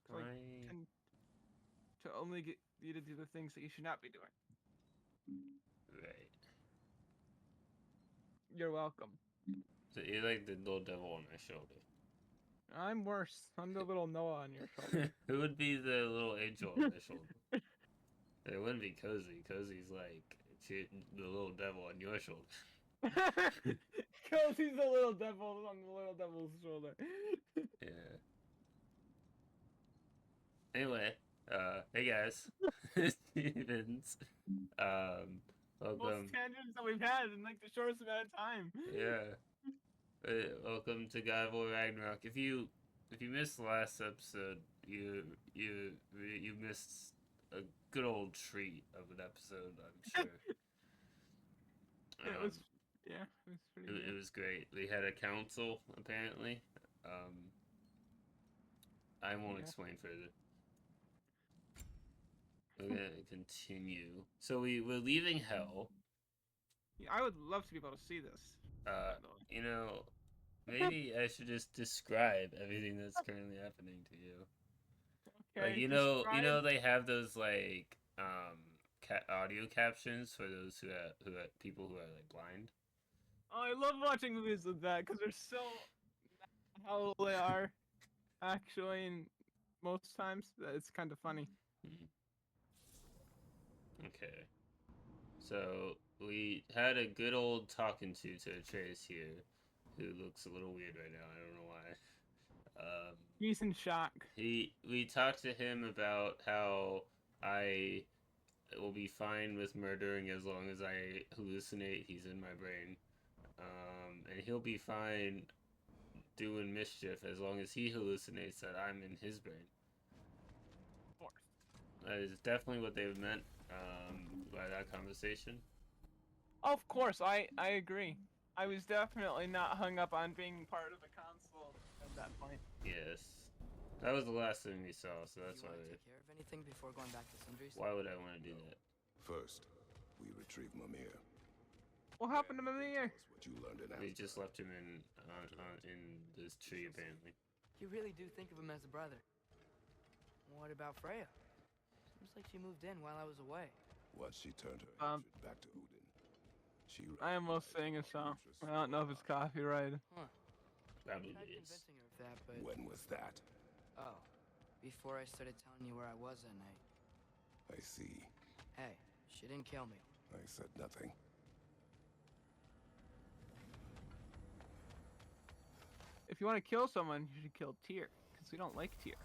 friends. I tend to only get you to do the things that you should not be doing. Right. You're welcome. So you're like the little devil on my shoulder. I'm worse. I'm the little Noah on your shoulder. Who would be the little angel on my shoulder? It wouldn't be Cozy. Cozy's like the little devil on your shoulder. Cozy's the little devil on the little devil's shoulder. Yeah. Anyway, hey guys, Stevens. Most Welcome. tangents that we've had in like the shortest amount of time. Yeah. Welcome to God of War Ragnarok. If you missed the last episode, you missed a good old treat of an episode, I'm sure. It was pretty good. It was great. We had a council apparently. I won't explain further. We're gonna continue. So we're leaving Hell. Yeah, I would love to be able to see this. You know, maybe I should just describe everything that's currently happening to you. Okay, Like you know they have those like audio captions for those who are people who are like blind. Oh, I love watching movies with that because they're so how they are actually, and most times it's kind of funny. Okay, so we had a good old talking to Atreus here, who looks a little weird right now. I don't know why. He's in shock. We talked to him about how I will be fine with murdering as long as I hallucinate he's in my brain. And he'll be fine doing mischief as long as he hallucinates that I'm in his brain. Of course. That is definitely what they meant by that conversation. Of course, I agree. I was definitely not hung up on being part of the council at that point. Yes. That was the last thing we saw, so that's why. Take care of anything before going back to Sindri's? Why would I want to do that? First, we retrieve Mimir. What happened to Mimir? What you learned in We just left him in this tree, apparently. You really do think of him as a brother. What about Freya? Seems like she moved in while I was away. Once she turned her hatred back to Odin, I almost sang a song. I don't know if it's copyrighted. Huh. Probably I tried is. convincing her of that, but... When was that? Oh, before I started telling you where I was that night. I see. Hey, she didn't kill me. I said nothing. If you want to kill someone, you should kill Tyr, because we don't like Tyr.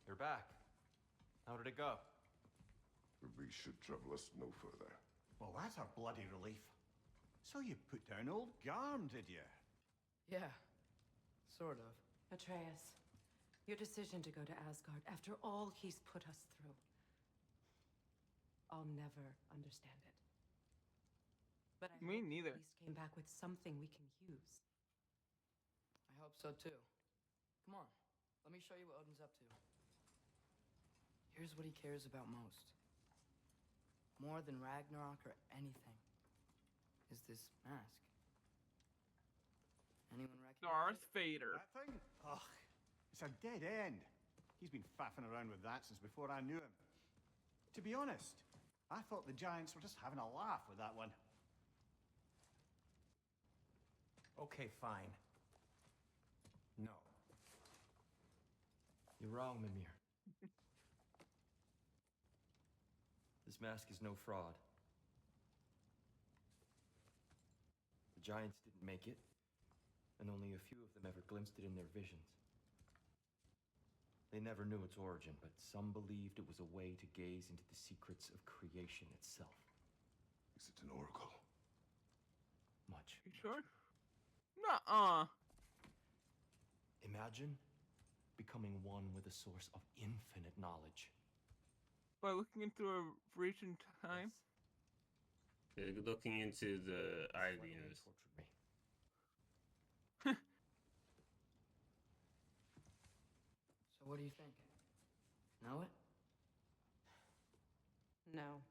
You're back. How did it go? We should trouble us no further. Well, that's a bloody relief. So you put down old Garm, did you? Yeah, sort of. Atreus, your decision to go to Asgard after all he's put us through. I'll never understand it. But I Me hope neither. You at least came back with something we can use. I hope so too. Come on, let me show you what Odin's up to. Here's what he cares about most. More than Ragnarok or anything. Is this mask. Anyone recognize Darth Vader. That thing? Ugh, it's a dead end. He's been faffing around with that since before I knew him. To be honest, I thought the Giants were just having a laugh with that one. Okay, fine. No. You're wrong, Mimir. This mask is no fraud. The Giants didn't make it, and only a few of them ever glimpsed it in their visions. They never knew its origin, but some believed it was a way to gaze into the secrets of creation itself. Is it an oracle? Much. You sure? Nuh-uh. Imagine becoming one with a source of infinite knowledge. By looking into a breach in time? Yes. They're looking into the eye of the Why don't you universe. torture me? So what do you think? Know it? No.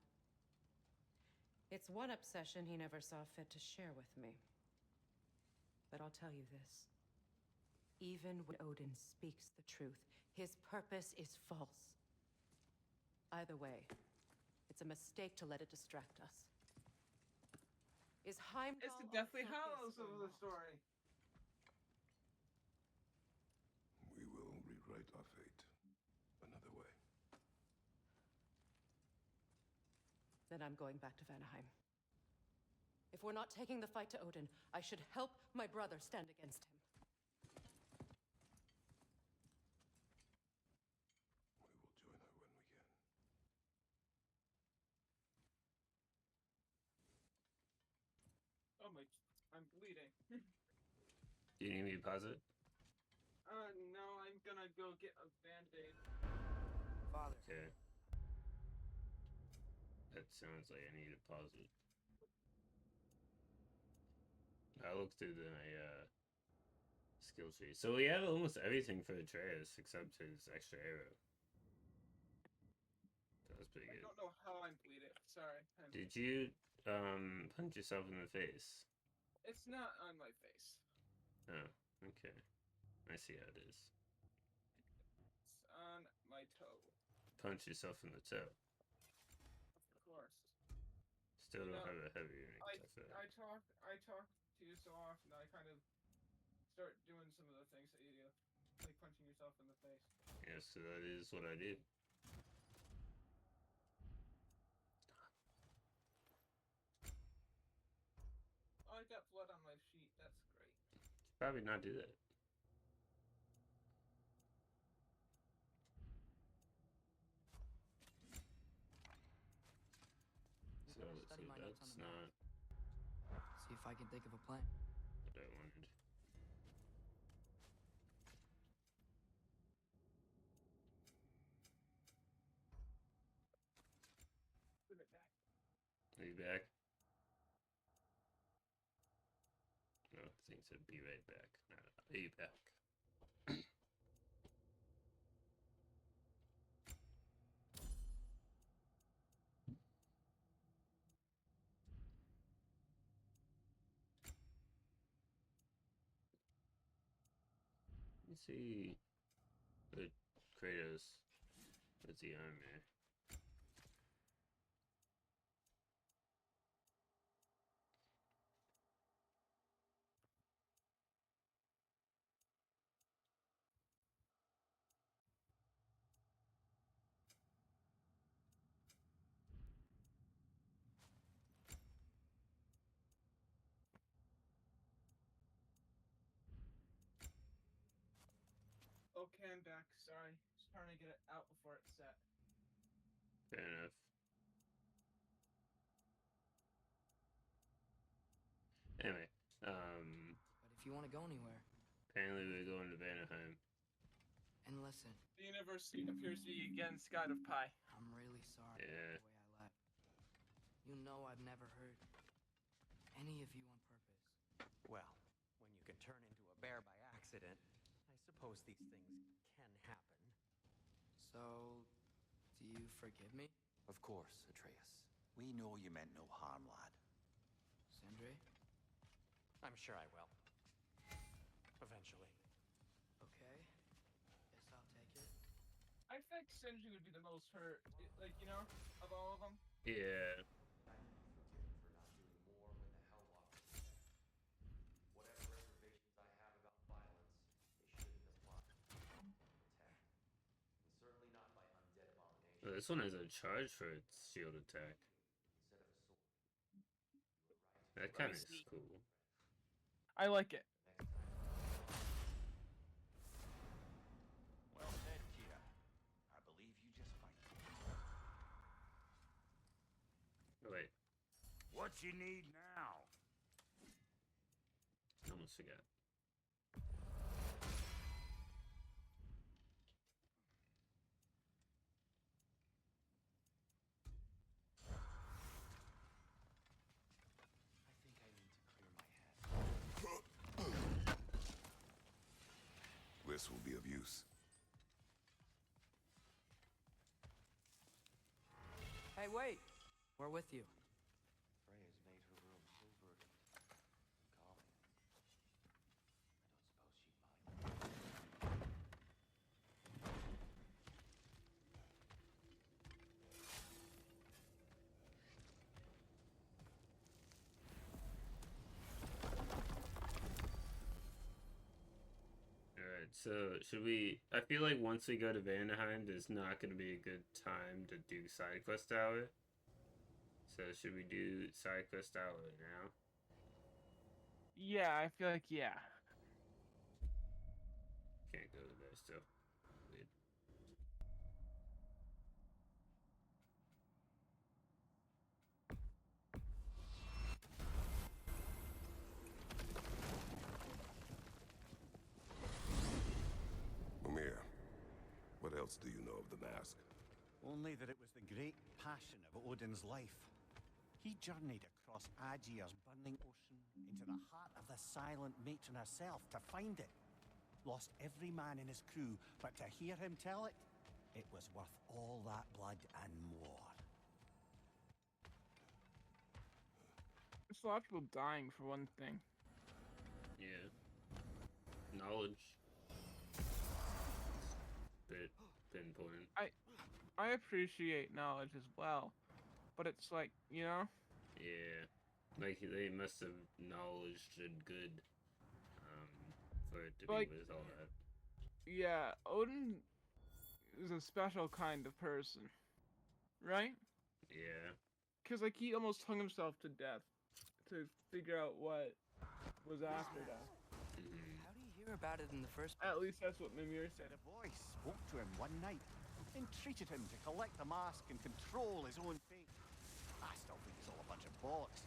It's one obsession he never saw fit to share with me. But I'll tell you this. Even when Odin speaks the truth, his purpose is false. Either way, it's a mistake to let it distract us. Is Heimdall It's the Deathly on purpose Hallows or of the not? story. We will rewrite our fate another way. Then I'm going back to Vanaheim. If we're not taking the fight to Odin, I should help my brother stand against him. We will join her when we can. Oh my, I'm bleeding. Do you need me to pause it? No, I'm gonna go get a band-aid. Father, Okay. That sounds like I need to pause it. I looked through my skill tree. So we have almost everything for Atreus except his extra arrow. That was pretty I good. don't know how I'm bleeding. Sorry. Did you punch yourself in the face? It's not on my face. Oh, okay. I see how it is. It's on my toe. Punch yourself in the toe. Of course. Still You don't know, have a heavy or anything. I talk to you so often that I kind of start doing some of the things that you do. Like punching yourself in the face. Yes, so that is what I did. Oh, I got blood on my sheet. That's great. Should probably not do that. So Study my notes on that's the map. not see if I can think of a plan. what I wanted. Put it back. Are you back? No, things said be right back. Not are you back? Let's see. Good Kratos with the armor. Okay, I'm back. Sorry. Just trying to get it out before it's set. Fair enough. Anyway, But if you want to go anywhere, apparently we're going to Vanaheim. and listen, The universe appears to be against God of Pie. I'm really sorry Yeah. for the way I left. You know I've never hurt any of you on purpose. Well, when you can turn into a bear by accident, I suppose these things can happen. So, do you forgive me, Of course, Atreus. We know you meant no harm, lad. Sindri? I'm sure I will. Eventually. Okay. Guess I'll take it. I think Sindri would be the most hurt. Like, you know, of all of them. Yeah. I need to be forgiven for not doing more when the Hell Walkers said. Whatever reservations I have about violence, they shouldn't apply to attack. And certainly not by undead abominations. Well, this one has a charge for its shield attack. Instead of a sword. You were right. That Let me kind of is see. cool. I like it. Next time. Well said, Kira. I believe you just might. Oh, wait, What you need now? I almost forgot. I think I need to clear my head. This will be of use. Hey, Hey, wait. We're with you. Freya's made her room so verdant and calming. I don't suppose she'd mind. Alright, so should we... I feel like once we go to Vanaheim, there's not going to be a good time to do side quest hour. So should we do side quest hour now? Yeah, I feel like yeah. Can't go there still. Weird. Mimir, what else do you know of the mask? Only that it was the great passion of Odin's life. He journeyed across Aegir's burning ocean into the heart of the silent matron herself to find it. Lost every man in his crew, but to hear him tell it, it was worth all that blood and more. There's a lot of people dying for one thing. Yeah. Knowledge. Bit pinpoint. I appreciate knowledge as well, but it's like, you know? Yeah. Like, they must have knowledged and good, for it to Like- be with all that. Yeah, Odin is a special kind of person, right? Yeah. Because, like, he almost hung himself to death to figure out what was after death. Mhm. How do you hear about it in the first place? At least that's what Mimir said. A voice spoke to him one night, entreated him to collect the mask and control his own fate. I still think it's all a bunch of bollocks.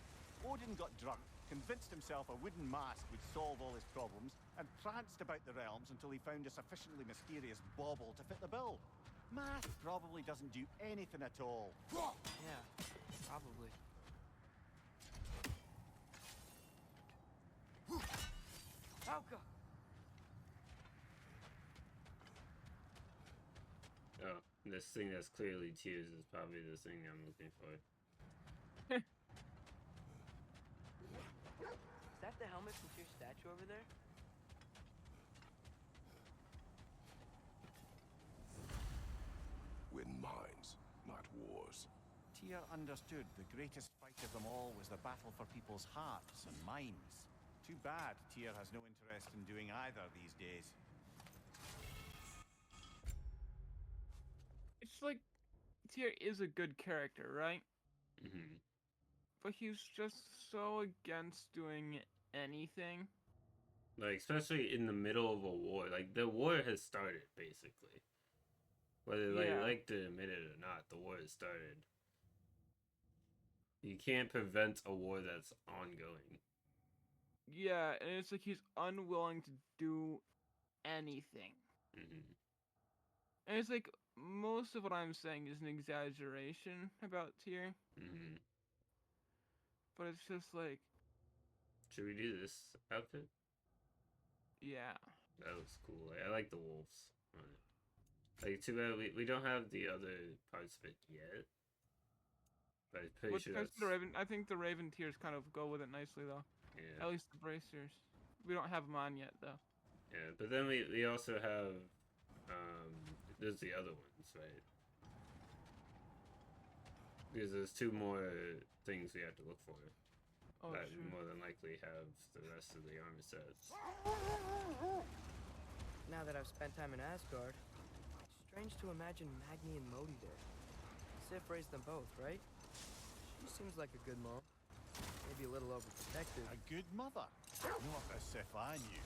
Odin got drunk, convinced himself a wooden mask would solve all his problems, and pranced about the realms until he found a sufficiently mysterious bauble to fit the bill. Math probably doesn't do anything at all. Yeah, probably. Hauka! Oh, this thing that's clearly tears is probably the thing I'm looking for. Is that the helmet from Tyr's statue over there? Win minds, not wars. Tyr understood the greatest fight of them all was the battle for people's hearts and minds. Too bad Tyr has no interest in doing either these days. It's like, Tyr is a good character, right? Mm-hmm. But he's just so against doing anything. Like, especially in the middle of a war. Like, the war has started, basically. Whether they Yeah. like to admit it or not, the war has started. You can't prevent a war that's ongoing. Yeah, and it's like he's unwilling to do anything. Mm-hmm. And it's like, most of what I'm saying is an exaggeration about Tyr. Mm-hmm. But it's just like, Should we do this outfit? yeah. That looks cool. I like the wolves on it. Like, too bad we don't have the other parts of it yet. But I'm pretty With sure regards that's... to the Raven, I think the Raven tiers kind of go with it nicely, though. Yeah. At least the bracers. We don't have them on yet, though. Yeah, but then we also have... there's the other ones, right? Because there's two more things we have to look for. Oh, That sure. more than likely have the rest of the armor sets. Now that I've spent time in Asgard, it's strange to imagine Magni and Modi there. Sif raised them both, right? She seems like a good mom. Maybe a little overprotective. A good mother. Not as if I knew.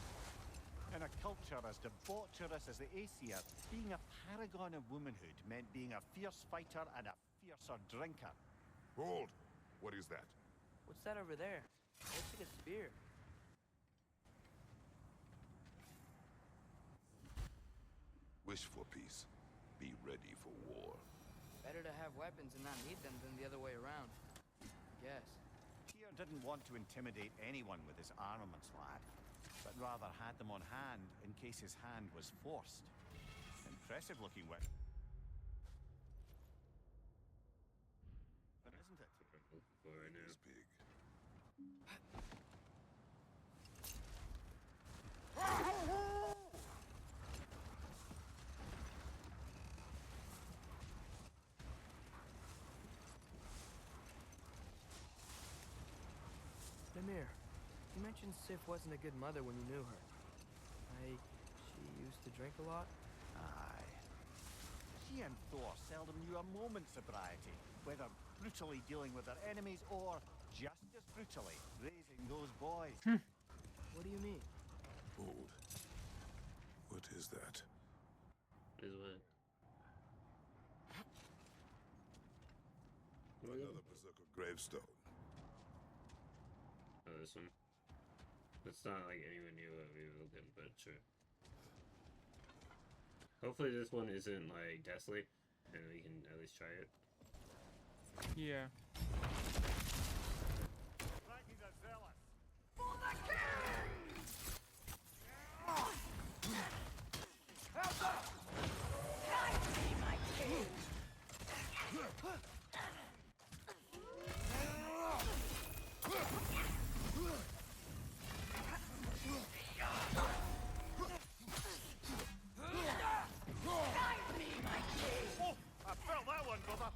In a culture as debaucherous as the Aesir, being a paragon of womanhood meant being a fierce fighter and a fiercer drinker. Hold! What is that? What's that over there? Looks like a spear. Wish for peace. Be ready for war. Better to have weapons and not need them than the other way around. Yes. Tyr didn't want to intimidate anyone with his armaments, lad, but rather had them on hand in case his hand was forced. Impressive looking weapon. for right now. This pig. Namir, you mentioned Sif wasn't a good mother when you knew her. She used to drink a lot? Aye. She and Thor seldom knew a moment's sobriety, whether brutally dealing with their enemies or just as brutally raising those boys. What do you mean? Hold. What is that? Is what? Another berserker gravestone. Oh, this one. It's not like anywhere near what we were looking, but sure. Hopefully this one isn't like desolate, and we can at least try it. Yeah. Ragni's a zealot. Oh, I felt that one, brother.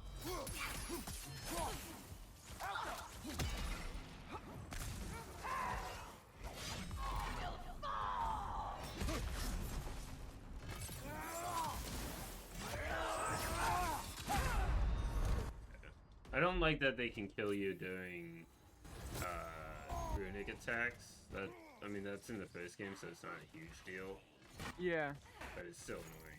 I don't like that they can kill you during runic attacks. That, I mean, that's in the first game, so it's not a huge deal, Yeah. but it's still annoying.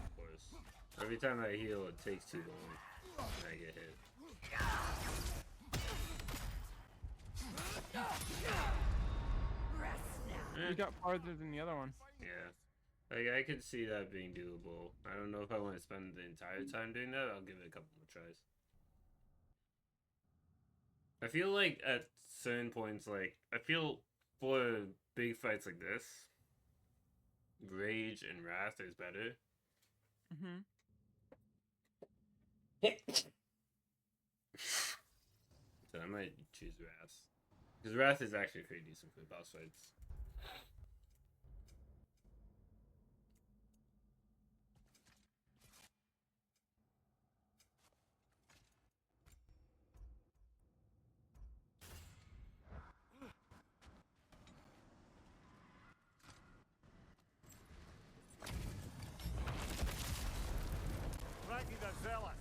Of course. Every time I heal, it takes too long, and I get hit. You got farther than the other one. Yeah. Like, I could see that being doable. I don't know if I want to spend the entire time doing that. I'll give it a couple more tries. I feel like at certain points, like, I feel for big fights like this, Rage and Wrath is better. Mm-hmm. So I might choose Wrath. Because Wrath is actually pretty decent for boss fights. Ragni's a zealot.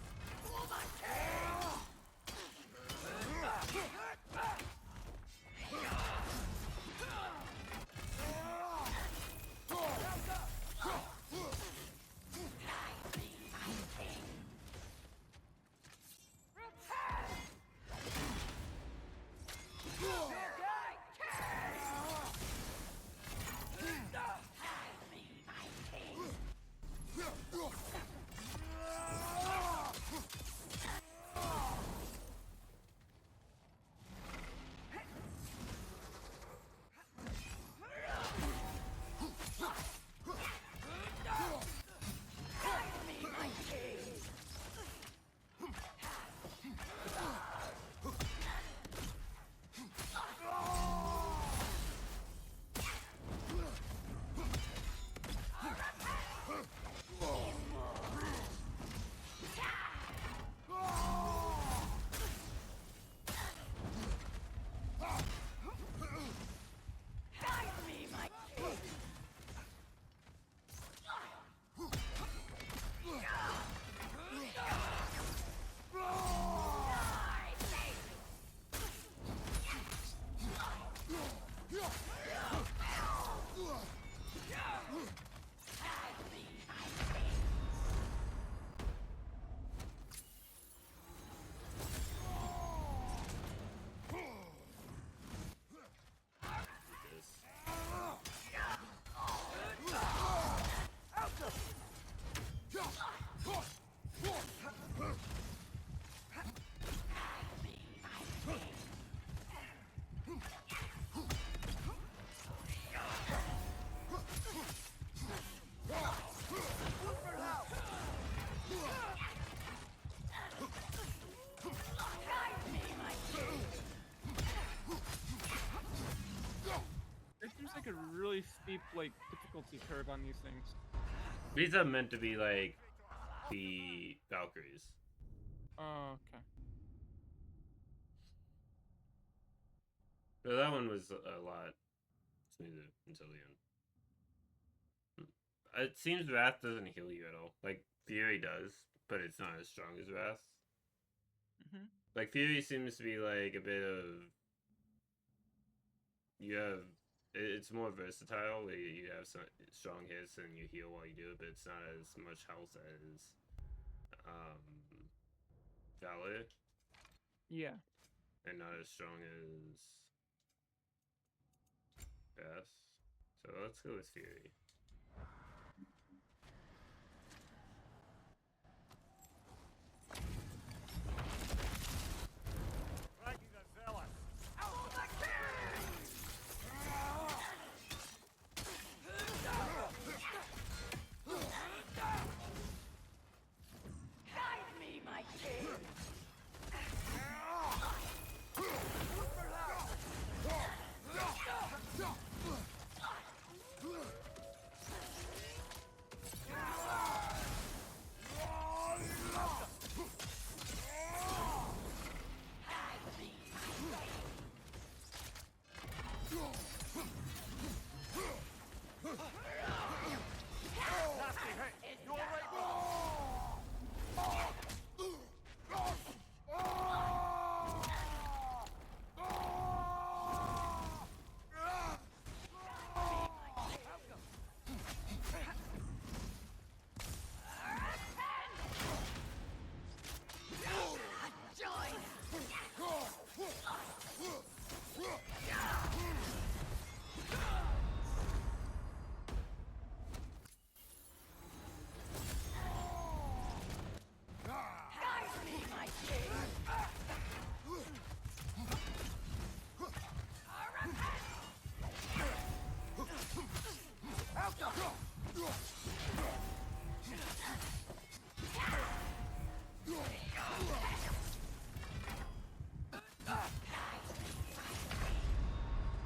difficulty curve on these things. These are meant to be like the Valkyries. Oh, okay. So that one was a lot smoother until the end. It seems Wrath doesn't heal you at all. Like, Fury does, but it's not as strong as Wrath. Mm-hmm. Like, Fury seems to be like a bit of... It's more versatile, where you have some strong hits and you heal while you do it, but it's not as much health as Valor, Yeah. and not as strong as Beth. So let's go with Fury.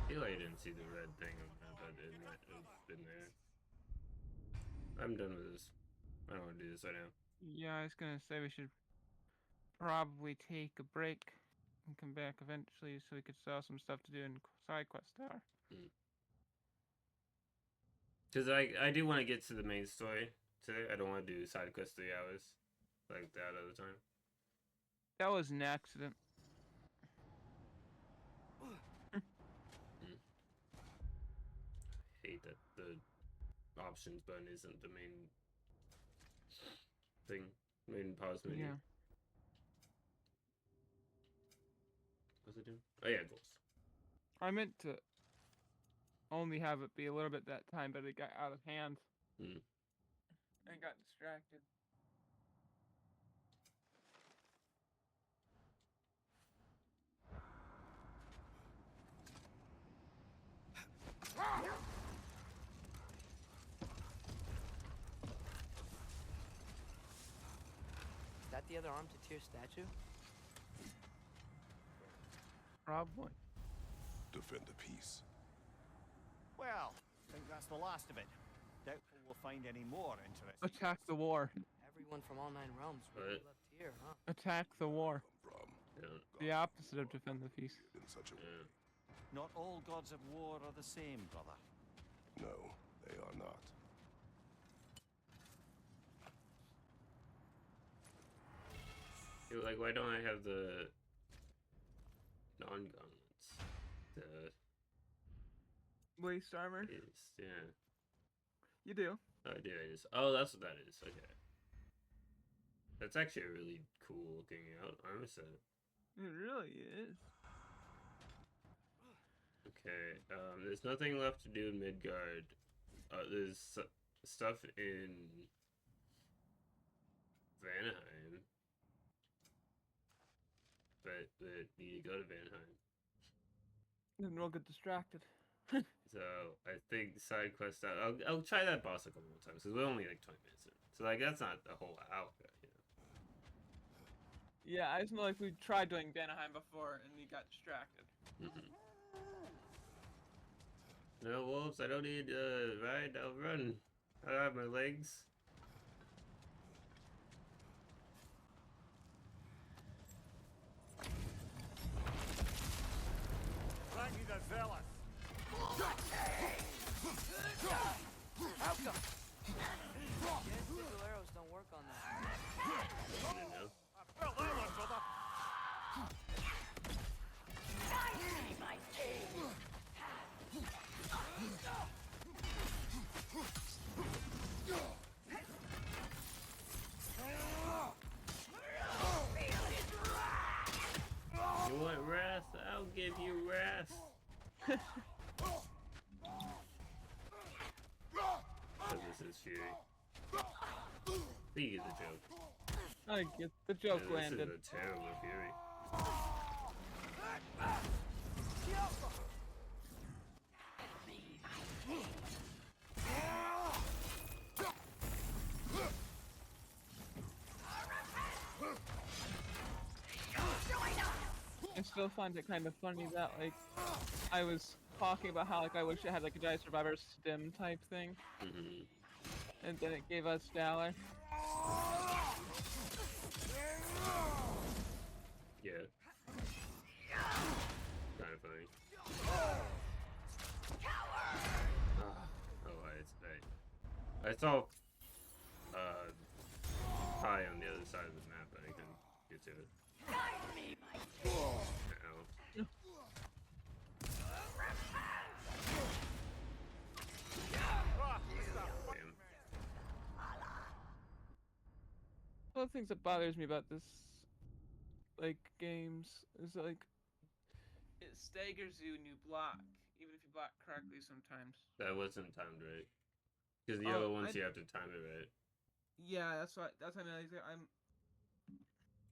I feel like I didn't see the red thing on that, but it might have been there. I'm done with this. I don't want to do this right now. Yeah, I was gonna say we should probably take a break and come back eventually so we could sell some stuff to do in side quest tower. Because I do want to get to the main story today. I don't want to do side quest 3 hours like that other time. That was an accident. Hate that the options button isn't the main thing, main pause menu. Yeah. What's it doing? Oh yeah, goals. I meant to only have it be a little bit that time, but it got out of hand. I got distracted. Is that the other arm to Tyr statue? Probably. Defend the peace. Well, I think that's the last of it. Doubtful we'll find any more interesting. Attack the war. Everyone from all 9 realms really What? love Tyr, huh? Attack the war. From Yeah. The opposite of defend the peace. in such a way. Not all gods of war are the same, brother. No, they are not. Like, why don't I have the non-gauntlets? The Waste armor. yeah. You do. Oh, I did. Oh, that's what that is. Okay. That's actually a really cool looking armor set. It really is. Okay. There's nothing left to do in Midgard. There's stuff in Vanaheim. But need to go to Vanaheim. Then we'll get distracted. So I think side quest. I'll try that boss a couple more times because we're only like 20 minutes in. So like that's not the whole hour, you know. Yeah, I just know like we tried doing Vanaheim before and we got distracted. No wolves, I don't need ride, I'll run. I have my legs. Raggy the Zealous. Outcome. Guess digital arrows don't work on that. I don't know. I felt that one, brother. You want wrath? I'll give you wrath. So this is Fury. I think he's a joke. I get the joke Yeah, landed. This is a terrible Fury. I still find it kind of funny that like I was talking about how like I wish it had like a Jedi Survivor stim type thing, and then it gave us Valor. Yeah. Kind of funny. Oh, I saw Pi on the other side of the map, but I couldn't get to it. Ow. Damn. One of the things that bothers me about this like games is like it staggers you and you block, even if you block correctly sometimes. That wasn't timed right. Because the Oh, other ones you have to time it right. Yeah, that's what I mean. Like,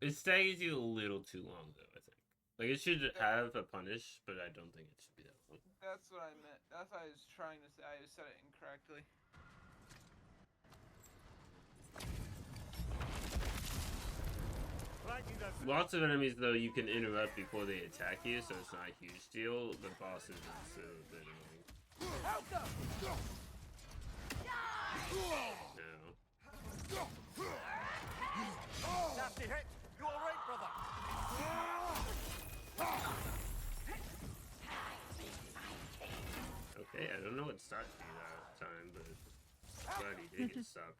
It staggers you a little too long, though, I think. Like, it should have a punish, but I don't think it should be that long. That's what I meant. That's what I was trying to say. I just said it incorrectly. Raggy the Zealous. Lots of enemies, though, you can interrupt before they attack you, so it's not a huge deal. The bosses are still a bit annoying. No. Nasty hit. You all right, brother? Okay, I don't know what stopped me that time, but glad he did get stopped.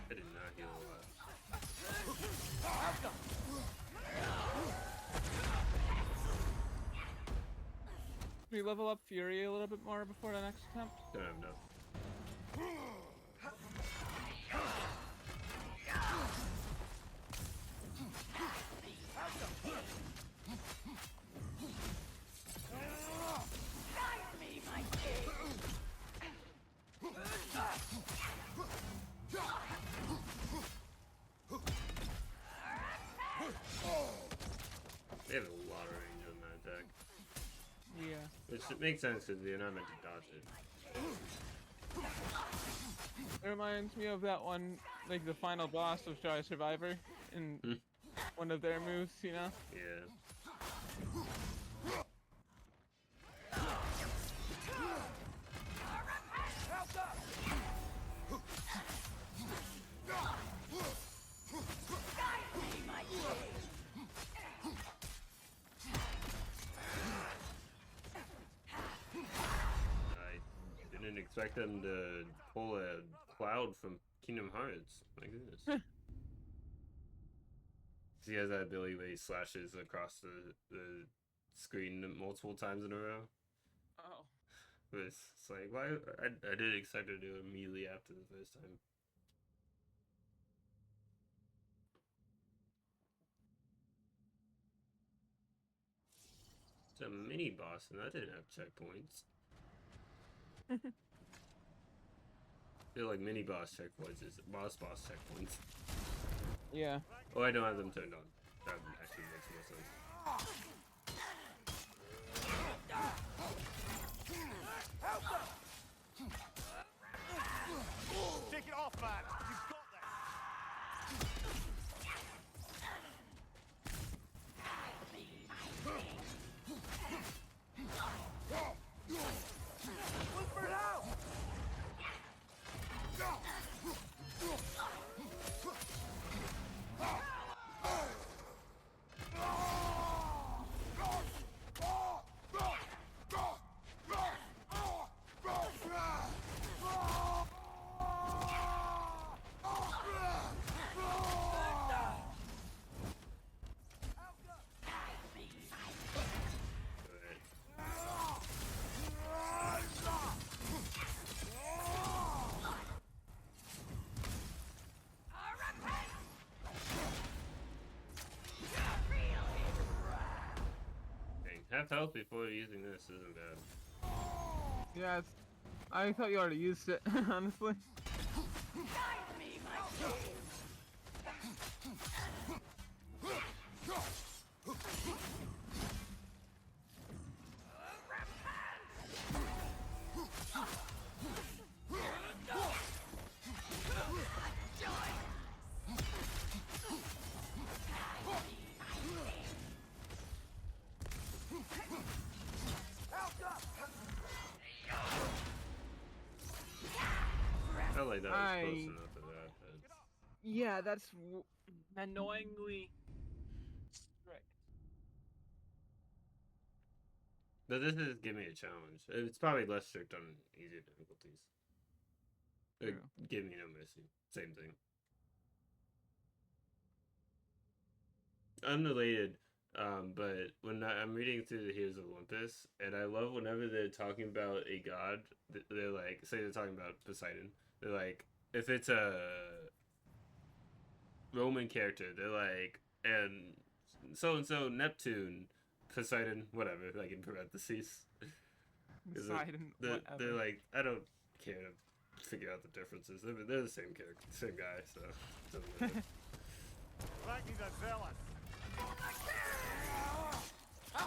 I did not heal a lot. Can we level up Fury a little bit more before the next attempt? Don't have enough. They have a lot of range on that attack. Yeah. Which makes sense because you're not meant to dodge it. It reminds me of that one, like the final boss of Jedi Survivor, in one of their moves, you know? Yeah. I didn't expect them to pull a cloud from Kingdom Hearts. My goodness. He has that ability where he slashes across the screen multiple times in a row. Oh. But it's like, why? I did expect to do it immediately after the first time. It's a mini boss, and that didn't have checkpoints. I feel like mini boss checkpoints is boss checkpoints. Yeah. Oh, I don't have them turned on. That would be nice. more sense. Take it off, man! You've got this! Look for it out! Dang, half health before using this isn't bad. Yeah, I thought you already used it, honestly. I felt like that was close enough to that, but... Yeah, that's annoyingly strict. But this is give me a challenge. It's probably less strict on easier difficulties. True. Give me no mercy. Same thing. Unrelated, but when I'm reading through the Heroes of Olympus, and I love whenever they're talking about a god, they're like, say they're talking about Poseidon, they're like, if it's a Roman character, they're like, and so Neptune, Poseidon, whatever, like in parentheses. Poseidon, They're whatever. like, I don't care to figure out the differences. They're the same character, same guy, so it doesn't matter. Frankie's a zealot. I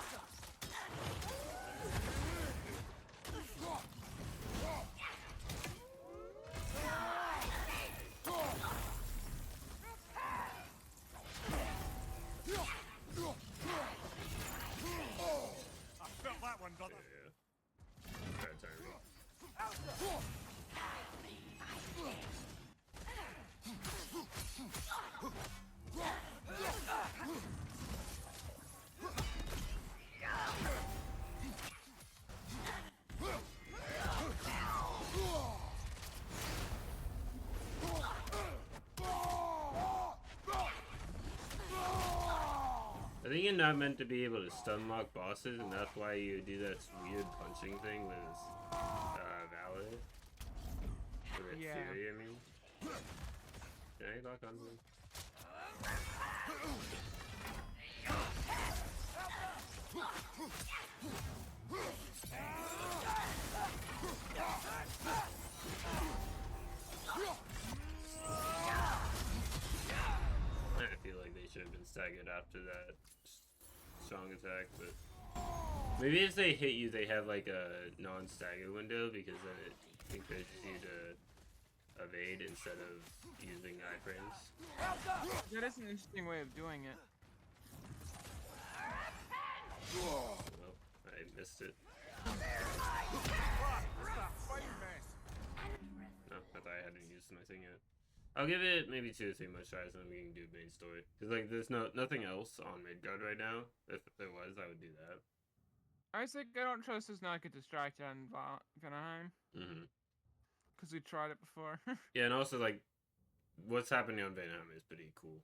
felt that one, brother. Yeah. Bad timing. I think you're not meant to be able to stun lock bosses, and that's why you do that weird punching thing with Valor. With Yeah. Fury, I mean. Can I lock onto him? I feel like they should have been staggered after that strong attack, but maybe if they hit you, they have like a non-stagger window because then it encourages you to evade instead of using iframes. That is an interesting way of doing it. Well, I missed it. No, I thought I hadn't used my thing yet. I'll give it maybe 2 or 3 more tries, and then we can do main story. Cause like there's nothing else on Midgard right now. If there was, I would do that. I think I don't trust us not get distracted on Vanaheim. Because we tried it before. Yeah, and also like what's happening on Vanaheim is pretty cool.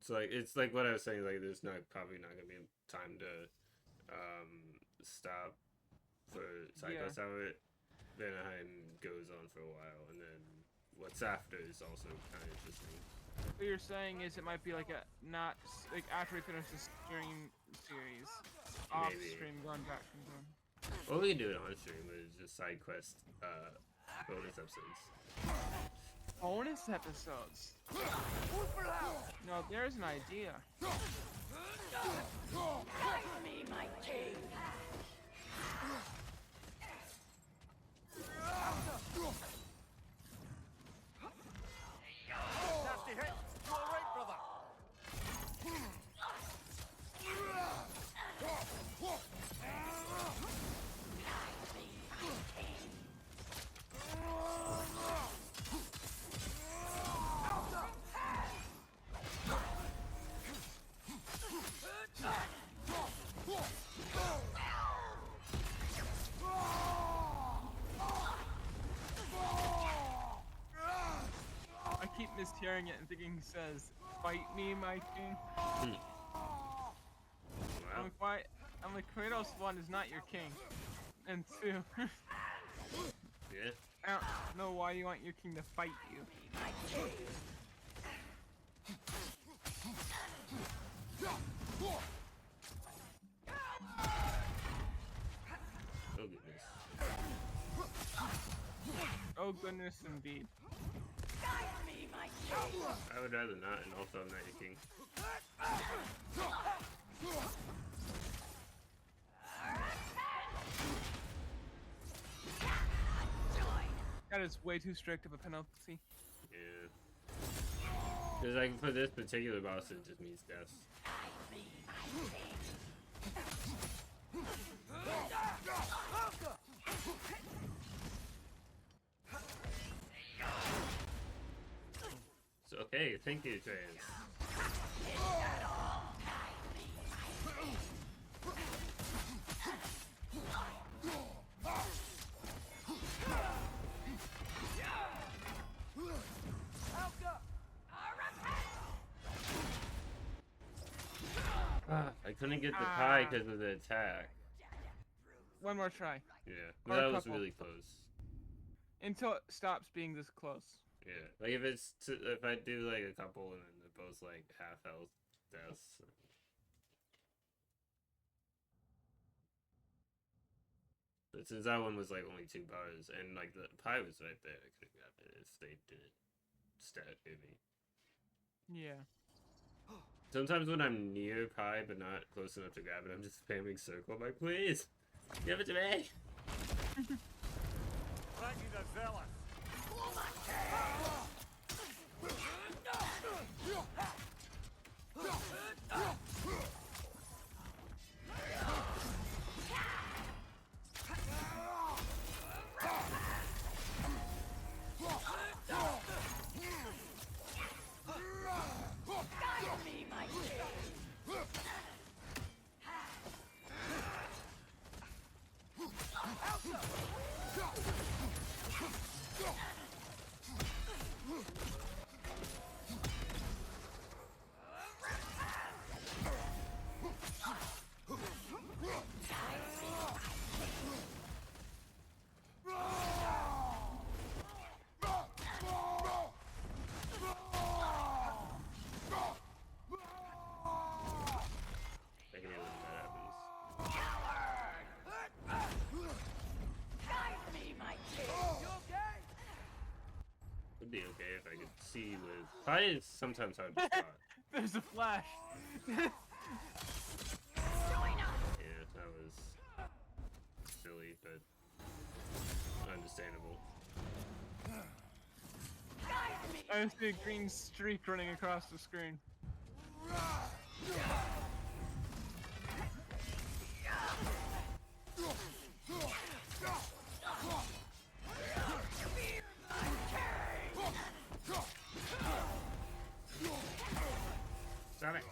So like it's like what I was saying, like there's probably not gonna be time to stop for Cyclops Tower. Vanaheim goes on for a while, and then what's after is also kind of interesting. What you're saying is it might be like like after we finish the stream series, off Maybe. stream going back from them. Well, we can do it on stream, but it's just side quest bonus episodes. Bonus episodes. No, there's an idea. Me, my king. Nasty hit. You all right, brother? I keep mishearing it and thinking he says, "Fight me, my king." I'm Wow. like, why? I'm like, Kratos 1 is not your king, and 2, Yeah. I don't know why you want your king to fight you. Oh goodness. Oh goodness, indeed. I would rather not, and also I'm not your king. That is way too strict of a penalty. Yeah. Because like for this particular boss, it just means death. So, okay, thank you, Trans. I couldn't get the pie because of the attack. One more try. Yeah, Or but a that was couple. really close. Until it stops being this close. Yeah, like if I do like a couple and then they're both like half health deaths. But since that one was like only 2 bars and like the pie was right there, I could have grabbed it if they didn't stat hit me. Yeah. Sometimes when I'm near pie but not close enough to grab it, I'm just spamming circle. I'm like, please, give it to me. Frankie the Zealous. I can hear when that happens. Would be okay if I could see with pie is sometimes hard to spot. There's a flash. Yeah, that was silly, but understandable. I see a green streak running across the screen. Stop it!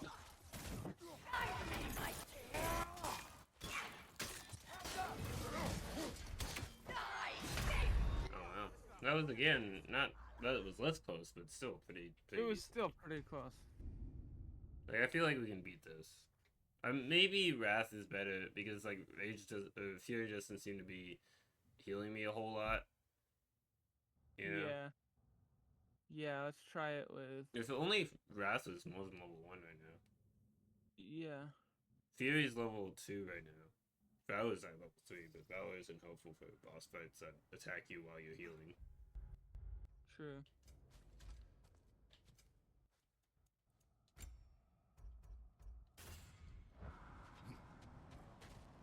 Oh wow, that was again not that it was less close, but still pretty. It was still pretty close. Like I feel like we can beat this. Maybe Wrath is better because like Fury doesn't seem to be healing me a whole lot. You know? Yeah. Yeah, let's try it with. If only Wrath was more than level 1 right now. Yeah. Fury's level 2 right now. Valor's at level 3, but Valor isn't helpful for boss fights that attack you while you're healing. True.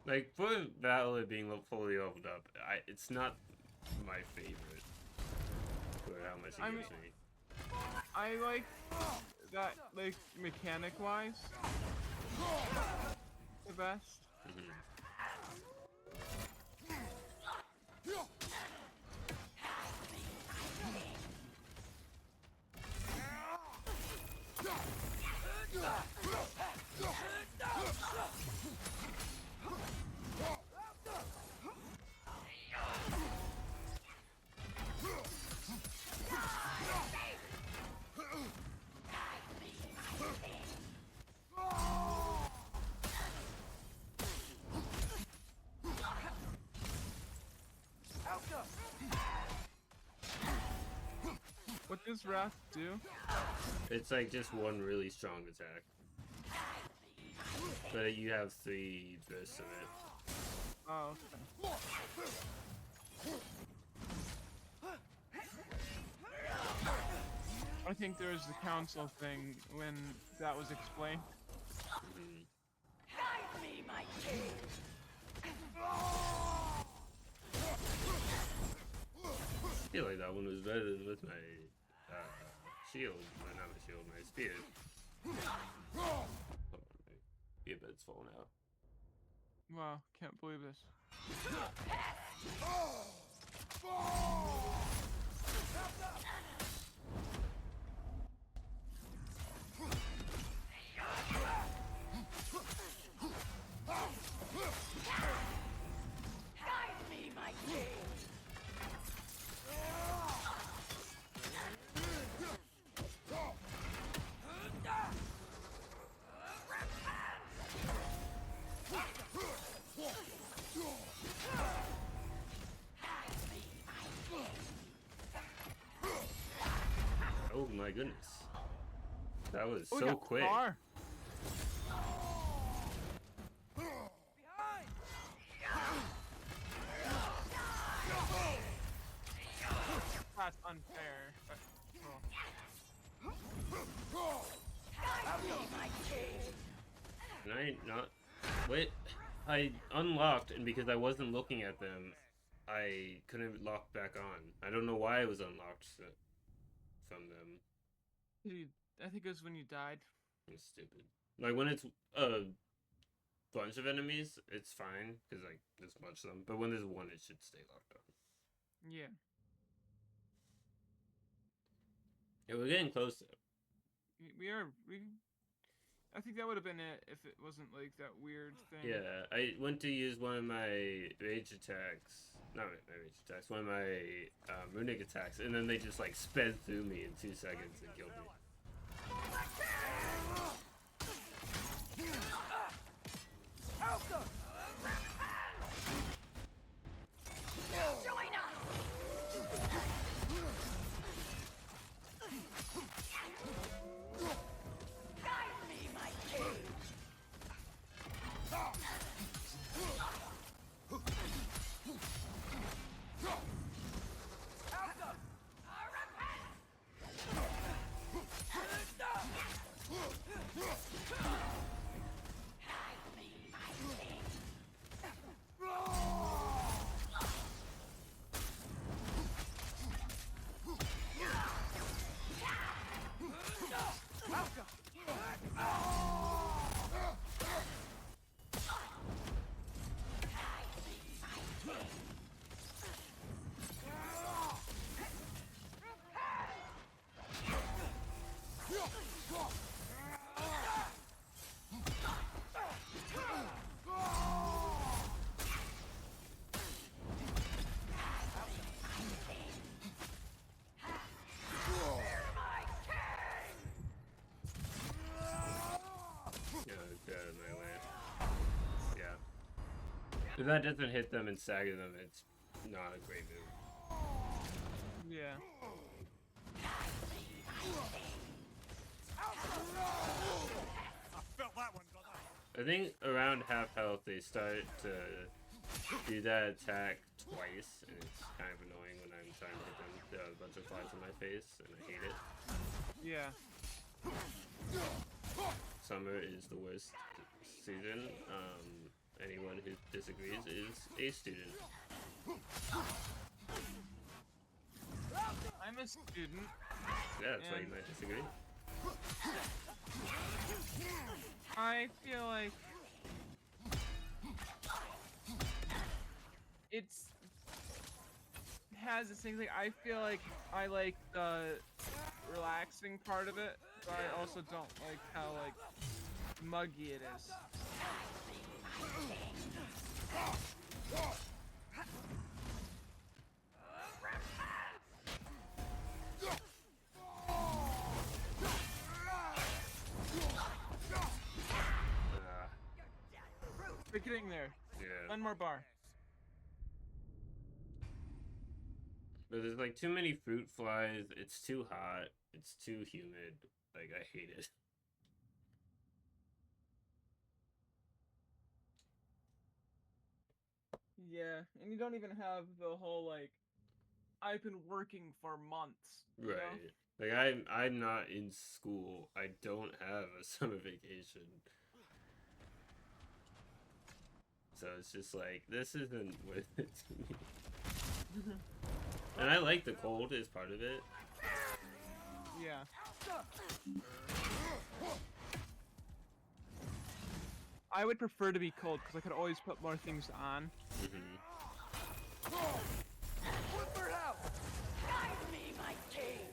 Like, for Valor being fully leveled up, it's not my favorite for how much it gives me. I like that, like, mechanic-wise, the best. What does Wrath do? It's like just one really strong attack. But you have 3 bursts of it. Oh, okay. I think there was the council thing when that was explained. Guide me, my king. I feel like that one was better than with my shield. Well, not my shield, my spear. Oh, my earbud's falling out. Wow, can't believe this. Guide me, my king. Oh my goodness. That was Oh, so yeah, quick. far. That's unfair, but cool. Can I not? Wait. I unlocked, and because I wasn't looking at them, I couldn't lock back on. I don't know why I was unlocked from them. I think it was when you died. It's stupid. Like, when it's a bunch of enemies, it's fine, because, like, there's a bunch of them. But when there's one, it should stay locked on. Yeah. Yeah, we're getting closer. I think that would have been it if it wasn't like that weird thing. Yeah, I went to use one of my rage attacks. Not my rage attacks, one of my runic attacks, and then they just, like, sped through me in 2 seconds and killed me. Join us. Guide me, my king. If that doesn't hit them and stagger them, it's not a great move. Yeah. I felt that one, brother. I think around half health they start to do that attack twice, and it's kind of annoying when I'm trying to hit them. There are a bunch of flies in my face, and I hate it. Yeah. Summer is the worst season. anyone who disagrees is a student. I'm a student. Yeah, that's why you And- might disagree. I feel like it has this thing. Like I feel like I like the relaxing part of it, but I also don't like how like muggy it is. We're getting there. Yeah. One more bar. But there's like too many fruit flies. It's too hot. It's too humid. Like I hate it. Yeah, and you don't even have the whole like I've been working for months. You know? Right. Like I'm not in school. I don't have a summer vacation. So it's just like this isn't worth it to me. And I like the cold as part of it. Yeah. I would prefer to be cold because I could always put more things on. Whipper out! Guide me, my king!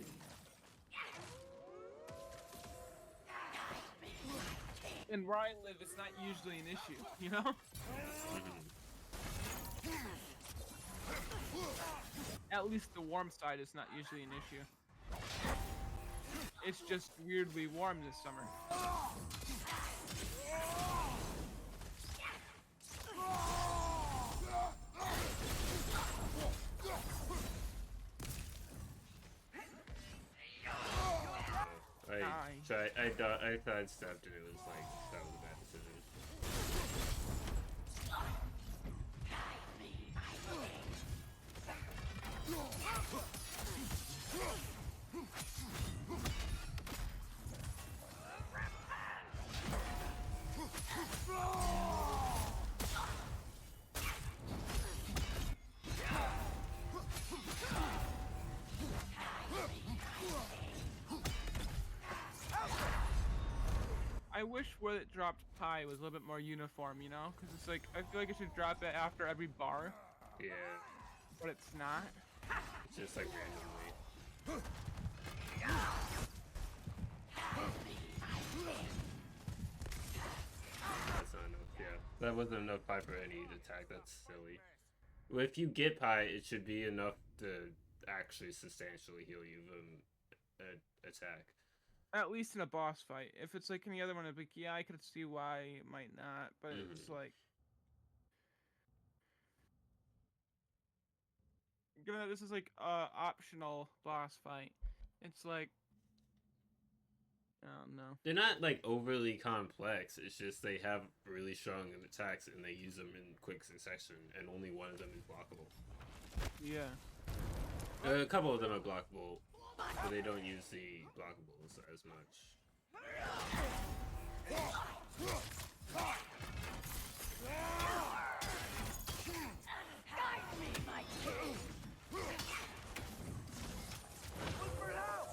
And where I live, it's not usually an issue, you know? At least the warm side is not usually an issue. It's just weirdly warm this summer. I sidestepped and it was like that was a bad decision. I wish where it dropped pie was a little bit more uniform, you know? Because it's like, I feel like it should drop it after every bar, Yeah. but it's not. It's just like randomly. That's not enough, yeah. That wasn't enough pie for any attack, that's silly. Well, if you get pie, it should be enough to actually substantially heal you from an attack. At least in a boss fight. If it's like any other one, I'd be like, yeah, I could see why it might not, but it's like... Given that this is like optional boss fight, it's like... I don't know. They're not like overly complex, it's just they have really strong attacks and they use them in quick succession, and only one of them is blockable. Yeah. A couple of them are blockable, but they don't use the blockables as much. Guide me, my king! Whipper out!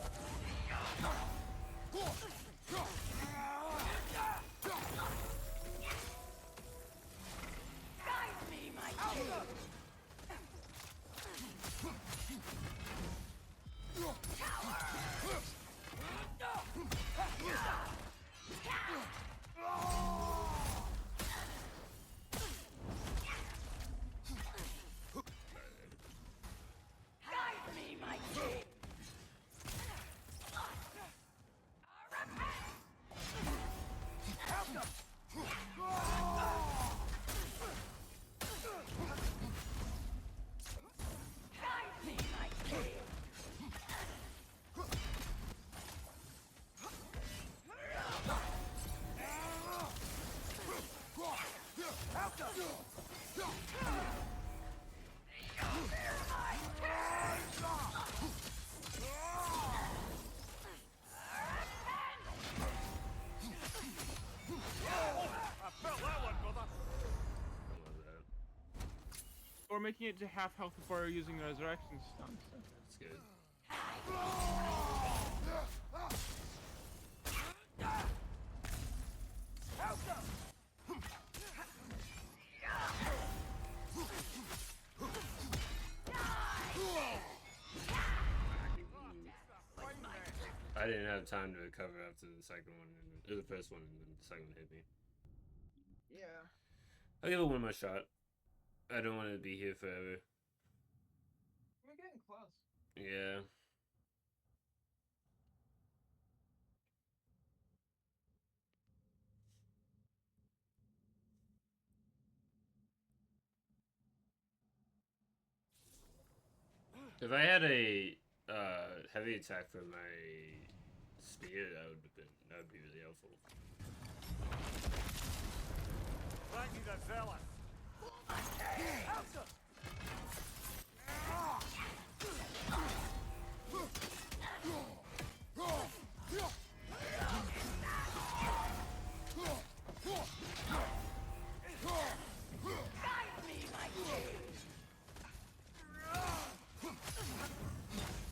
Guide me, my king! making it to half health before using resurrection stone. So. That's good. I didn't have time to recover after the second one, or the first one, and then the second one hit me. Yeah. I'll give it one more shot. I don't want to be here forever. We're getting close. Yeah. If I had a heavy attack for my spear, that would be really helpful. Thank you, the zealot.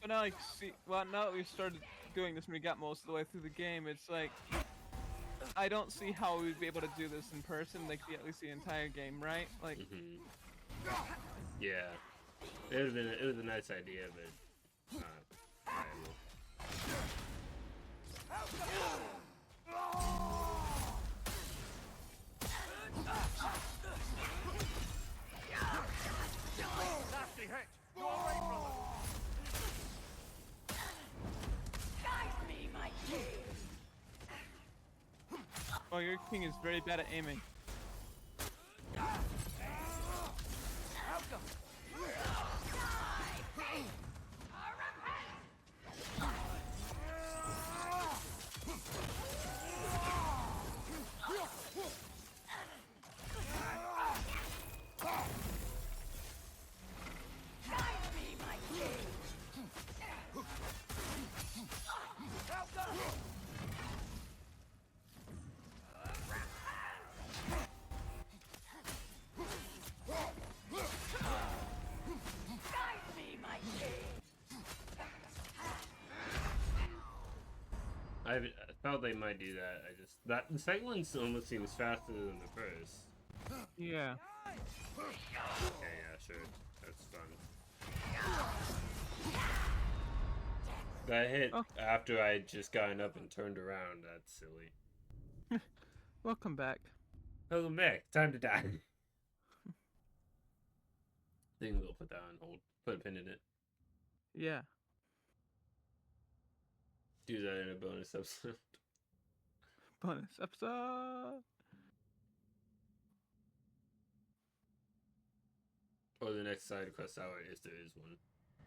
But now, like, see, well, now that we've started doing this and we got most of the way through the game, it's like, I don't see how we'd be able to do this in person, like, at least the entire game, right? Like, yeah, it was a nice idea, but not viable. Nasty hit. Go away, brother. oh, your king is very bad at aiming. I felt they might do that. The second one almost seems faster than the first. Yeah. Okay, yeah, sure. That's fun. That hit after I had just gotten up and turned around. That's silly. Welcome back. Welcome back. Time to die. I think we'll put that on hold. Put a pin in it. Yeah. Do that in a bonus episode. Bonus episode. Or the next side quest hour, if there is one.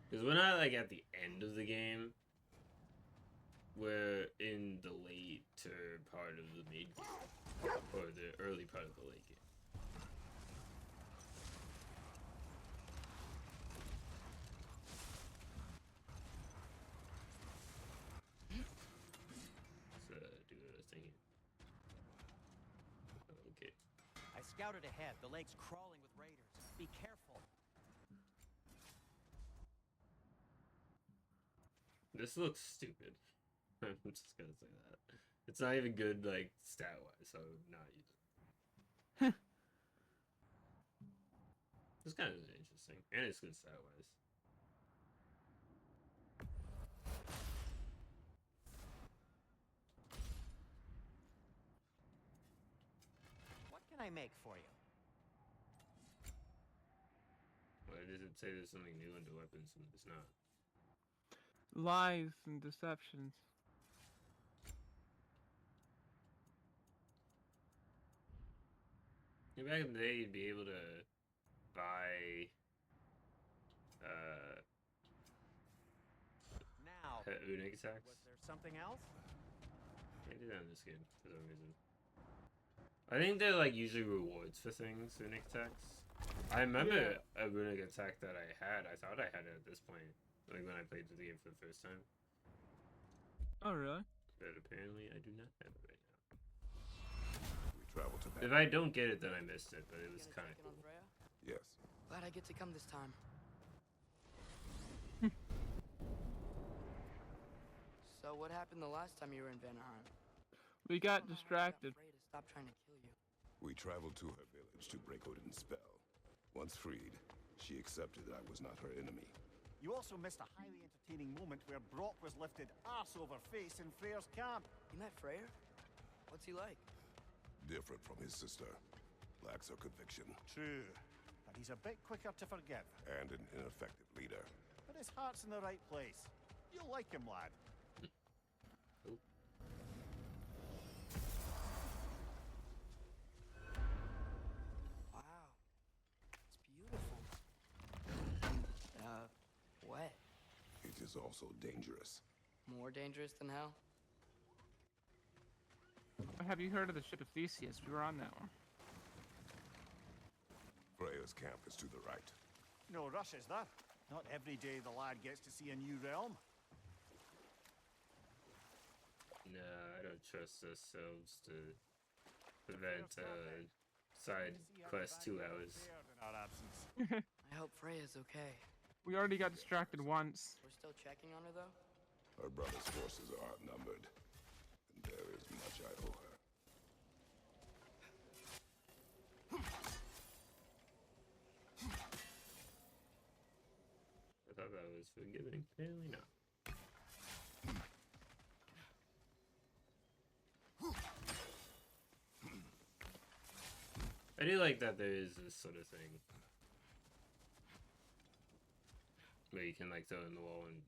Because we're not like at the end of the game. We're in the later part of the mid game. Or the early part of the late game. Let's do a thing here. Okay. I scouted ahead. The lake's crawling with raiders. Be careful. This looks stupid. I'm just gonna say that. It's not even good, like, stat-wise, so not use it. It's kind of interesting, and it's good stat-wise. What can I make for you? Why does it say there's something new into weapons and it's not? Lies and deceptions. Back in the day, you'd be able to buy Now, unique attacks. was there something else? Can't do that in this game for some reason. I think they're like usually rewards for things, runic attacks. I remember a runic attack that I had. I thought I had it at this point, like when I played the game for the first time. Oh, really? But apparently I do not have it right now. We travel to If I don't get it, then I missed it, but it was kind of cool. Yes. Glad I get to come this time. So what happened the last time you were in Vanaheim? We got distracted. Frey to stop trying to kill you. We traveled to her village to break Odin's spell. Once freed, she accepted that I was not her enemy. You also missed a highly entertaining moment where Brock was lifted arse over face in Freyr's camp. You met Freyr? What's he like? Different from his sister. Lacks her conviction. True, but he's a bit quicker to forgive. And an ineffective leader. But his heart's in the right place. You'll like him, lad. Wow. It's beautiful. Wet. It is also dangerous. More dangerous than hell? Have you heard of the ship of Theseus? We were on that one. Freya's camp is to the right. No rush, is there? Not every day the lad gets to see a new realm. Nah, I don't trust ourselves to prevent side quest 2 hours. In our absence. I hope Freya's okay. We already got distracted once. We're still checking on her, though? Her brother's forces are outnumbered. And there is much I owe her. I thought that was forgiving. Apparently not. I do like that there is this sort of thing where you can like throw it in the wall and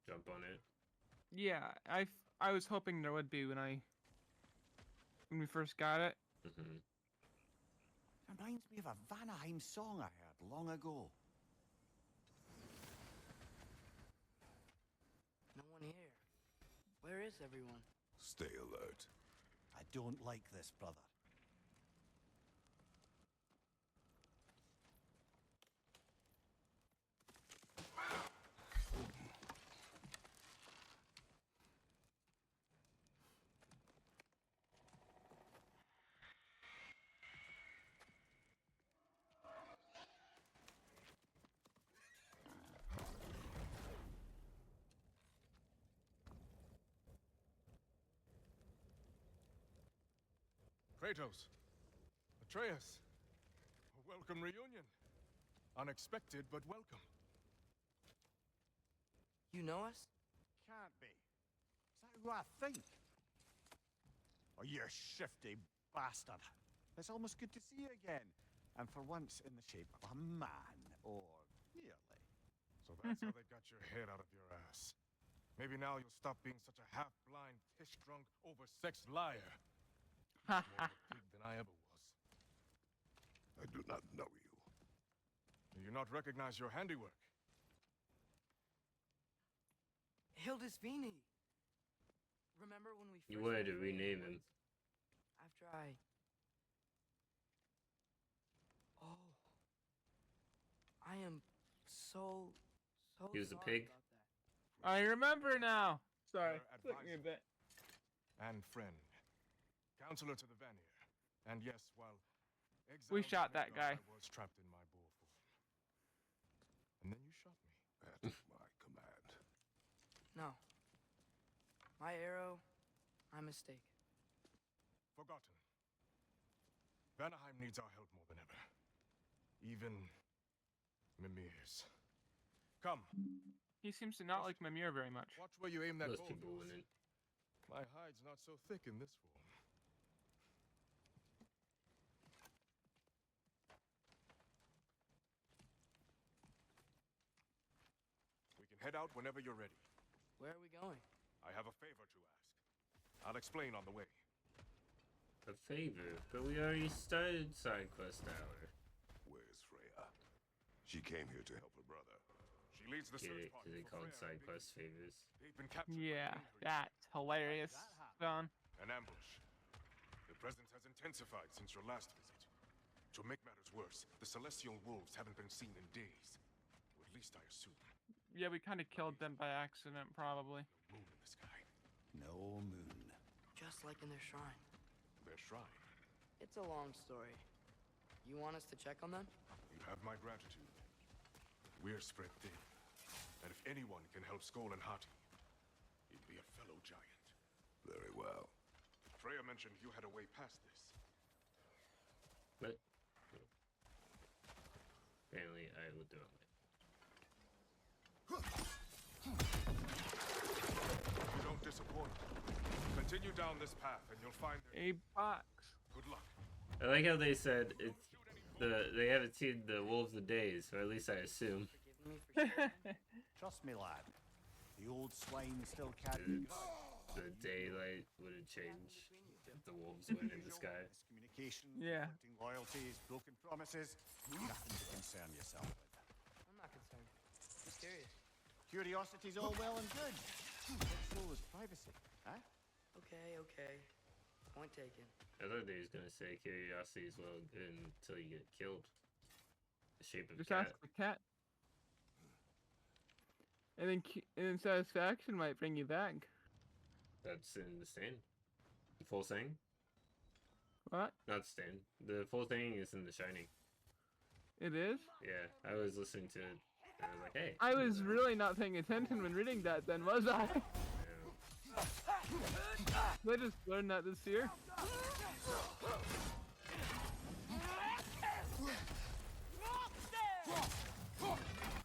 jump on it. Yeah, I was hoping there would be when we first got it. Mm-hmm. Reminds me of a Vanaheim song I heard long ago. No one here. Where is everyone? Stay alert. I don't like this, brother. Kratos, Atreus, a welcome reunion. Unexpected, but welcome. You know us? Can't be. Is that who I think? Oh, you shifty bastard. It's almost good to see you again. And for once in the shape of a man, or nearly. So that's how they got your head out of your ass. Maybe now you'll stop being such a half-blind, piss-drunk, oversexed liar. More of a pig than I ever was. I do not know you. Do you not recognize your handiwork? Hildisvini! Remember when we first You wanted to met Frey in the rename him. woods? After I... Oh. I am so He was a sorry pig? about that. I remember now. Sorry, Your took me a bit. And friend. Counselor to the Vanir. And yes, while We exiled shot in that Midgard, guy. I was trapped in my boar form. And then you shot me. At my command. No. My arrow, my mistake. Forgotten. Vanaheim needs our help more than ever. Even Mimir's. Come, He seems to not like Mimir very much. watch where you aim that Most bow. people wouldn't. My hide's not so thick in this form. We can head out whenever you're ready. Where are we going? I have a favor to ask. I'll explain on the way. A favor, but we already started side quest hour. Where's Freya? She came here to help her brother. She leads the Get search it? party Because they for call it Freya side and quest Vigdis. favors. They've been captured Yeah, by Ingrid. that's hilarious. Don. An ambush. The presence has intensified since your last visit. To make matters worse, the Celestial Wolves haven't been seen in days. Or at least I assume. Yeah, we kind of killed them by accident, probably. No moon in the sky. No moon. Just like in their shrine. Their shrine. It's a long story. You want us to check on them? You have my gratitude. We're spread thin. And if anyone can help Skull and Hati, it'd be a fellow giant. Very well. Freya mentioned you had a way past this. But apparently I looked the wrong way. You don't disappoint. Continue down this path and you'll find A box. good luck. I like how they said it's they haven't seen the Wolves of Days, or at least I assume. Forgive me for sharing. Trust me, lad. The old swine still carries. The daylight wouldn't change if the wolves went in the sky. Miscommunication, Yeah. conflicting loyalties, broken promises. Nothing to concern yourself with. I'm not concerned. Just curious. Curiosity's all well and good. What's wrong with privacy, huh? Okay, okay. Point taken. I thought they was gonna say curiosity is well and good until you get killed. The shape of Just cat. ask the cat. And then satisfaction might bring you back. That's in the stand. The full thing? What? Not stand. The full thing is in The Shining. It is? Yeah, I was listening to it and I was like, hey. I was really not paying attention when reading that then, was I? Yeah. I just learned that this year.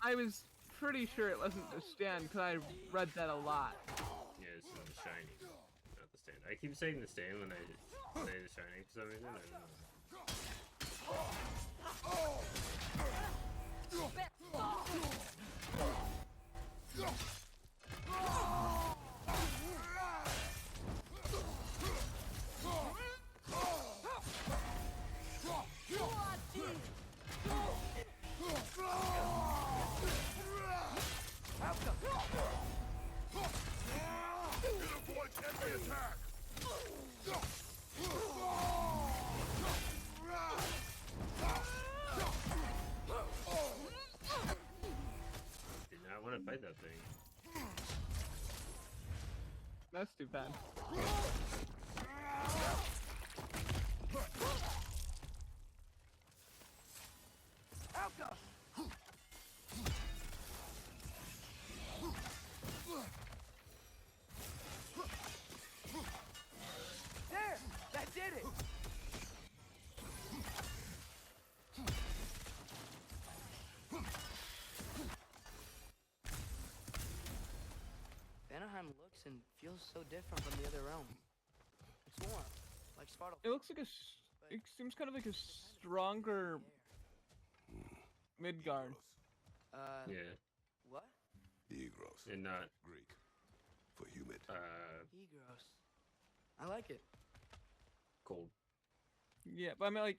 I was pretty sure it wasn't the stand because I read that a lot. Yeah, it's in The Shining, not the stand. I keep saying the stand when I say The Shining for some reason. I don't know. It avoids every attack! Did not want to fight that thing. That's too bad. There! That did it! Vanaheim looks and feels so different from the other realms. It's warm, like Sparta. It looks like it seems kind of like a stronger Midgard. Yeah, What? Egros. and not, Greek. For humid. Egros. I like it. cold. Yeah, but I mean like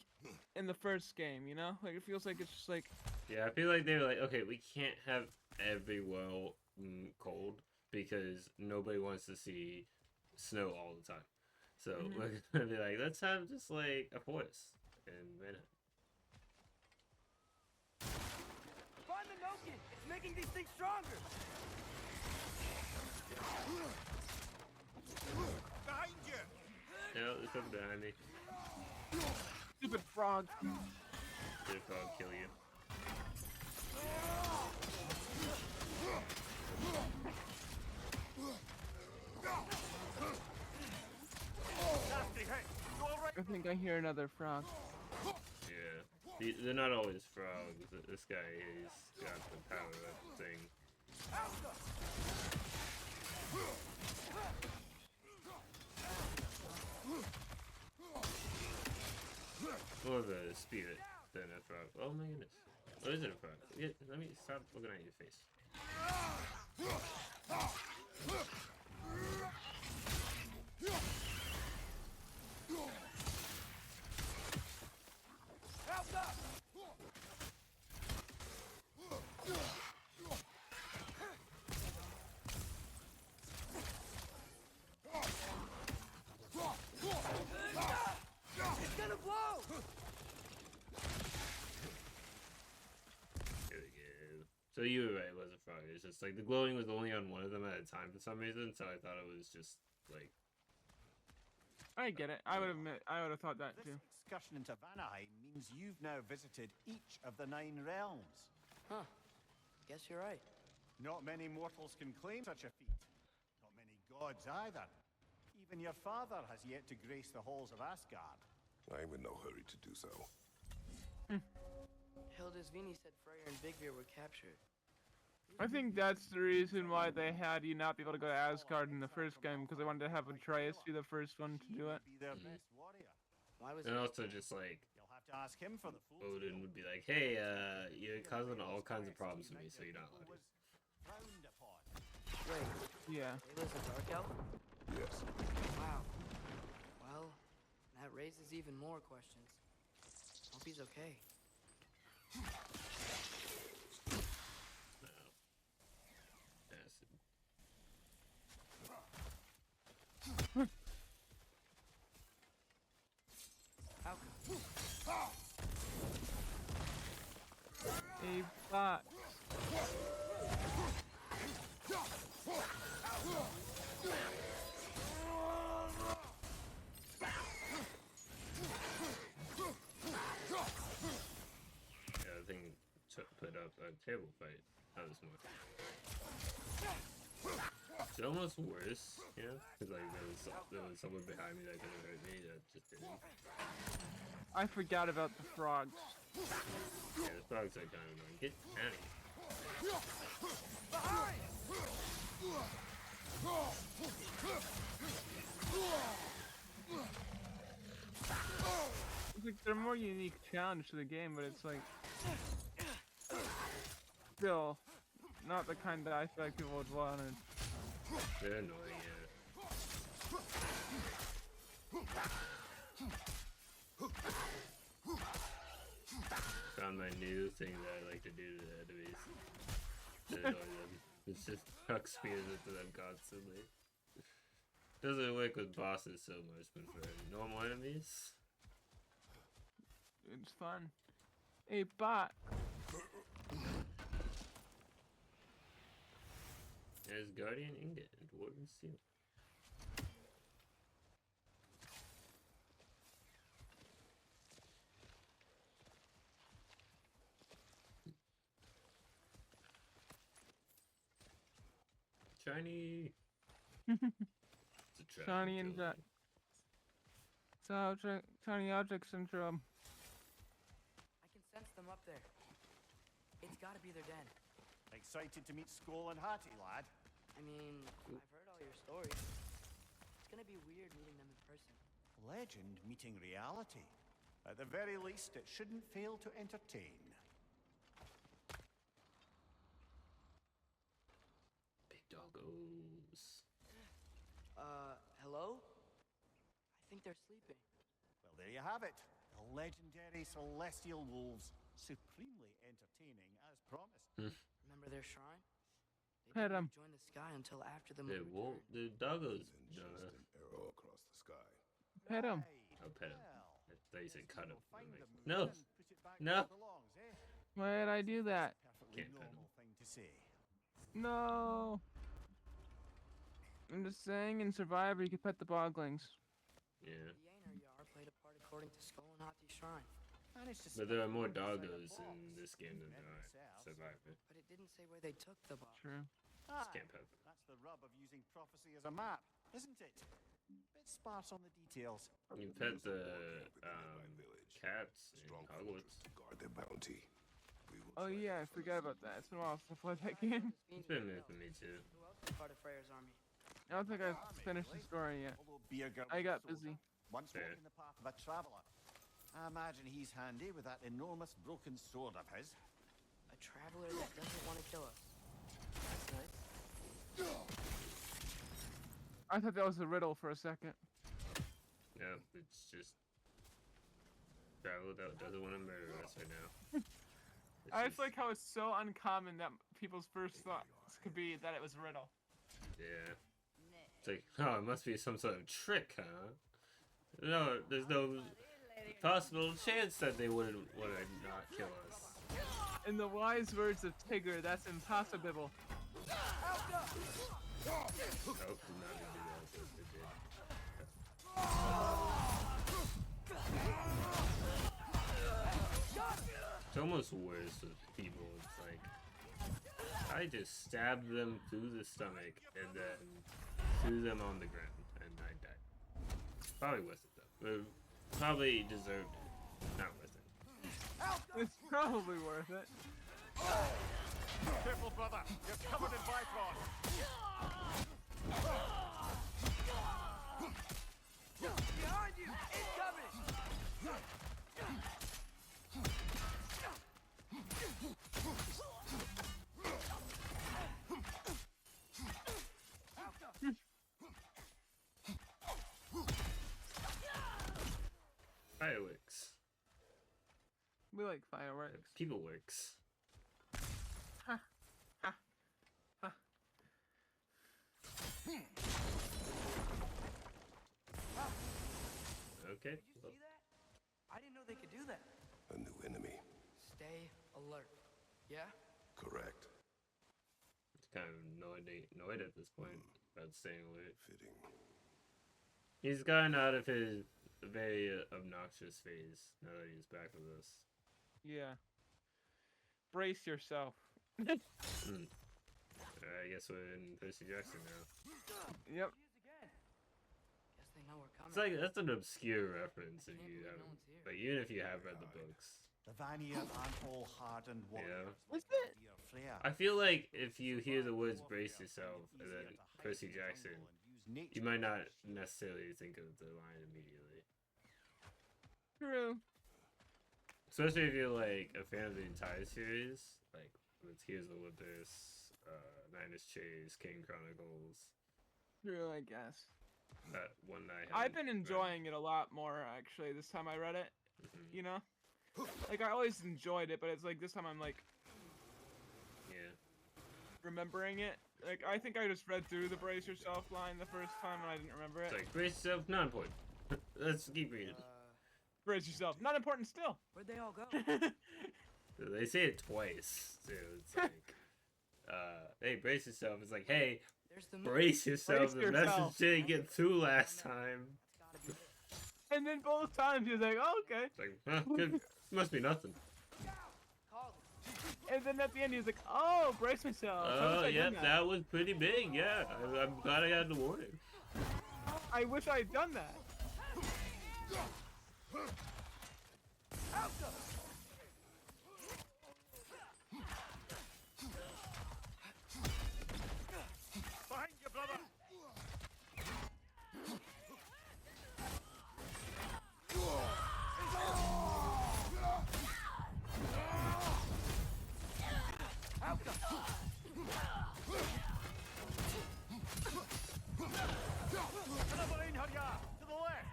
in the first game, you know? Like it feels like it's just like Yeah, I feel like they were like, okay, we can't have every world cold because nobody wants to see snow all the time. So we're gonna be like, let's have just like a forest and Manhattan. Find the Noken! It's making these things stronger! Behind you! No, there's something behind me. stupid frog. Did a frog kill you? Nasty, hey! You alright? I think I hear another frog. Yeah. They're not always frogs. This guy, he's got the power up thing. More of a spirit than a frog. Oh my goodness. What is it, a frog? Yeah, let me stop looking at your face. It's gonna blow! There we go. So you were right, it was a frog. It's just like the glowing was only on one of them at a time for some reason, so I thought it was just like I get it. I would have thought that This too. excursion into Vanaheim means you've now visited each of the 9 realms. Huh. Guess you're right. Not many mortals can claim such a feat. Not many gods either. Even your father has yet to grace the halls of Asgard. I'm in no hurry to do so. Hildisvini said Freyr and Vigvir were captured. I think that's the reason why they had you not be able to go to Asgard in the first game, because they wanted to have Atreus be the first one to He do may it. be their best warrior. Why was And it? also just like You'll have to ask him for the full Odin tale. would be like, hey, you're causing all kinds of problems for me, so you're not allowed to. Was frowned upon. Wait, Yeah. Ayla's a dark elf? Yes. Wow. Well, that raises even more questions. Hope he's okay. No. Acid. How come? A bot. Yeah, the thing put up a table fight. That was more. It's almost worse, you know? Because like there was someone behind me that could have hurt me that just didn't. I forgot about the frogs. Yeah, the frogs are kind of annoying. Get out of here. It's like they're a more unique challenge to the game, but it's like still not the kind that I feel like people would want. They're annoying, yeah. Found my new thing that I like to do to the enemies. To annoy them. It's just huck spears into them constantly. Doesn't work with bosses so much, but for normal enemies, It's fun. A bot. there's Guardian Ingot and Dwarven Steel. Shiny! It's a trap Shiny and kill. shiny object syndrome. I can sense them up there. It's gotta be their den. Excited to meet Skoll and Hattie, lad? I mean, I've heard all your stories. It's gonna be weird meeting them in person. Legend meeting reality. At the very least, it shouldn't fail to entertain. Big doggos. Hello? I think they're sleeping. Well, there you have it. The legendary celestial wolves. Supremely entertaining, as promised. Remember their shrine? They Pet didn't 'em. join the sky until after the The moon wolf, returned. the doggos. Then chased an arrow across the sky. Pet 'em. Right. I'll pet him. Well, I thought you said cut him. we'll find the moon No! and put it back No. where it belongs, eh? Why did I do that? Perfectly Can't pet normal thing to say. No. I'm just saying, in Survivor, you could pet the boglings. Yeah. The Yanar Yar played a part according to Skull and Hati's shrine, Managed to But there are sneak more one inside a doggos box. in this game than there are Themselves. Survivor. but it didn't say where they took the box. True. Ah, Just can't pet them. that's the rub of using prophecy as a map, isn't it? Bit sparse on the details. You pet the village. cats in Strong Hogwarts. forces to guard their bounty. We will Oh try yeah, I to forgot find about that. It's been a while since I played that game. It's been new for me too. Who else is part of Freyr's army? I don't think I've finished the story yet. Although Beerger I was got a soldier, busy. Once Fair. walking the path of a traveller. I imagine he's handy with that enormous broken sword of his. A traveler that doesn't want to kill us. That's nice. I thought that was a riddle for a second. Yeah, it's just travel that doesn't want to murder us right now. It's I just- just like how it's so uncommon that people's first thoughts could be that it was a riddle. Yeah. It's like, oh, it must be some sort of trick, huh? No, there's no possible chance that they wouldn't want to not kill us. In the wise words of Tigger, that's impossible. Nope, did not do that. But they did. It's almost worse with people. It's like I just stabbed them through the stomach and then threw them on the ground and I died. Probably worth it though. Probably deserved it. Not worth it. It's probably worth it. Careful, brother. You're covered in Bifrost. Behind you! Incoming! Fireworks. We like fireworks. People works. Ha. Ha. Ha. Okay. Did you see that? I didn't know they could do that. A new enemy. Stay alert. Yeah? Correct. It's kind of annoyed at this point about staying alert. Fitting. He's gotten out of his very obnoxious phase now that he's back with us. Yeah. Brace yourself. I guess we're in Percy Jackson now. Yep. He is again. Guess they know we're coming. It's like that's an obscure reference if Can't you believe no haven't, one's here. but even if you have read the books, The Vanir aren't all hardened warriors. Was like it? dear Freya. I feel like if you hear the words "brace yourself" and then Percy Jackson, you might not necessarily think of the line immediately. True. Especially if you're like a fan of the entire series, like with Tears of Olympus, Nine Chase, King Chronicles. True, I guess. That one I've been enjoying it a lot more actually this time I read it. Mm-hmm. You know? Like I always enjoyed it, but it's like this time I'm like Yeah. remembering it. Like I think I just read through the brace yourself line the first time and I didn't remember it. It's like brace yourself, not important. Let's keep reading. Brace yourself, not important still. Where'd they all go? They say it twice too. It's like, hey, brace yourself. It's like, hey, There's the brace yourself. Brace The message yourself. didn't get through last time. It's gotta be it. And then both times he was like, oh, okay. It's like, huh, good. Must be nothing. Call them. And then at the end he was like, oh, brace myself. I Oh, wish I'd yeah, done that was pretty big. Yeah, I'm glad I got the warning. I wish I had done that. Behind you, brother. Another in, Harya. To the left.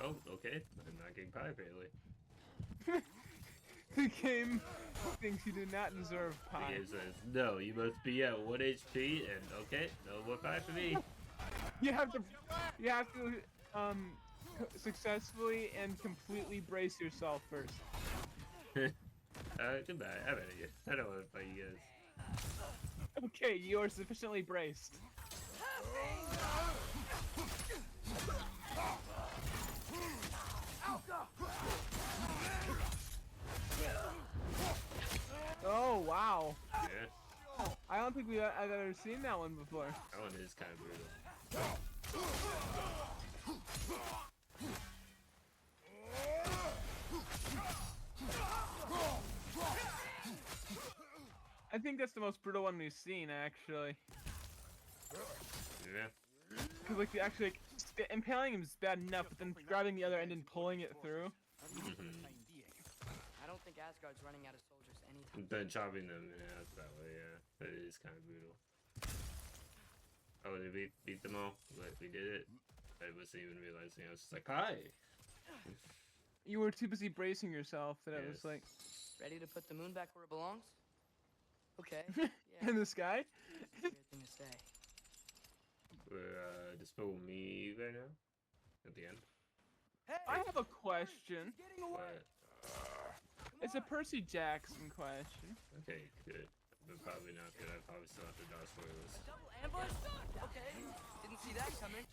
Oh, okay. I'm not getting pie, apparently. The game thinks you do not deserve The pie. game says, no, you must be at 1 HP, and okay, no more pie for me. You have to successfully and completely brace yourself first. Goodbye. I'm out of here. I don't want to fight you guys. Okay, you are sufficiently braced. Oh wow! Yeah, I don't think I've ever seen that one before. that one is kind of brutal. I think that's the most brutal one we've seen, actually. Yeah. Cause like actually impaling him is bad enough, but then grabbing the other end and pulling it through. I don't think Asgard's running out of soldiers anytime. And then chopping them in half that way, yeah. That is kind of brutal. Oh, did we beat them all? But we did it. I wasn't even realizing. I was just like, hi! You were too busy bracing yourself that I was Yes. like, Ready to put the moon back where it belongs? Okay. Yeah. in the sky. Weird thing to say. We're Despicable Me right now? At the end? Hey! I have a question. Getting away. But, It's a Percy Jackson question. okay, good. but probably not good. I probably still have to dodge spoilers. Double ambush? Okay. Didn't see that coming.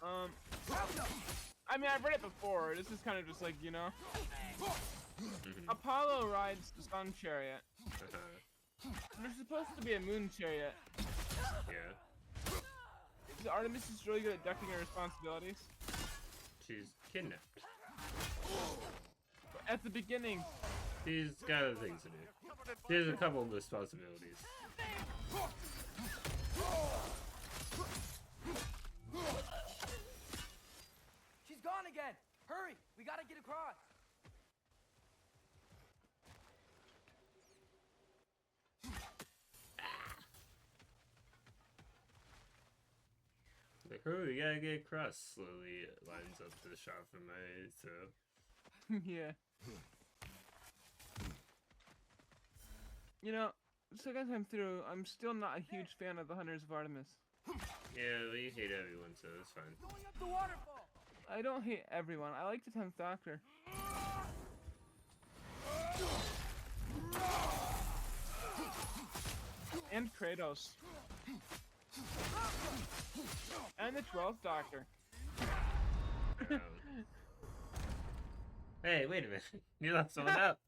I mean, I've read it before. This is kind of just like, you know. Apollo rides the sun chariot. There's supposed to be a moon chariot. Yeah. Artemis is really good at ducking her responsibilities. She's kidnapped. At the beginning. She's got other things to do. She has a couple of responsibilities. She's gone again. Hurry, we gotta get across. Like, oh, we gotta get across. Slowly lines up the shot from my throat. Yeah. You know, second time through, I'm still not a huge fan of the Hunters of Artemis. Yeah, but you hate everyone, so it's fine. Going up the waterfall. I don't hate everyone. I like the 10th Doctor. And Kratos. And the 12th Doctor. Hey, wait a minute. You left someone out.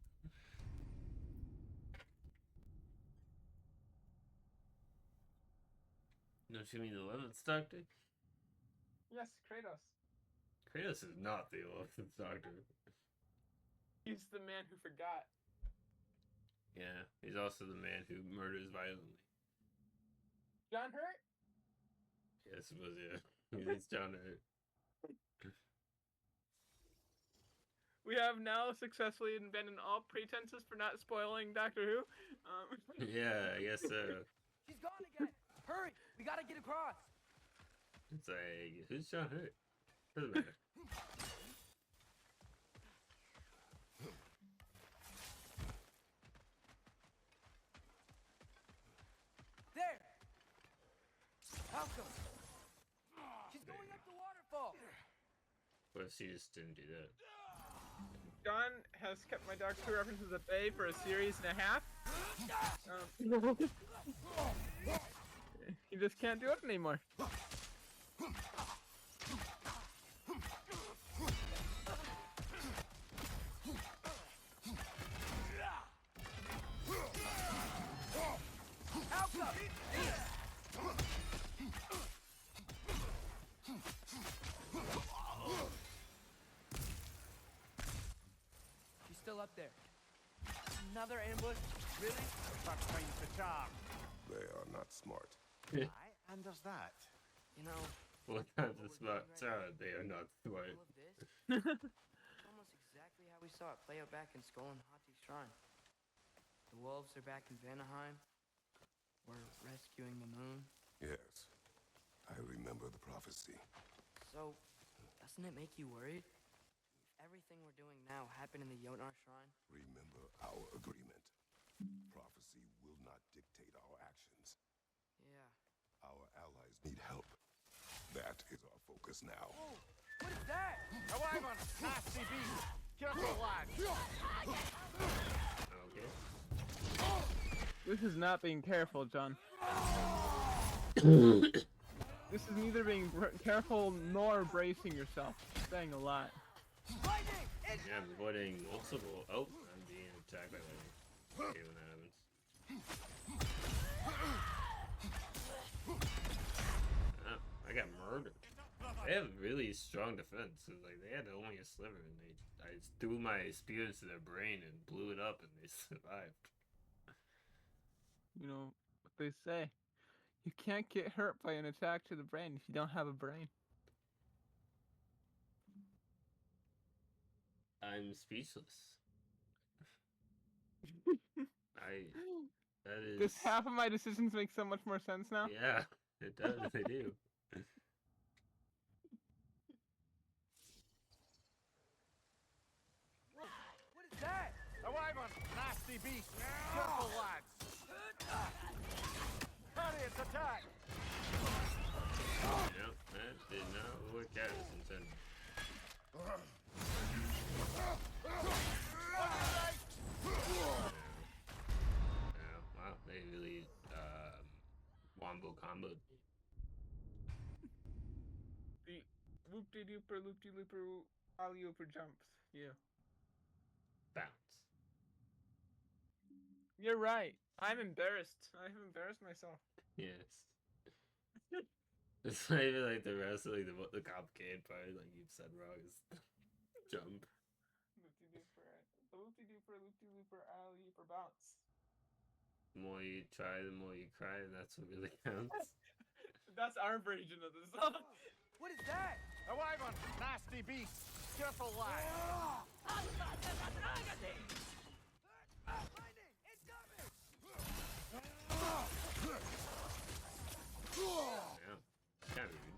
Don't you mean the 11th Doctor? Yes, Kratos. Kratos is not the 11th Doctor. He's the man who forgot. Yeah, he's also the man who murders violently. John Hurt? Yeah, I suppose, yeah. He's John Hurt. We have now successfully abandoned all pretenses for not spoiling Doctor Who. Yeah, I guess so. She's gone again. Hurry, we gotta get across. It's like, who's John Hurt? Doesn't matter. There. Malcolm. She's going up the waterfall. What if she just didn't do that? John has kept my Doctor Who references at bay for a series and a half. He just can't do it anymore. She's still up there. Another ambush? Really? First time's the charm. They are not smart. Aye, and there's that. You know, What time's the spot? Sorry, they are not smart. all of this, it's almost exactly how we saw it play out back in Skull and Hati's shrine. The wolves are back in Vanaheim. We're rescuing the moon. Yes. I remember the prophecy. So, doesn't it make you worried? If everything we're doing now happened in the Jotnar shrine? Remember our agreement. Prophecy will not dictate our actions. Yeah. Our allies need help. That is our focus now. Whoa! What is that? Alive on nasty beast. Careful, lad. Okay. This is not being careful, John. This is neither being careful nor bracing yourself. Saying a lot. Yeah, I'm avoiding multiple. Oh, I'm being attacked by lightning. Okay, when that happens. Oh, I got murdered. They have really strong defense. So, like, they had only a sliver, and I threw my spear into their brain and blew it up, and they survived. You know what they say. You can't get hurt by an attack to the brain if you don't have a brain. I'm speechless. That is. Does half of my decisions make so much more sense now? Yeah, it does. They do. What is that? Alive on nasty beast. Careful, lads. Hurry, it's attack. Yep, that did not work out as intended. Yeah, wow, they really loop de looper, alley over jumps. You. Bounce. You're right. I'm embarrassed. I have embarrassed myself. Yes. It's not even like the rest of like the complicated part. Like you've said wrong is jump. Loop de looper, alley over bounce. The more you try, the more you cry, and that's what really counts. That's our version of the song. What is that? A wagon! Nasty beast! Careful, lad! Lightning! It's coming! Yeah. Kind of rude.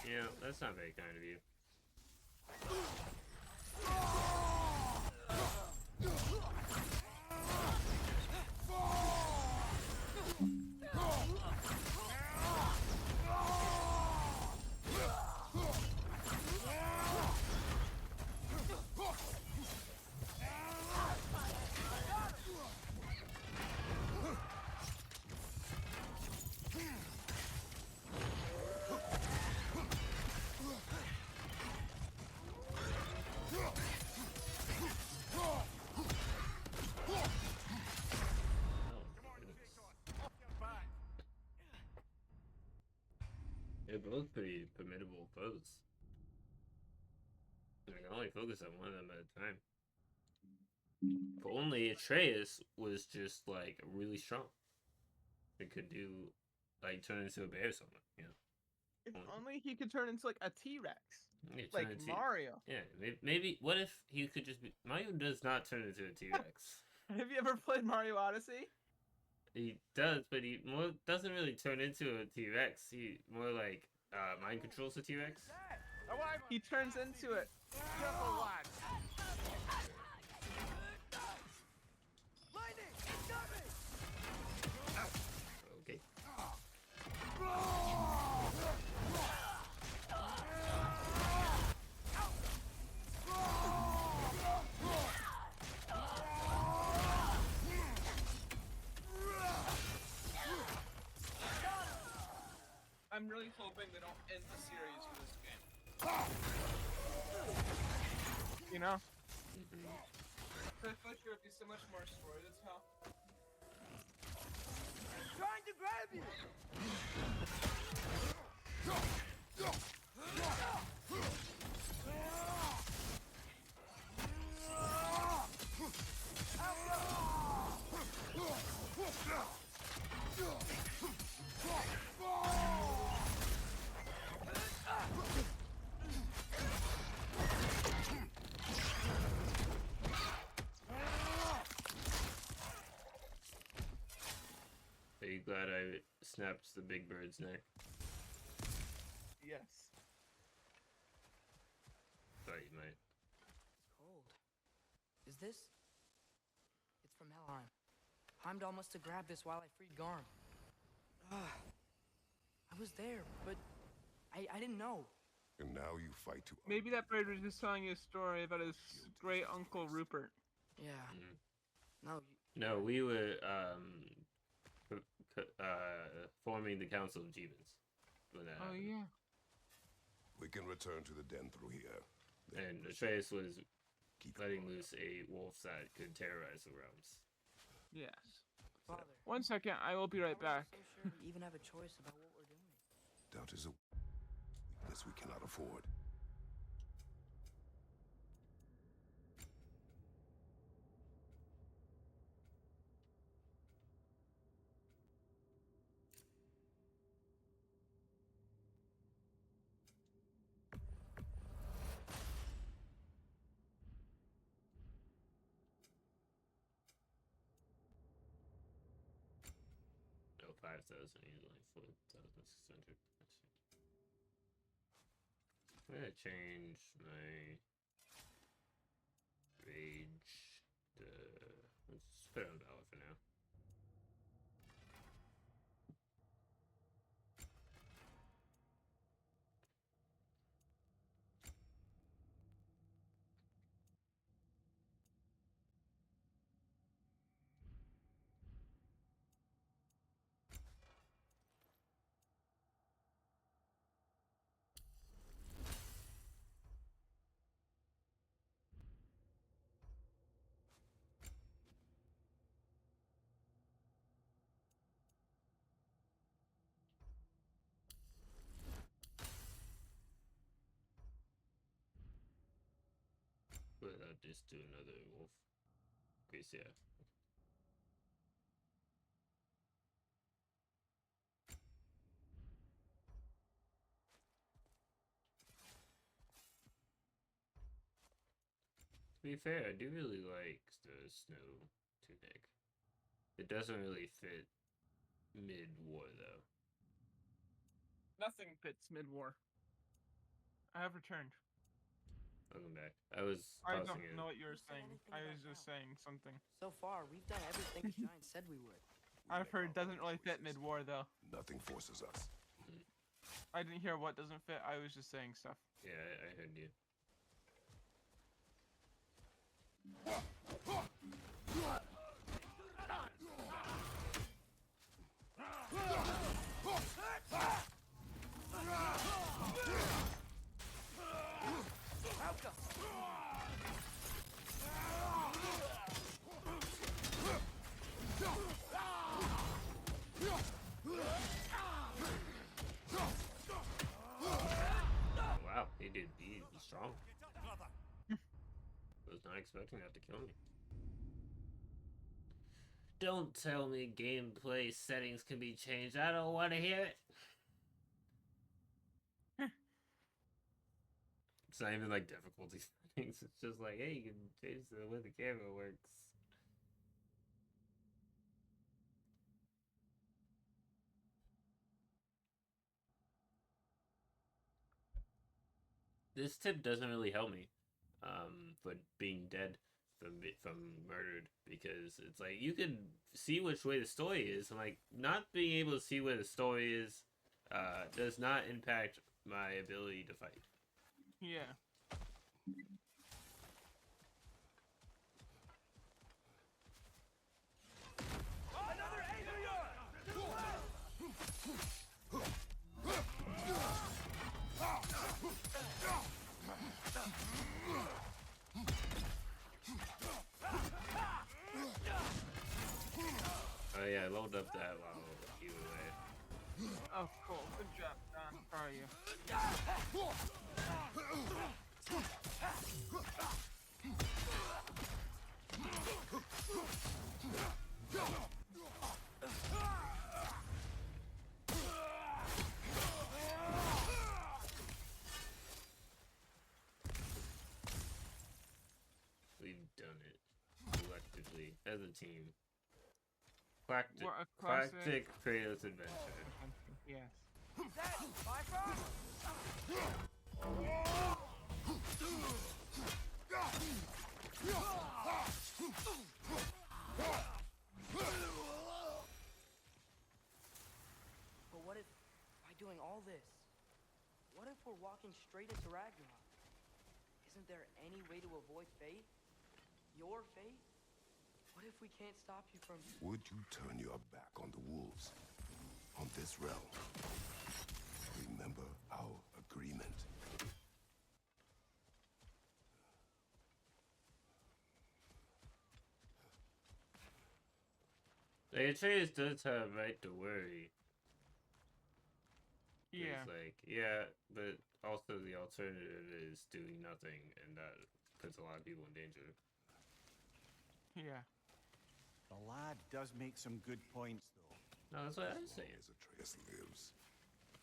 Yeah, that's not very kind of you. They're both pretty formidable foes. I can only focus on one of them at a time. If only Atreus was just like really strong. It could do like turn into a bear or something, you know. If only he could turn into like a T-Rex. Yeah, Like Mario. Yeah, maybe. What if he could just be? Mario does not turn into a T-Rex. Have you ever played Mario Odyssey? He does, but he more doesn't really turn into a T-Rex. He more like mind controls a T-Rex. A wagon! He turns into it. Careful, lad! Lightning! It's coming! Okay. I'm really hoping they don't end the series with this game. You know? I feel like there would be so much more story to tell. Trying to grab you! Are you glad I snapped the big bird's neck? Yes. Thought you might. It's cold. Is this? It's from Helheim. Heimdall must have grabbed this while I freed Garm. I was there, but I didn't know. And now you fight to... Maybe that bird was just telling you a story about his great uncle Rupert. Yeah. Mm. No, No, we were forming the Council of Demons when that happened. Yeah. We can return to the den through here. And Atreus was Keep letting going. loose a wolf that could terrorize the realms. Yes. Father. 1 second, I will be right how are we back. so sure we even have a choice about what we're doing? Doubt is a weakness we cannot afford. No, 5,000 easily, 4,600. I'm gonna change my rage to. Let's put it on $1 for now. But I'll just do another wolf. Grace, yeah. To be fair, I do really like the snow tunic. It doesn't really fit mid-war though. Nothing fits mid-war. I have returned. Welcome back. I was I tossing don't it. know what you were Who said saying. anything I about was just now? saying something. So far, we've done everything the giant said we would. I've heard it doesn't really fit mid-war though. Nothing forces us. I didn't hear what doesn't fit. I was just saying stuff. Yeah, I heard you. Wow, he did. He was strong. Was not expecting that to kill me. Don't tell me gameplay settings can be changed. I don't want to hear it. It's not even like difficulty settings. It's just like, hey, you can change the way the camera works. This tip doesn't really help me, for being dead from murdered, because it's like you can see which way the story is, and like not being able to see where the story is, does not impact my ability to fight. Yeah. Oh yeah, I loaded up that while you were away. Oh, cool. Good job, Don. How are you? We've done it collectively as a team. Clactic, We're a classic- Clactic Kratos adventure. Yes. But what if, by doing all this, what if we're walking straight into Ragnarok? Isn't there any way to avoid fate? Your fate? What if we can't stop you from... Would you turn your back on the wolves? On this realm? Remember our agreement. The Atreus does have right to worry. Yeah. It's like, yeah, but also the alternative is doing nothing, and that puts a lot of people in danger. Yeah. The lad does make some good points, though. No, that's what I was As long saying. as Atreus lives,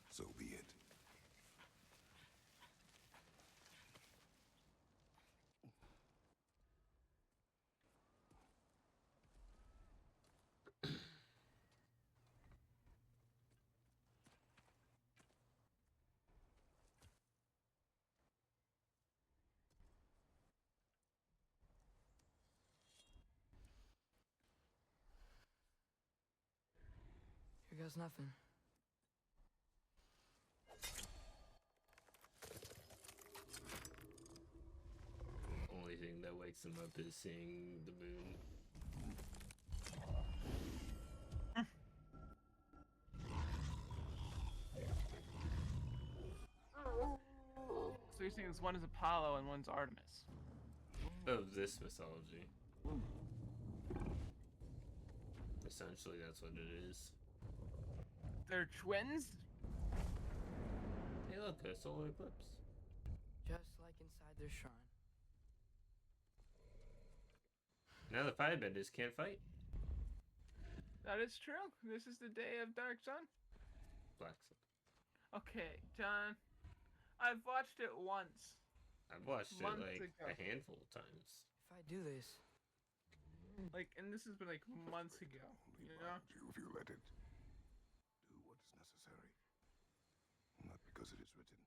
so be it. Here goes nothing. Only thing that wakes him up is seeing the moon. So you're saying this one is Apollo and one's Artemis? Of this mythology. Essentially, that's what it is. They're twins? Hey, look, a solar eclipse. Just like inside their shrine. Now the firebenders can't fight. That is true. This is the day of Dark Sun. Black Sun. Okay, John. I've watched it once. I've watched it Months like ago. a handful of times. If I do this, Like, and this has been like months ago. Only You know? mind you if you let it. Do what is necessary. Not because it is written.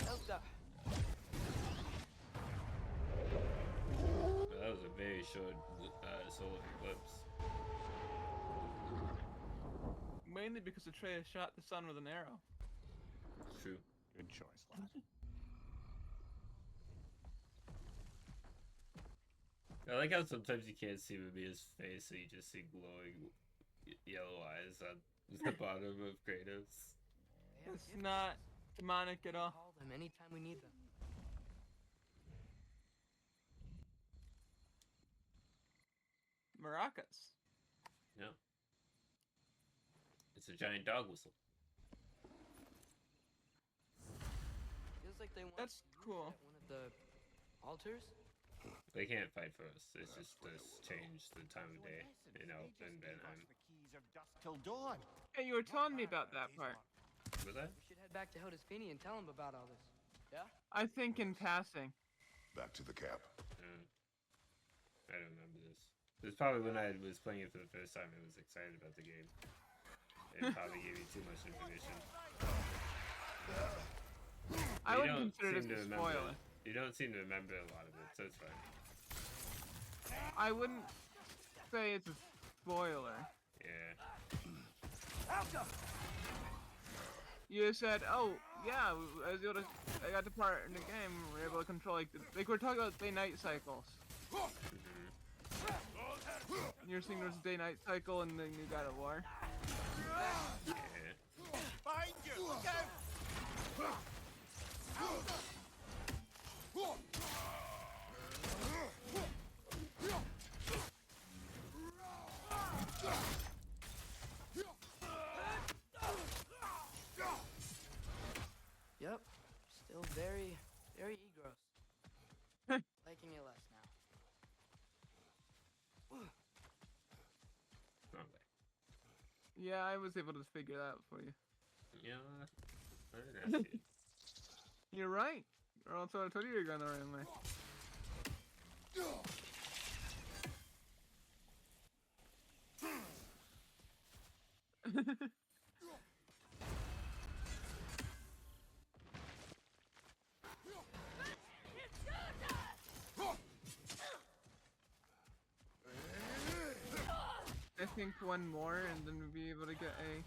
Elsa. That was a very short solar eclipse. Mainly because Atreus shot the sun with an arrow. True. Good choice, lad. I like how sometimes you can't see Mamiya's face, so you just see glowing yellow eyes on the bottom of Kratos. They have It's gifts. not demonic at all. Call them anytime we need them. Maracas. Yeah. It's a giant dog whistle. Feels like they want That's to use cool. it at one of the altars. They can't fight for us. It's just change the time of day, you know, in They Benheim. the keys of dusk till dawn. Hey, you were telling me about that part. Was that? We should head back to Hildesfini and tell him about all this. Yeah? I think in passing. Back to the camp. I don't remember this. It was probably when I was playing it for the first time. I was excited about the game. It probably gave me too much information. I You wouldn't don't consider seem this to a remember- spoiler. You don't seem to remember a lot of it, so it's fine. I wouldn't say it's a spoiler. Yeah. You said, "Oh, yeah, I was able to. I got to part in the game. We were able to control like we're talking about day-night cycles. And you're saying there's a day-night cycle, and then you got a war. Yeah. Behind you! Look out! Yep. Still very, very egros. Liking it less now. Wrong way. Yeah, I was able to figure that out for you. Yeah. I didn't ask you. You're right. Or else I would have told you you're going the right way. I think one more, and then we'll be able to get a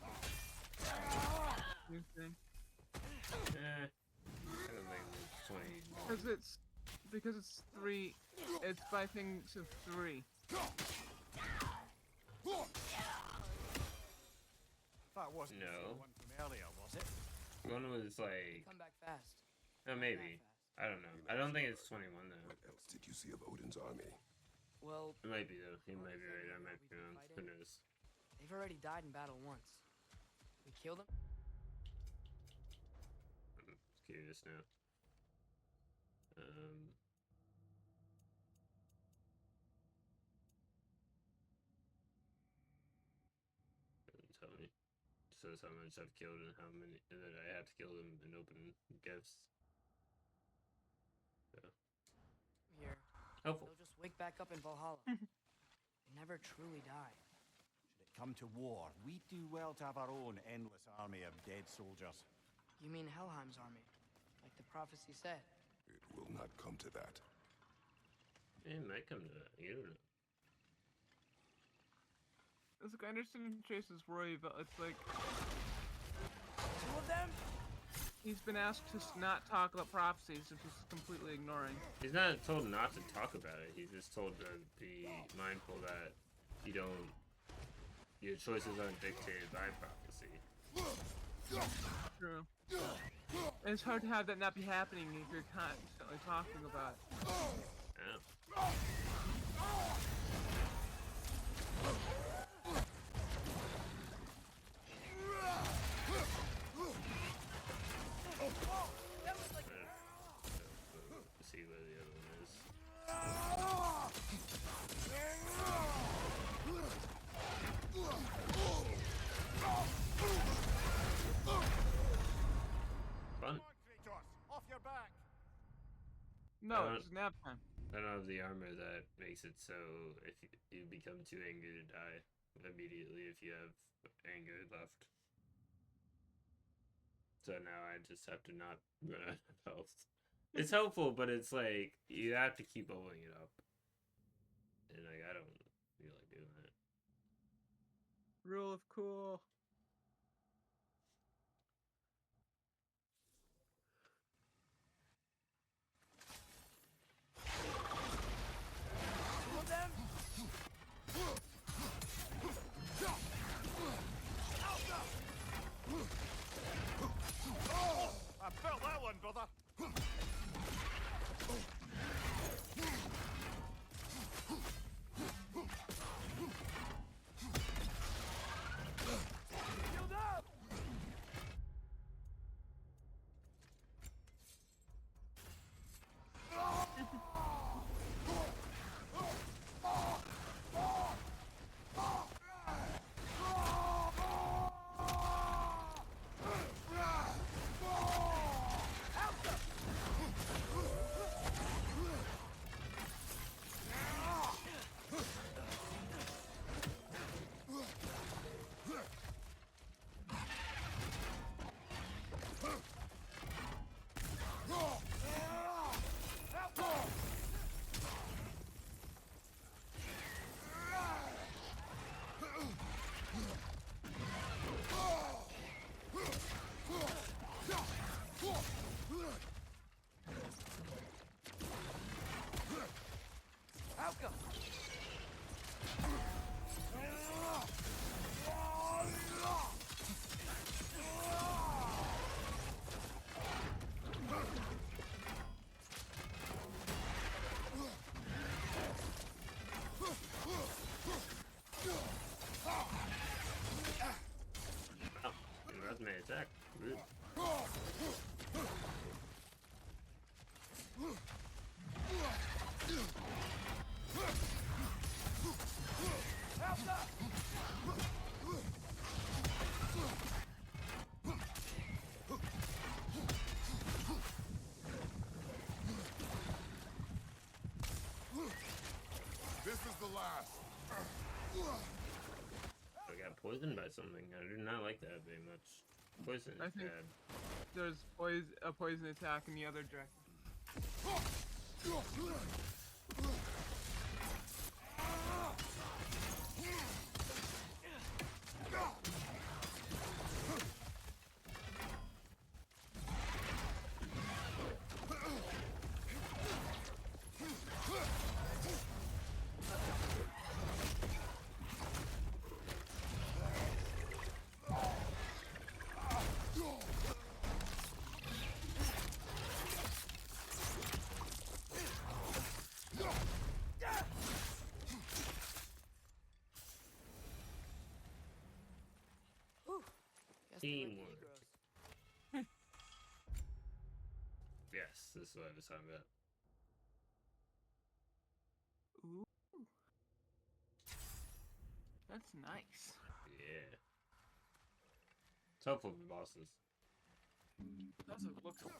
new thing. I don't think it's 20. Because it's 3. It's by things of 3. That wasn't No. the one from earlier, was it? One was like, Come back fast. oh, maybe. I don't know. I don't think it's 21 though. What else did you see of Odin's army? Well, It might be though. He might be right. I might be wrong. Who knows? they've already died in battle once. We killed them. I'm curious now. Doesn't tell me. It says how much I've killed and how many that I have to kill them and open gifts. So Here. helpful. They'll just wake back up in Valhalla. They never truly die. Should it come to war, we do well to have our own endless army of dead soldiers. You mean Helheim's army? Like the prophecy said. It will not come to that. It might come to that. You don't know. It's like I understand Chase's worry, but it's like 2 of them? he's been asked to not talk about prophecies, which he's completely ignoring. He's not told not to talk about it. He's just told to be mindful that you don't. Your choices aren't dictated by prophecy. True. And it's hard to have that not be happening if you're constantly talking about it. Yeah. No, it's nap time. I don't have the armor that makes it so if you become too angry to die immediately if you have anger left. So now I just have to not run out of health. It's helpful, but it's like you have to keep leveling it up. And like I don't feel like doing that. Rule of cool. Two of them? I felt that one, brother. Shield up! Outcome! Oh, that's my attack. Rude. This is the last. I got poisoned by something. I do not like that very much. Poison I is think bad. there's a poison attack in the other direction. Guess they like Teamwork. Negroes. Yes, this is what I was talking about. Ooh. That's nice. Yeah. It's helpful for bosses. That's what it looks like.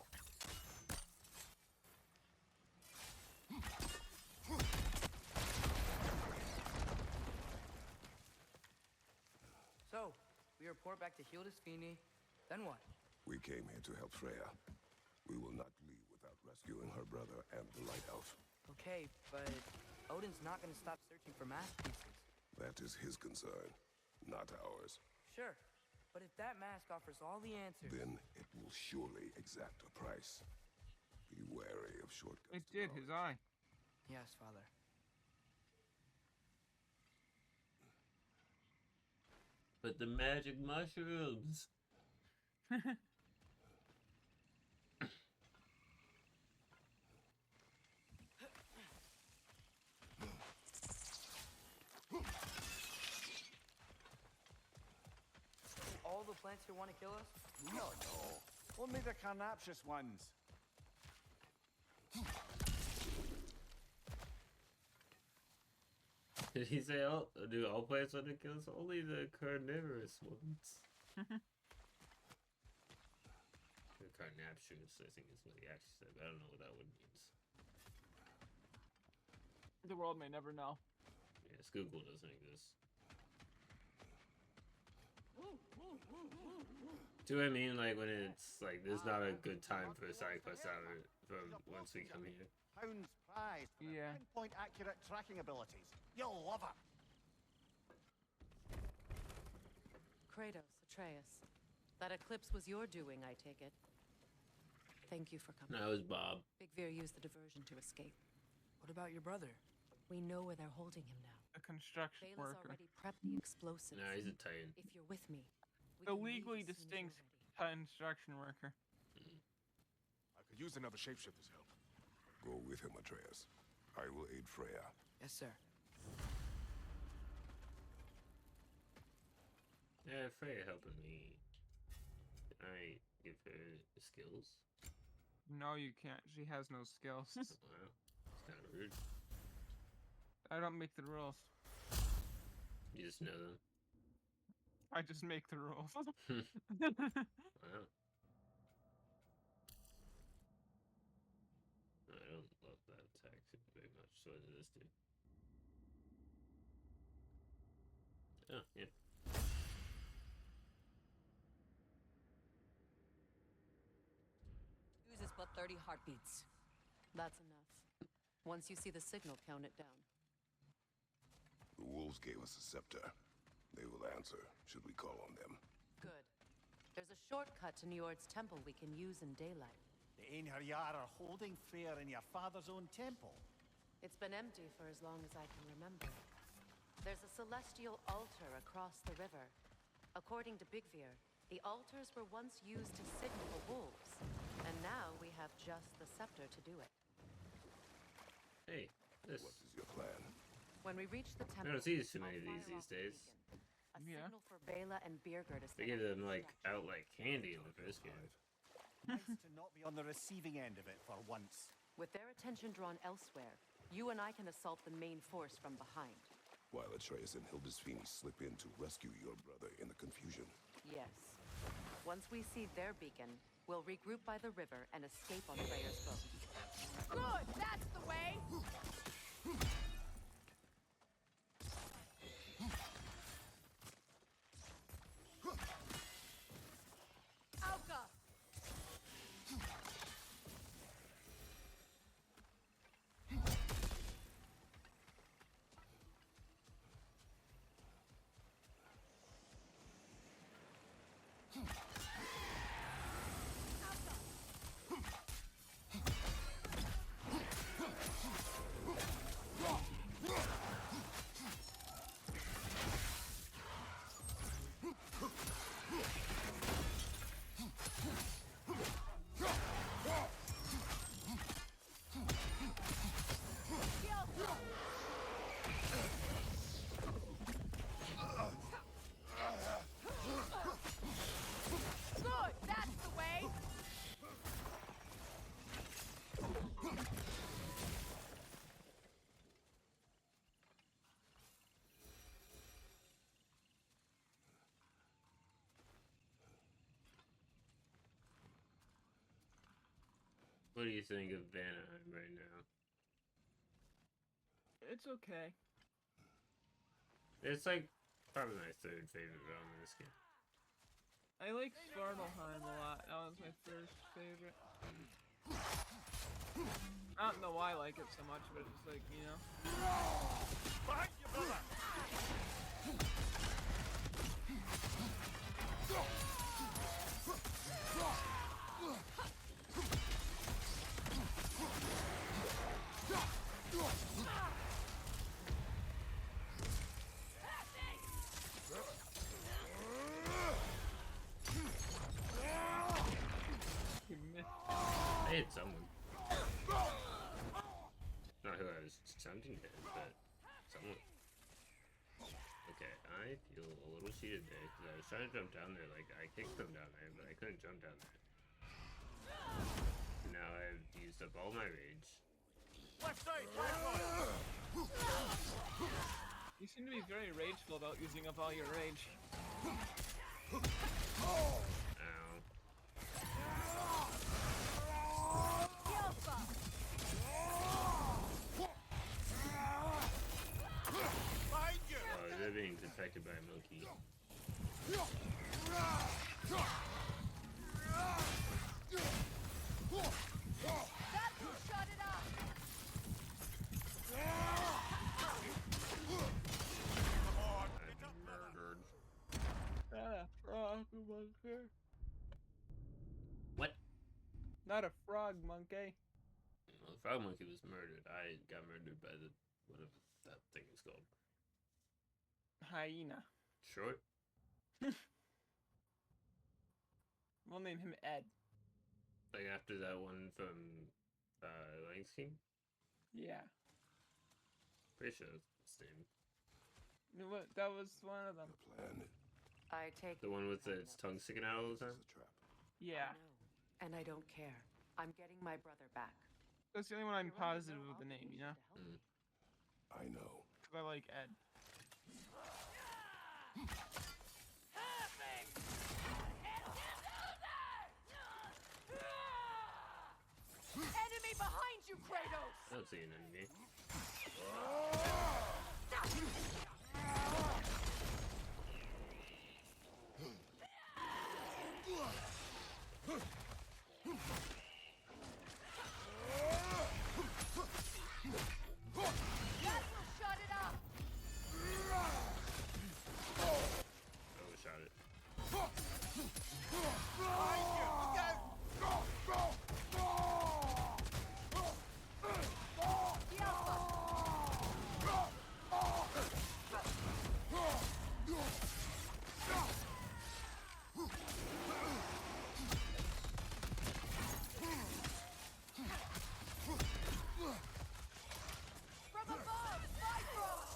So, we report back to Hildisfini, then what? We came here to help Freya. We will not leave without rescuing her brother and the lighthouse. Okay, but Odin's not gonna stop searching for masterpieces. That is his concern, not ours. Sure, but if that mask offers all the answers... Then it will surely exact a price. Be wary of shortcuts. It did, his eye. Yes, Father. But the magic mushrooms. All the plants here want to kill us? No. Only the carnivorous ones. Did he say all? Do all plants want to kill us? Only the carnivorous ones. The carnivorous, I think is what he actually said. But I don't know what that word means. The world may never know. Yes, Google doesn't exist. Do I mean like when it's like there's not a good time for a side quest out of it from once we come here? Pound's prize for Yeah. pinpoint accurate tracking abilities. You'll love it. Kratos, Atreus. That eclipse was your doing, I take it. Thank you for coming. That was Bob. Big Veer used the diversion to escape. What about your brother? We know where they're holding him now. A construction Bela's worker. already prepped the explosives. Nah, he's a Titan. If you're with me, we The can leave legally as soon as you're distinct ready. construction worker. I could use another shapeshifter's help. Go with him, Atreus. I will aid Freya. Yes, sir. Yeah, Freya helping me. Can I give her skills? No, you can't. She has no skills. Wow, it's kind of rude. I don't make the rules. You just know them. I just make the rules. Wow. I don't love that attack very much. So what does this do? Oh, yeah. Uses but 30 heartbeats. That's enough. Once you see the signal, count it down. The wolves gave us a scepter. They will answer, should we call on them. Good. There's a shortcut to Njord's temple we can use in daylight. The Einherjar are holding Freyr in your father's own temple. It's been empty for as long as I can remember. There's a celestial altar across the river. According to Big Veer, the altars were once used to signal the wolves, and now we have just the scepter to do it. Hey, this. What is your plan? When we reach the temple, don't see too many of I'll these fire off days. the beacon. A Yeah. signal for Bela and Birgir to They set give up them the like distraction. out like candy in the first game. Nice to not be on the receiving end of it for once. With their attention drawn elsewhere, you and I can assault the main force from behind. While Atreus and Hildisvini slip in to rescue your brother in the confusion. Yes. Once we see their beacon, we'll regroup by the river and escape on Freyr's boat. Good, that's the way. Alka. Good, that's the way. What do you think of Vanaheim right now? It's okay. It's like probably my third favorite realm in this game. I like Svartalfheim a lot. That was my first favorite. I don't know why I like it so much, but it's like, you know. Behind you, brother! You missed. I hit someone. Not who I was attempting to hit, but someone. Okay, I feel a little cheated there because I was trying to jump down there. Like I kicked them down there, but I couldn't jump down there. Now I've used up all my rage. Left side, right. You seem to be very rageful about using up all your rage. Ow. distracted by a monkey. That will shut it up! I'm murdered. Not a frog monkey. What? Not a frog monkey. Well, the frog monkey was murdered. I got murdered by the whatever that thing is called. Hyena. Short? We'll name him Ed. Like after that one from Lion King? Yeah. Pretty sure that's his name. That was one of them. The planet I take The one with its tongue sticking out all the is time? a trap. Yeah. No, and I don't care. I'm getting my brother back. That's the only one I'm You're under positive no of the name, you know? obligation to help me. I know. Because I like Ed. Enemy behind you, Kratos! I don't see an enemy. That will shut it up! Overshot it. The Alpha! From above! Bifrost!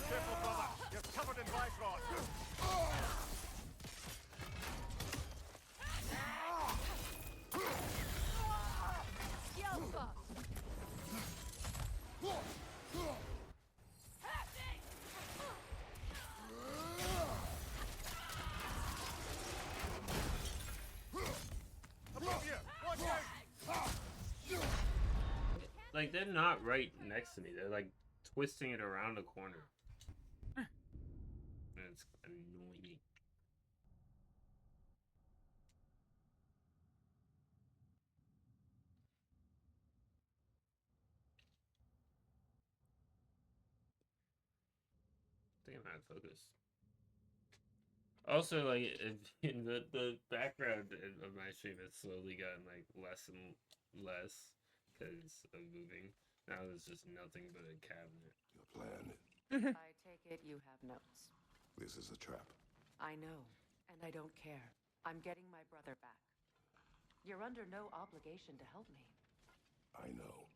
Careful, brother. You're covered in Bifrost. The Alpha! Above you. Watch out. Like, they're not right next to me. They're like twisting it around a corner. And it's annoying. I think I'm out of focus. Also, like, in the background of my stream has slowly gotten like less and less because of moving. Now there's just nothing but a cabinet. Your plan. I take it you have notes. This is a trap. I know, and I don't care. I'm getting my brother back. You're under no obligation to help me. I know.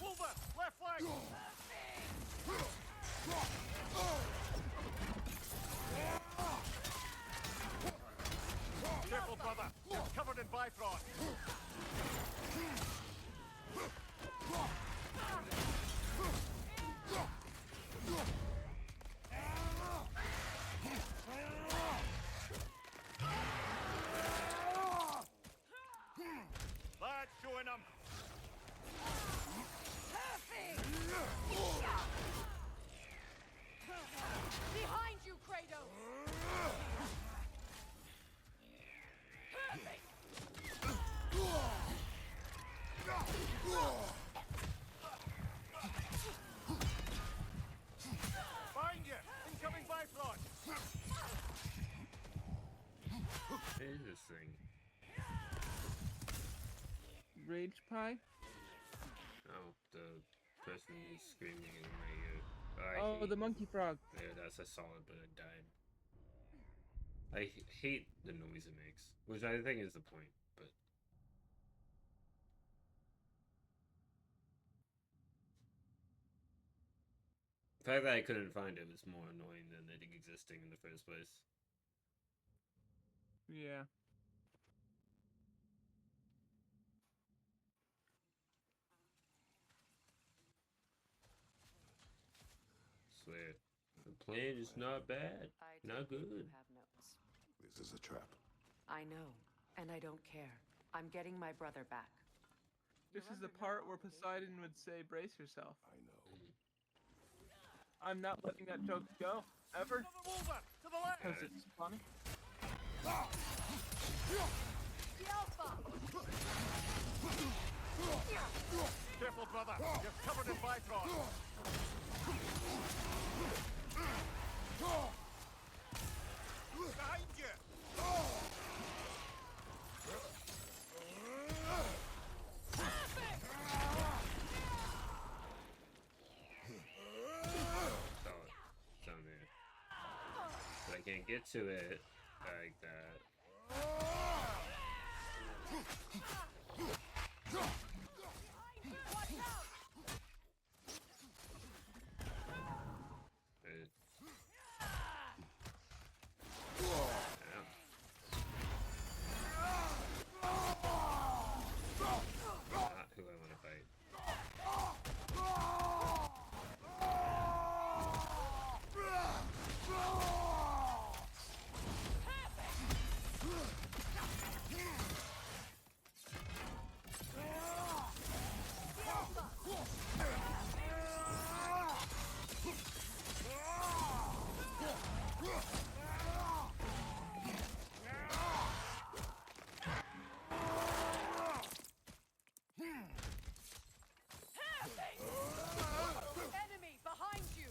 Wolver, left flank. Careful, brother. You're covered in Bifrost. That's showing them. Behind you, Kratos! Find you. Incoming Bifrost. What is this thing? Rage Pie? Oh, the person who's screaming in my ear. Oh, the monkey frog. Yeah, that's I saw it, but it died. I hate the noise it makes, which I think is the point. But the fact that I couldn't find it was more annoying than it existing in the first place. Yeah. swear. The plan is not bad. I Not take it good. You have notes. This is a trap. I know, and I don't care. I'm getting my brother back. This You're is the under no part where obligation Poseidon to would help say, "Brace yourself." I know. I'm not letting that joke go ever Another wolver! To the left! because it's funny. Careful, brother! You're covered in Bifrost! Behind you! It's on there. But I can't get to it like that. It- Yeah. Not who I want to fight. Enemy behind you!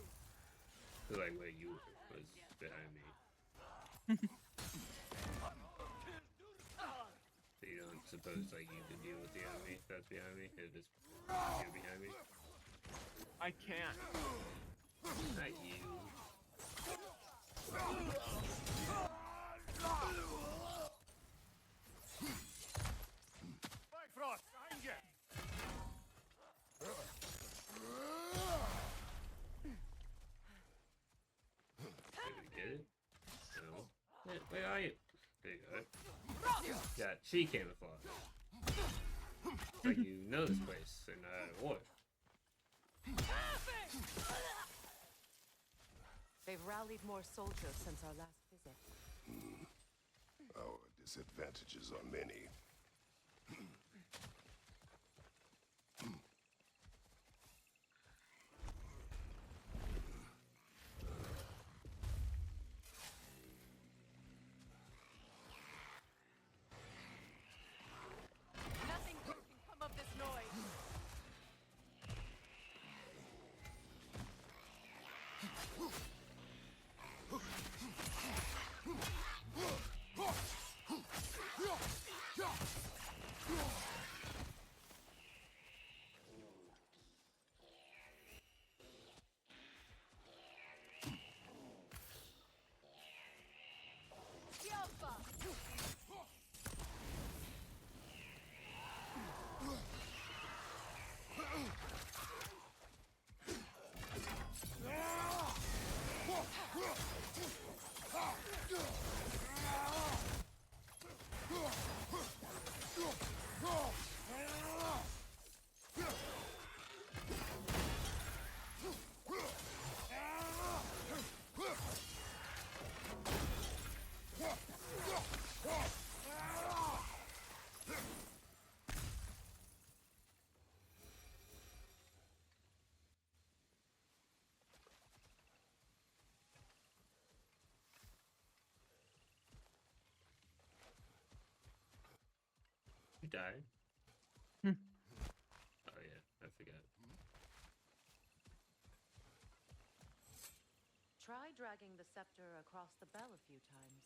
Feel like where you was behind me. So you don't suppose like you can deal with the enemy that's behind me? If it's you behind me? I can't. Not you. Bifrost! Behind you! Did we get it? No. Where are you? There you go. Got chi camouflage. Like you know this place and war. They've rallied more soldiers since our last visit. Our disadvantages are many. Nothing good can come of this noise. You died? Hmm. Oh yeah, I forgot. Try dragging the scepter across the bell a few times.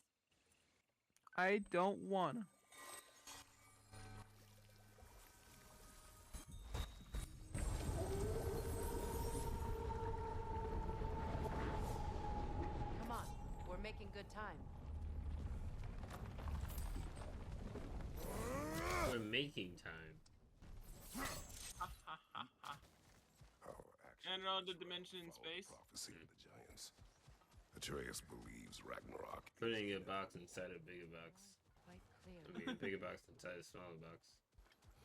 I don't wanna. Come on, we're making good time. We're making time. Our And actions the dimension in follow the space. prophecy of the giants. Atreus believes Ragnarok is Putting a imminent. box inside a bigger box. Quite clear. I mean, a bigger box inside a smaller box.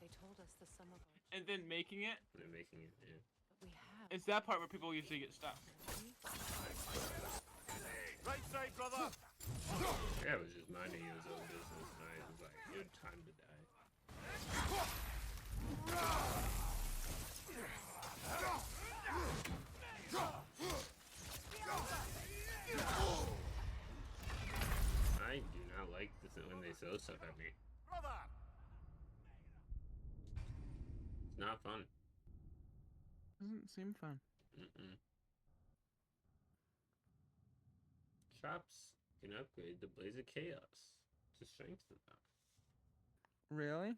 They told us the sum of our And then making it. They're making it, yeah. but We have. It's that part where people usually get stuck. Right side, brother! Yeah, it was just minding his own business, and I was like, good time to die. I do not like this when they throw stuff at me. Brother! It's not fun. Doesn't seem fun. Mm-mm. Chops can upgrade the Blaze of Chaos to strengthen them. Really?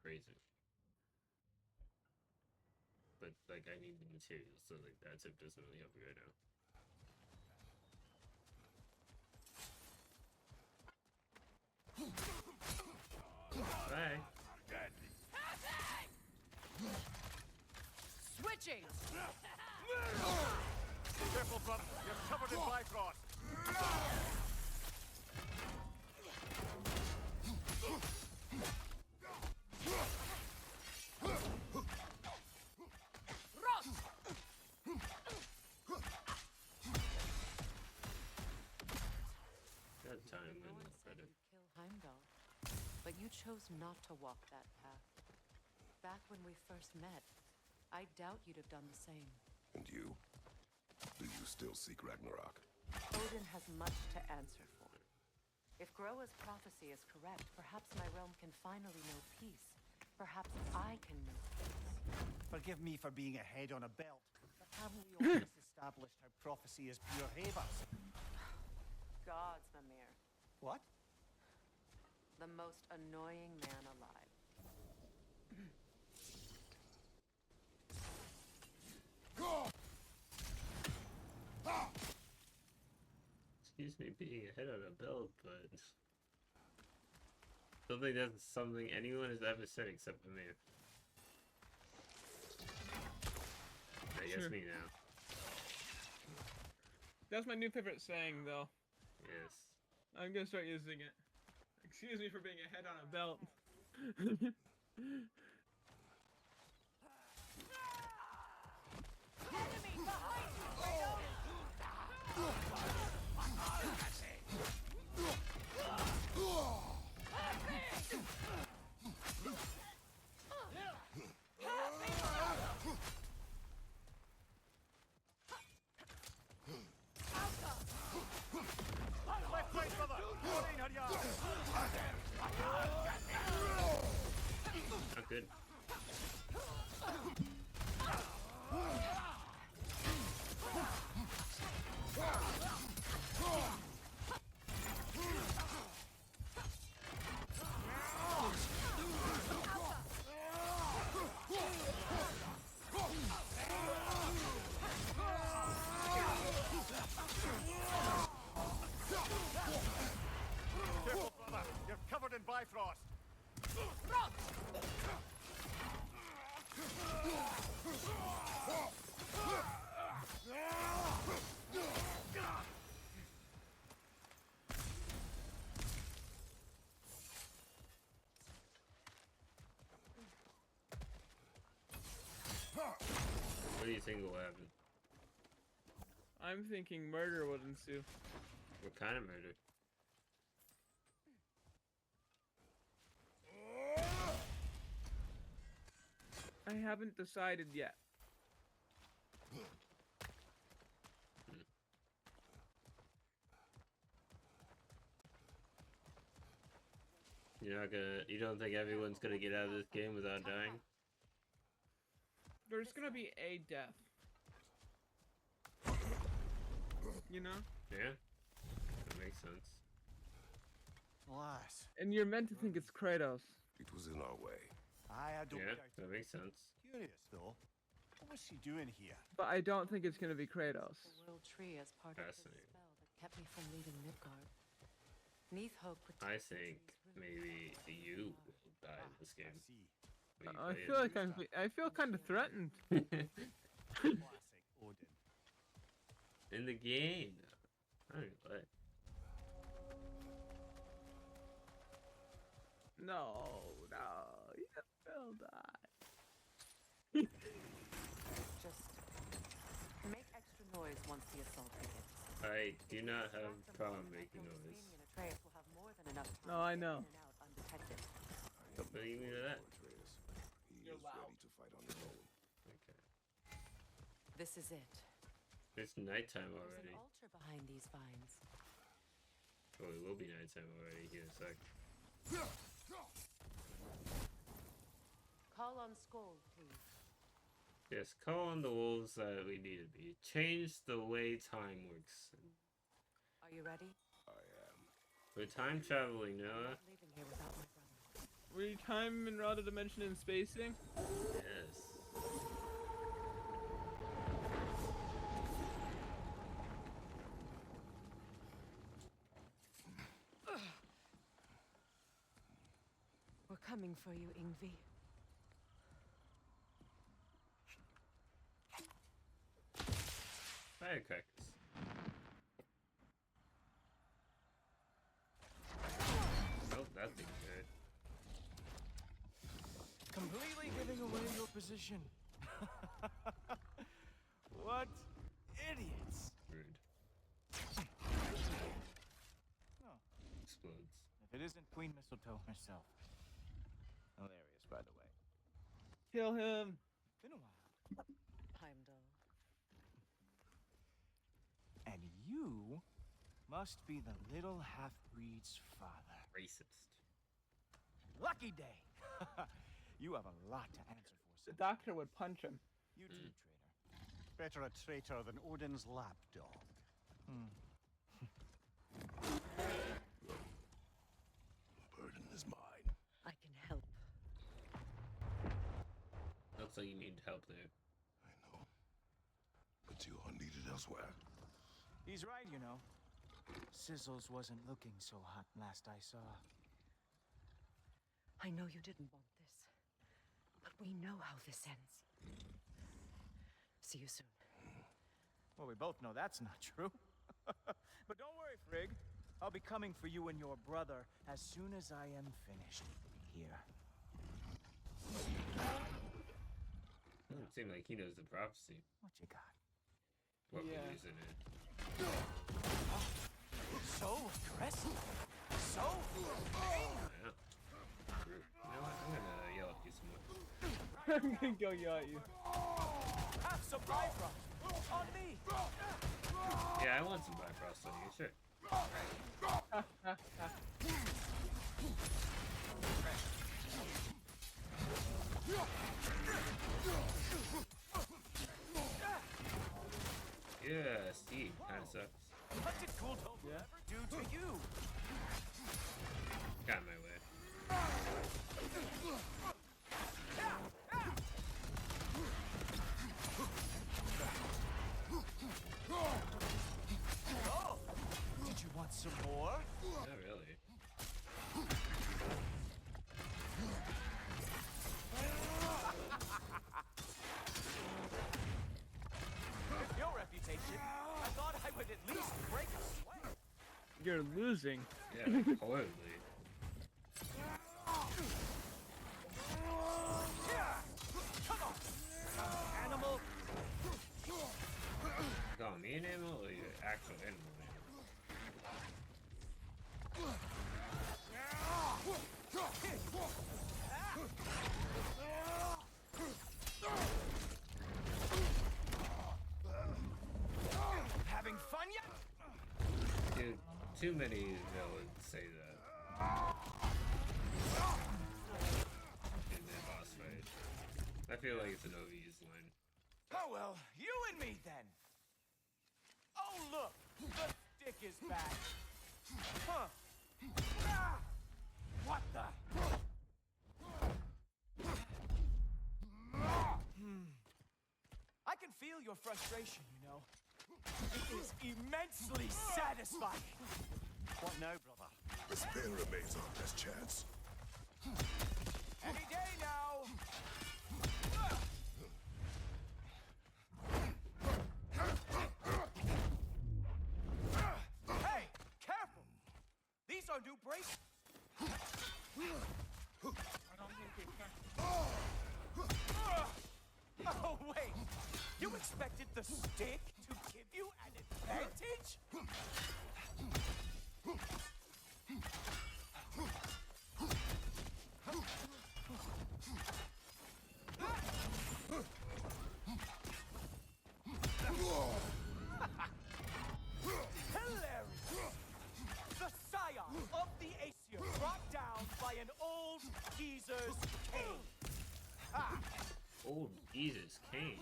Crazy. But, like, I need the materials, so, like, that tip doesn't really help me right now. Bye. Switching! Careful, brother. You're covered in Bifrost. That time No and one said credit. you'd kill Heimdall, but you chose not to walk that path. Back when we first met, I doubt you'd have done the same. And you? Do you still seek Ragnarok? Odin has much to answer for. If Groa's prophecy is correct, perhaps my realm can finally know peace. Perhaps I can know peace. Forgive me for being a head on a belt, but haven't we always established how prophecy is pure havers? Gods, Mimir. What? The most annoying man alive. Excuse me being a head on a belt, but I don't think that's something anyone has ever said except for me. I guess Sure. me now. That's my new favorite saying, though. Yes. I'm gonna start using it. Excuse me for being a head on a belt. Left side, brother! Fourteen, hurry up! Not good. Careful, brother! You're covered in Bifrost! What do you think will happen? I'm thinking murder would ensue. What kind of murder? I haven't decided yet. You're not gonna. You don't think everyone's gonna get out of this game without dying? There's gonna be a death. You know? Yeah. That makes sense. Alas. And you're meant to think it's Kratos. It was in our way. I don't Yeah, doubt it. that makes sense. Curious, though. What was she doing here? But I don't think it's gonna be Kratos. The World Tree as part of the Fascinating. spell that kept me from leaving Midgard. Neathhope protects I the think tree's roots. maybe you will die in this I game. see. when you I play feel like I feel kind of threatened. it. Classic Odin. In the game. I don't play. No, you will die. Just once the assault begins. I do not have a problem making noise. Atreus will have more than enough time No, I to get know. in and out undetected. What do you mean by that? Atreus. He You're is loud. ready to fight on his own. Okay. This is it. It's nighttime There's already. an altar behind these vines. Oh, it will be nighttime already here in a sec. Call on Skold, please. Yes, call on the wolves that we need to be. Change the way time works. Are you ready? I am. We're time traveling, I'm Noah. not leaving here without my brother. Were you time and rod dimension and spacing? Yes. We're coming for you, Ingvi. Firecrackers. Oh, that thing's dead. Completely giving away your position. What idiots. Rude. Oh, Explodes. if it isn't Queen Mistletoe herself. Hilarious, by the way. Kill him. Been a while. Heimdall. And you must be the little half-breed's father. Racist. Lucky day! You have a lot to answer for, The son. doctor would punch him. You too, traitor. Better a traitor than Odin's lapdog. The burden is mine. I can help. Looks like you need help there. I know. But you are needed elsewhere. He's right, you know. Sizzles wasn't looking so hot last I saw. I know you didn't want this, but we know how this ends. See you soon. Well, we both know that's not true. But don't worry, Frigg. I'll be coming for you and your brother as soon as I am finished here. Doesn't seem like he knows the prophecy. What you got? What Yeah. we're using it. So aggressive. So angry. Yeah. Rude. You know what? I'm gonna yell at you some more. I'm gonna go yell at you. Have some Bifrost. On me. Yeah, I want some Bifrost on you, sure. Yeah, Steve, kinda sucks. What did Cool Tofu Yeah. ever do to you? Got in my way. Oh, did you want some more? Not really. With your reputation, I thought I would at least break a sweat. You're losing. Yeah, horribly. Come on, animal. Call me an animal or your actual animal? Having fun yet? Dude, too many villains say that. In that boss fight. I feel like it's an overused line. Oh well, you and me then. Oh look, the stick is back. Huh. Ah! What the? I can feel your frustration, you know. It is immensely satisfying. What now, brother? Despair remains our best chance. Any day now. Hey, careful! These are new brakes. I don't think we can. Oh wait! You expected the stick to give you Oh, Jesus, Kane.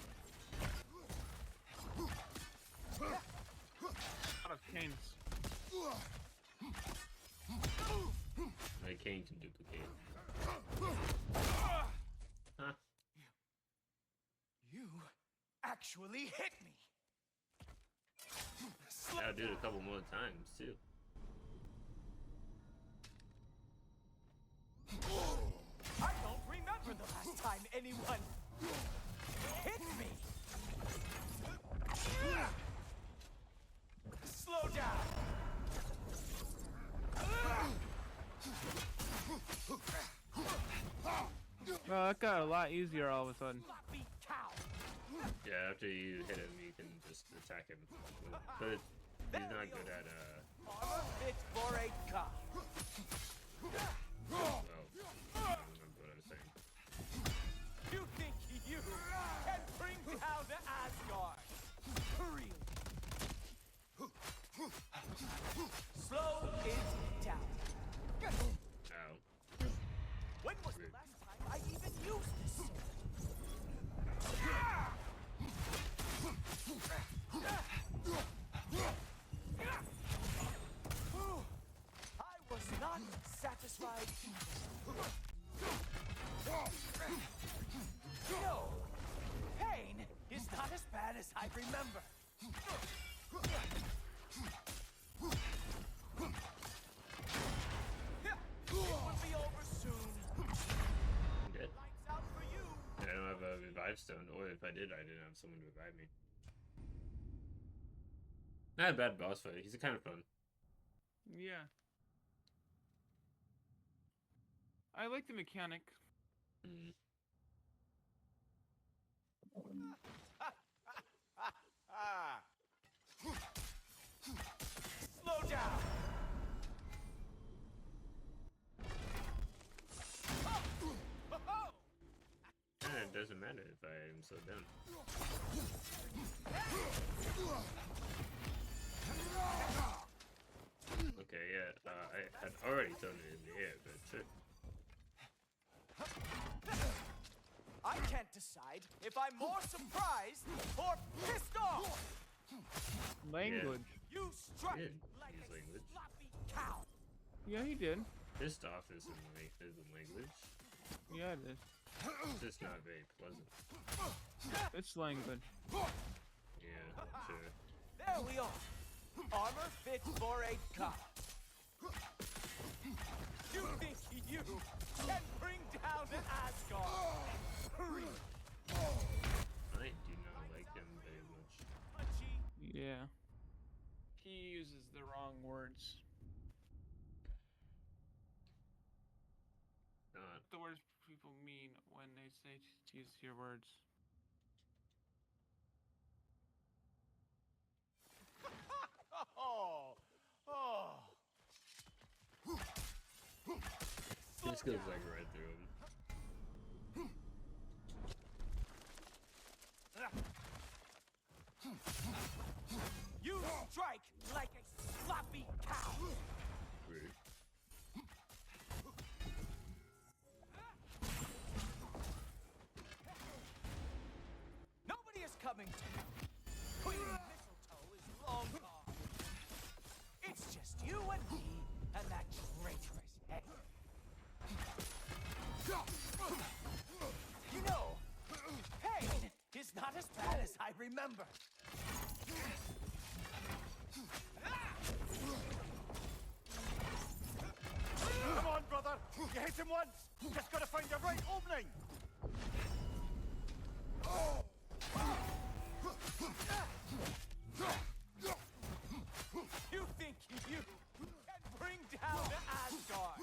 A lot of canes. Like Kane can duplicate. Huh. You actually hit me. I'll do it a couple more times, too. I don't remember the last time anyone hit me. Slow down. Well, that got a lot easier all of a sudden. Floppy cow. Yeah, after you hit him, you can just attack him. But he's not good at, Armor fit for a car. well, I don't remember what I was saying. You think you can bring down Asgard? Really? Slow it down. Ow. When was the last time I even used this sword? I was not satisfied. No, pain is not as bad as I remember. It will be over soon. I'm dead. Lights out for you. I don't have a revive stone, or if I did, I didn't have someone to revive me. Not a bad boss fight. He's kind of fun. Yeah. I like the mechanic. Mm. Slow down. It doesn't matter if I am slowed down. Okay, yeah, I had already thrown it in the air, but sure. I can't decide if I'm more surprised or pissed off. Language. You struck Did like use a language. sloppy cow. Yeah, he did. Pissed off is in language. Yeah, it is. It's just not very pleasant. It's language. Yeah, sure. There we are. Armor fit for a car. You think you can bring down Asgard? Hurry. I do not like him very much. Punchy. Yeah. He uses the wrong words. Not. The words people mean when they say to use your words. Oh. This goes like right through him. You strike like a sloppy cow. Rude. Nobody is coming to you. Queen Mistletoe is long gone. It's just you and me and that traitorous head. You know, pain is not as bad as I remember. Come on, brother. You hit him once. Just gotta find the right opening. You think you can bring down Asgard?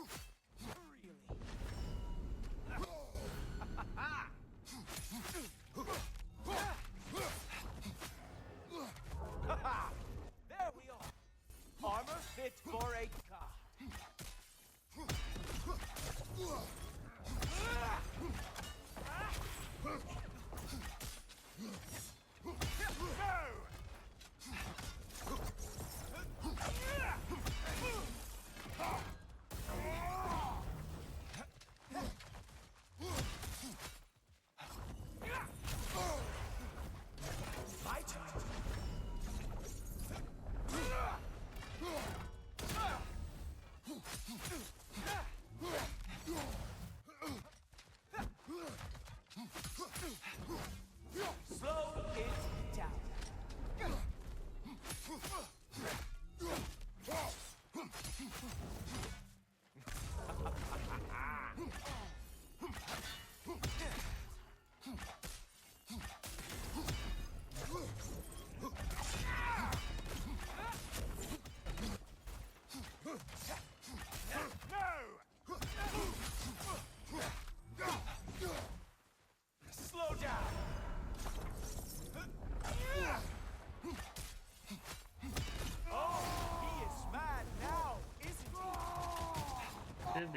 Really? There we are. Armor fit for a car.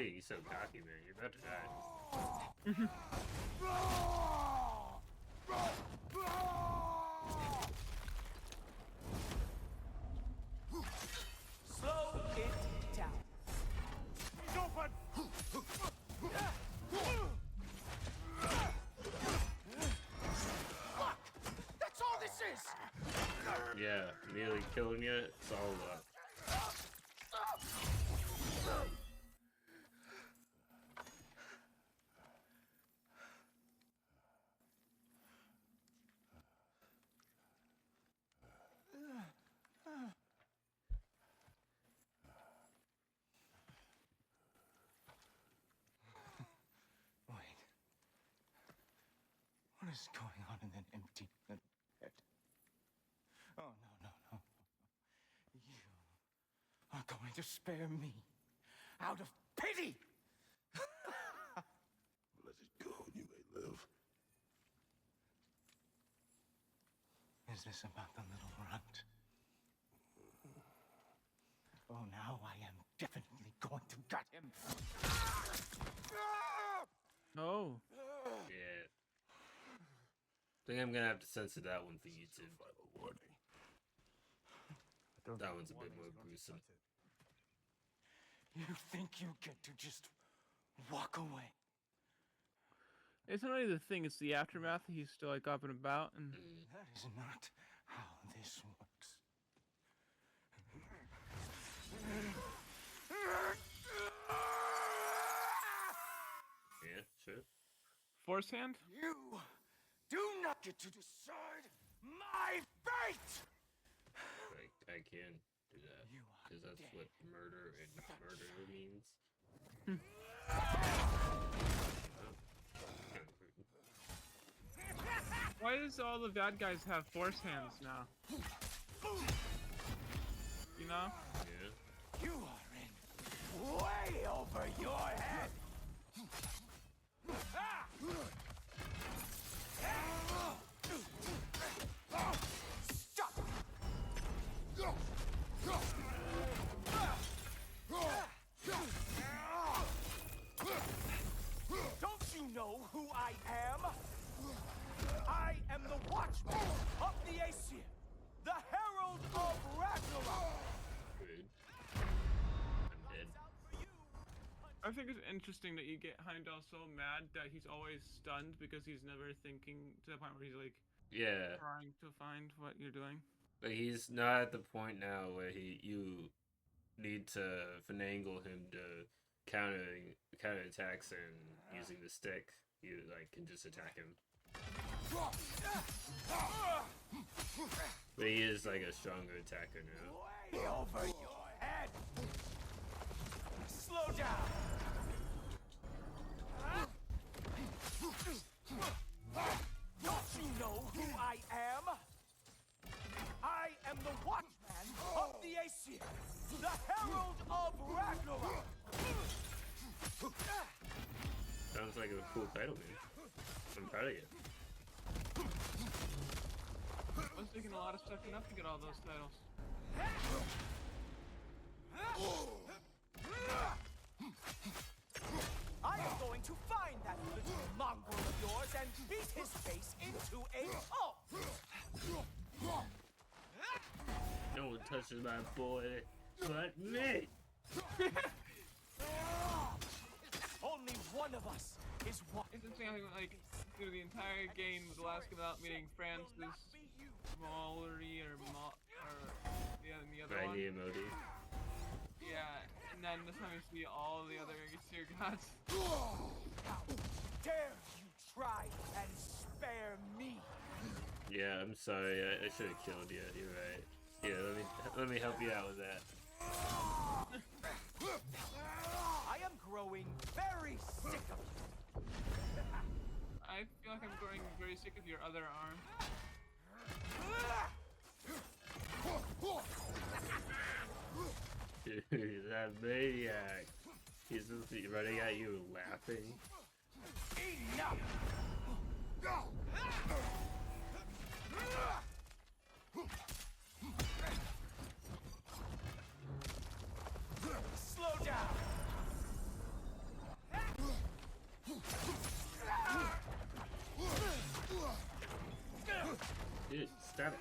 Hey, he's so cocky, man. You're about to die. Slow it down. Open! Look! That's all this is! Yeah, nearly killing you. It's all up. Wait. What is going on in that empty head? Oh, no. You are going to spare me out of pity! Let it go, and you may live. Is this about the little runt? Oh, now I am definitely going to gut him. Oh. Yeah. I think I'm gonna have to censor that one for YouTube. Final warning. That one's a bit more gruesome. You think you get to just walk away? It's not really the thing, it's the aftermath. He's still like up and about, and That is not how this works. Yeah, sure. force hand. You do not get to decide my fate! I can do that. You are Because that's dead. what murder and murder means. Why does all the bad guys have force hands now? You know? Yeah. You are in way over your head! Stop! Don't you know who I am? I am the Watchman of the Aesir, the Herald of Ragnorok. Good. I'm dead. I think it's interesting that you get Heimdall so mad that he's always stunned because he's never thinking to the point where he's like Yeah. trying to find what you're doing. But he's not at the point now where you need to finagle him to counterattacks and using the stick. You can just attack him. But he is a stronger attacker now. Way over your head! Slow down! Don't you know who I am? I am the Watchman of the Aesir, the Herald of Ragnorok! Sounds like a cool title, man. I'm proud of you. I was thinking a lot of stuff enough to get all those titles. I am going to find that little mongrel of yours and beat his face into a pulp! No one touches my boy but me. Only one of us is one. It's interesting how through the entire game with Alaska without meeting Francis, Mallory, or the other one. Raggy Modi. Yeah, and then this time you see all the other Aesir gods. How dare you try and spare me? Yeah, I'm sorry. I should have killed you. You're right. Yeah, let me help you out with that. I am growing very sick of you. I feel like I'm growing very sick of your other arm. Dude, that maniac. He's just running at you laughing. Enough! Slow down! Dude, stop it.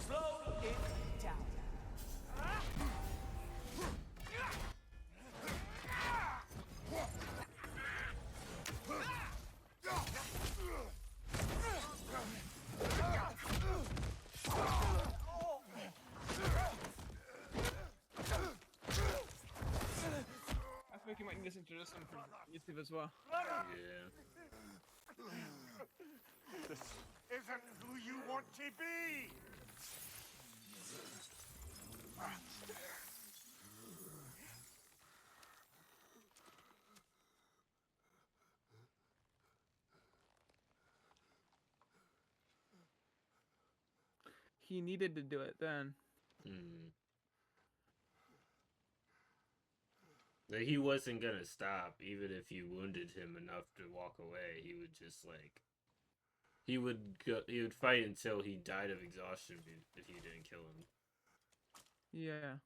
Slow it down. I think you might need to introduce them for YouTube as well. Yeah. This isn't who you want to be! He needed to do it then. Like, he wasn't gonna stop, even if you wounded him enough to walk away. He would just, like... He would fight until he died of exhaustion if you didn't kill him. Yeah.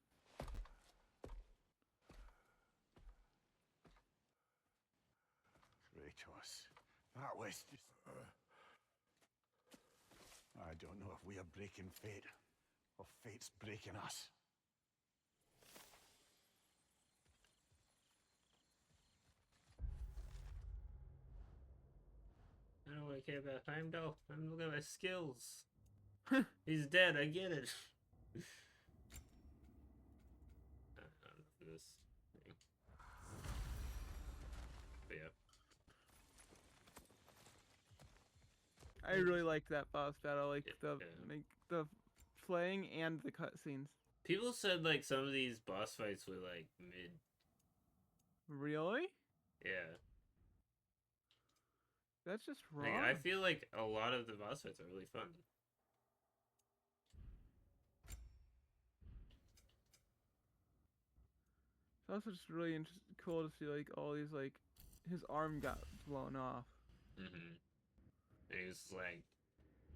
Kratos, that was just... I don't know if we are breaking fate, or fate's breaking us. I don't really care about Heimdall. I'm looking at my skills. He's dead, I get it. I don't know for this thing. But yeah. I really liked that boss battle, like the playing and the cutscenes. People said like some of these boss fights were like mid. Really? Yeah. That's just wrong. Like, I feel like a lot of the boss fights are really fun. It's also just really cool to see like all these like his arm got blown off. Mm-hmm. And he was like,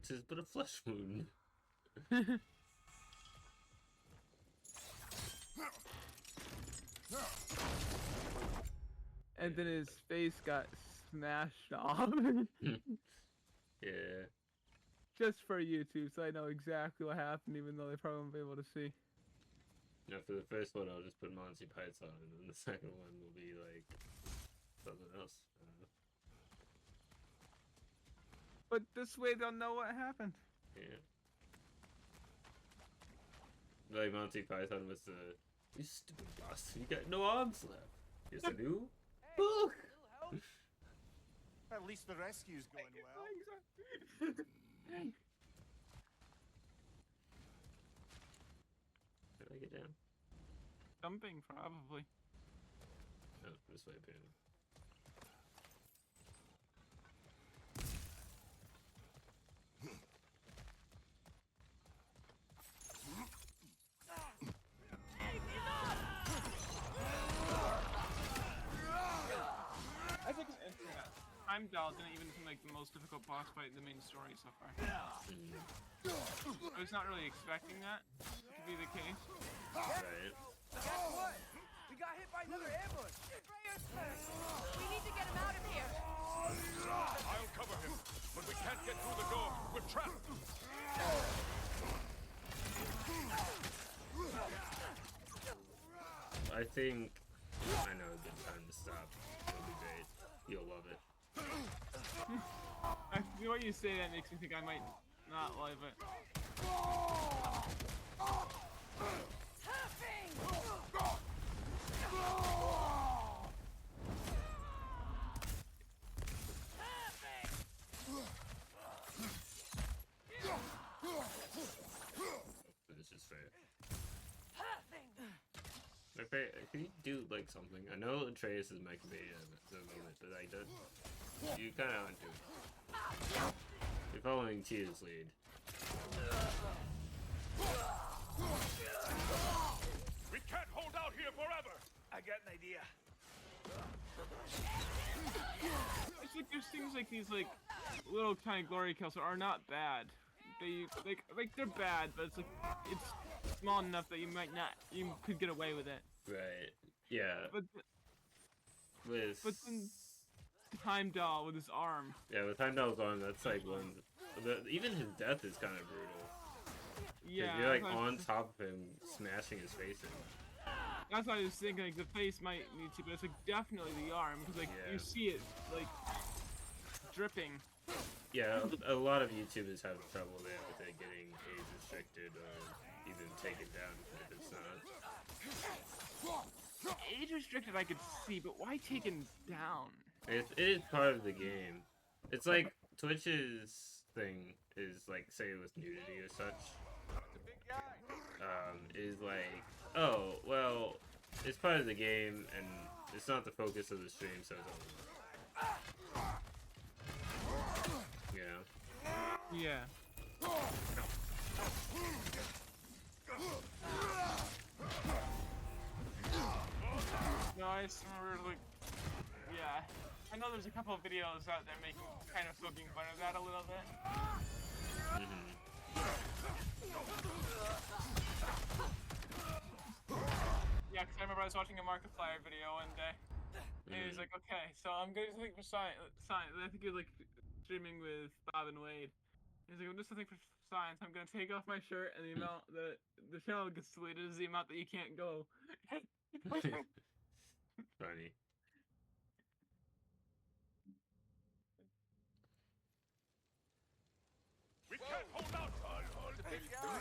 "'Tis but a flesh wound." And then his face got smashed off. Yeah. Just for YouTube, so I know exactly what happened, even though they probably won't be able to see. You know, for the first one, I'll just put Monty Python, and then the second one will be like something else. I don't know. But this way they'll know what happened. Yeah. Like Monty Python was the, "You stupid bastard, you got no arms left." Yes, I do. Look. At least the rescue's going well. Did I get down? Jumping, probably. No, this way, apparently. I think it's interesting that Heimdall didn't even seem like the most difficult boss fight in the main story so far. I was not really expecting that to be the case. Right. Guess what? We got hit by another ambush. We need to get him out of here. I'll cover him, but we can't get through the door. We're trapped. I think I know a good time to stop. It'll be great. You'll love it. The way you say that makes me think I might not love it. This is fair. Okay, can you do like something? I know Atreus is making me at the moment, but I don't. You kind of aren't doing it. You're following Tia's lead. We can't hold out here forever. I got an idea. Actually, like there's things like these like little tiny glory kills are not bad. They like they're bad, but it's small enough that you could get away with it. Right. Yeah. But then Heimdall with his arm. Yeah, with Heimdall's arm, that's like one. Even his death is kind of brutal. Yeah. You're like on top of him, smashing his face in. That's why I was thinking like the face might need to, but it's like definitely the arm because like you see it like dripping. Yeah, a lot of YouTubers have trouble there with it getting age restricted or even taken down if it's not. Age restricted I could see, but why taken down? It is part of the game. It's like Twitch's thing is like, say it was nudity or such. Is like, oh, well, it's part of the game and it's not the focus of the stream, so it's all. Yeah. No, I just remember like, yeah. I know there's a couple of videos out there making kind of poking fun of that a little bit. Yeah, because I remember I was watching a Markiplier video one day, and he was like, "Okay, so I'm going to think for science. I think he was like streaming with Bob and Wade. He's like, I'm just something for science. I'm gonna take off my shirt, and the amount that the channel gets deleted is the amount that you can't go." Funny. We can't hold out. The big guy.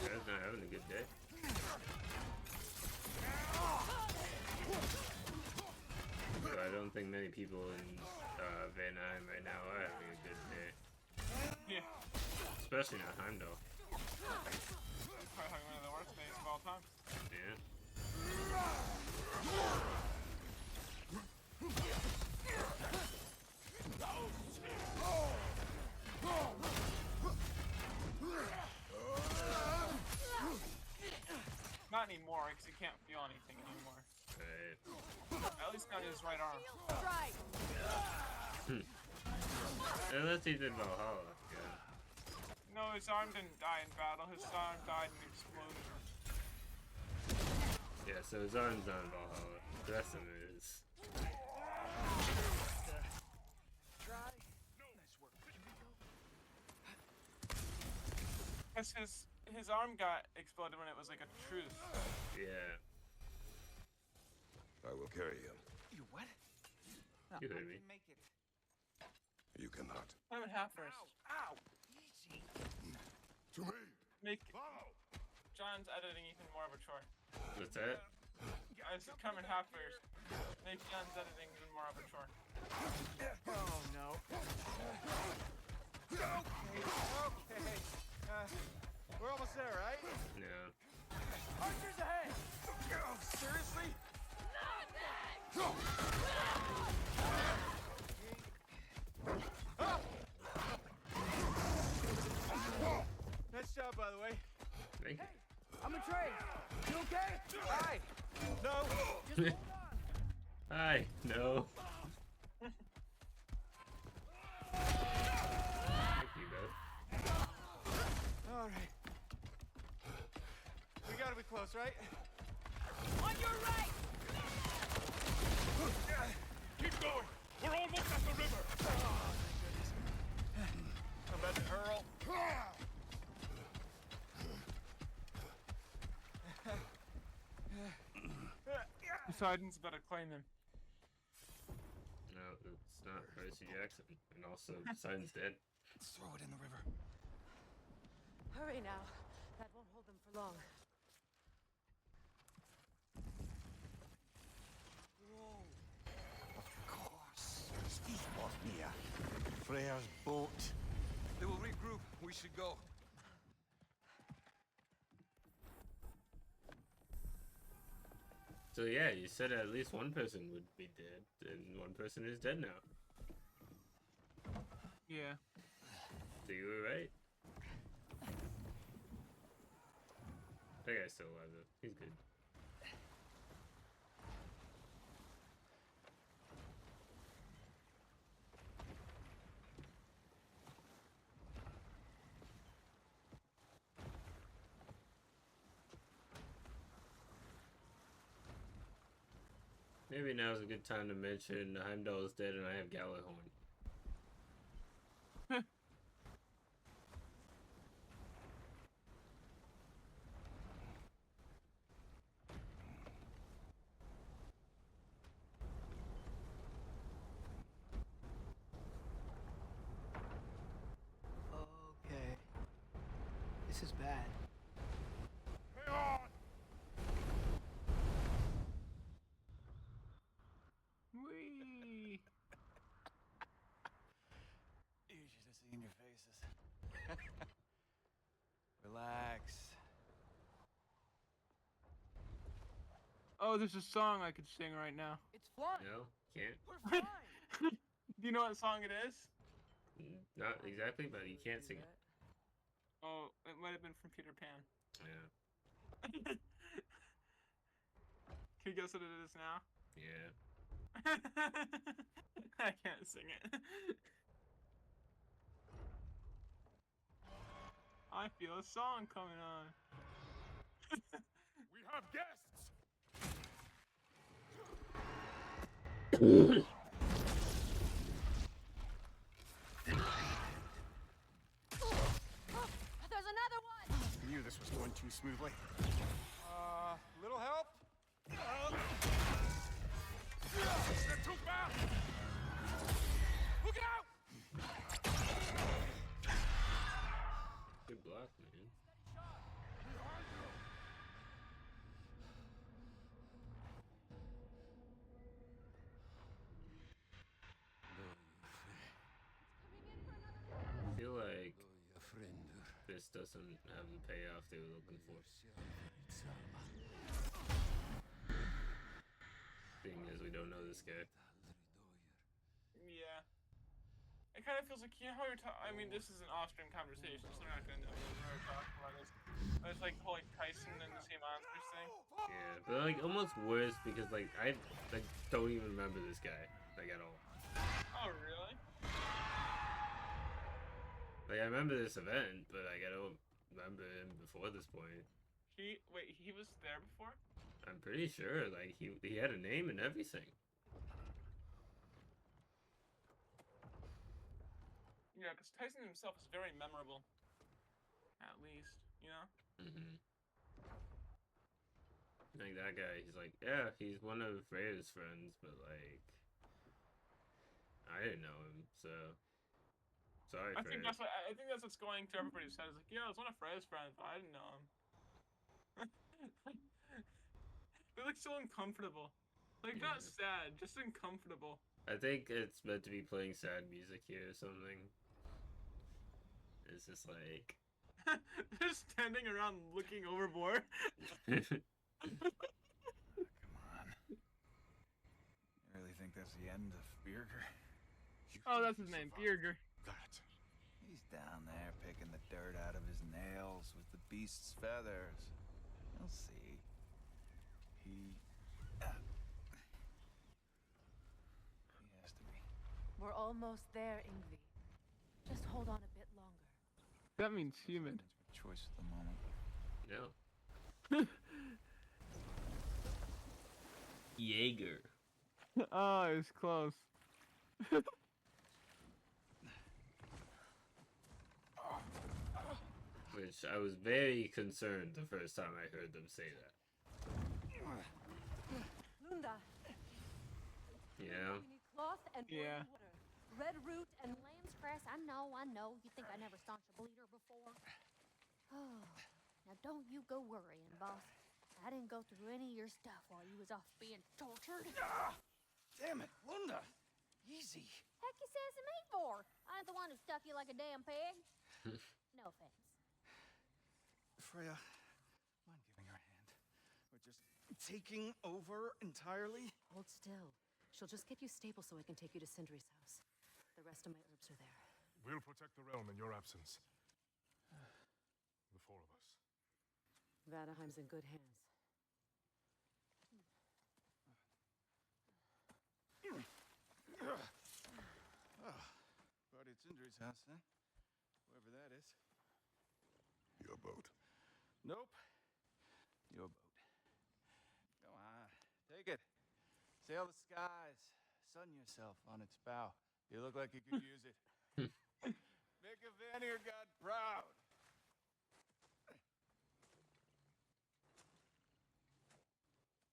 Guy's not having a good day. But I don't think many people in Van Nuys right now are having a good day. Yeah. Especially not Heimdall. Probably one of the worst days of all time. Yeah. Not anymore, because he can't feel anything anymore. Right. At least not his right arm. Right. Unless he's in Valhalla, yeah. No, his arm didn't die in battle. His arm died in an explosion. Yeah, so his arm's not in Valhalla. The rest of it is. Try. Nice work. Here we go. Because his arm got exploded when it was like a truth. Yeah. I will carry him. You what? No, You I heard me. can make it. You cannot. I'm in half first. Ow! Easy. To me. Make John's editing even more of a chore. What's that? I said come in half first. Make John's editing even more of a chore. Oh no. Okay. We're almost there, right? Yeah. Archers ahead! Seriously? Nice job, by the way. Thank you. I'm a Trey. You okay? Hi. No. Just hold on. Hi. No. Thank you, bud. All right. We gotta be close, right? On your right. Keep going. We're almost at the river. Oh, thank goodness. I'm about to hurl. Poseidon's about to claim him. No, it's not Percy Jackson. And also, Poseidon's dead. Let's throw it in the river. Hurry now. That won't hold them for long. Of course. Mia. Freyr's boat. They will regroup. We should go. So yeah, you said at least one person would be dead, and one person is dead now. Yeah. So you were right. That guy's still alive though. He's good. Maybe now's a good time to mention Heimdall is dead and I have Gallahorn. Okay. This is bad. Whee! You should have seen your faces. Relax. Oh, there's a song I could sing right now. It's flying. No, can't. We're flying. Do you know what song it is? Not exactly, but you can't sing it. Oh, it might have been from Peter Pan. Yeah. Can you guess what it is now? Yeah. I can't sing it. I feel a song coming on. We have guests. There's another one! I knew this was going too smoothly. Little help? They're too fast! Look out! Good block, man. I feel like this doesn't have the payoff they were looking for. Seeing as we don't know this guy. Yeah. It kind of feels like, you know how you're talking. I mean, this is an off-stream conversation, so we're not going to know what we're talking about this. But it's like the whole like Tyson and the Sea Monsters thing. Yeah, but like almost worse because like I like don't even remember this guy like at all. Oh, really? Like I remember this event, but like I don't remember him before this point. He was there before? I'm pretty sure like he had a name and everything. Yeah, because Tyson himself is very memorable. At least, you know? Mm-hmm. Like that guy, he's like, yeah, he's one of Freya's friends, but like, I didn't know him, so sorry. I think that's what's going to everybody's head. It's like, yeah, I was one of Freya's friends, but I didn't know him. They're like so uncomfortable. Like not sad, just uncomfortable. I think it's meant to be playing sad music here or something. It's just like they're standing around looking overboard. Come on. You really think that's the end of Birger? Oh, that's his name, Birger. That. He's down there picking the dirt out of his nails with the beast's feathers. You'll see. He has to be. We're almost there, Ingvi. Just hold on a bit longer. That means human. Choice at the moment. no. Jaeger. Oh, it was close. Which I was very concerned the first time I heard them say that. Lunda, You know? you need cloth and Yeah. water. Red root and Lamb's grass, I know. You think I never staunched a bleeder before? Oh, now don't you go worrying, boss. I didn't go through any of your stuff while you was off being tortured. Damn it, Lunda! Easy. Heck you says to me for? I ain't the one who stuck you like a damn pig. No offense. Freya, mind giving her a hand? We're just taking over entirely? Hold still. She'll just get you stable so I can take you to Sindri's house. The rest of my herbs are there. We'll protect the realm in your absence. The four of us. Vanaheim's in good hands. Party at Sindri's house, huh? Whoever that is. Your boat. Nope. Your boat. Come on, take it. Sail the skies. Sun yourself on its bow. You look like you could use it. Make a Vanir god proud.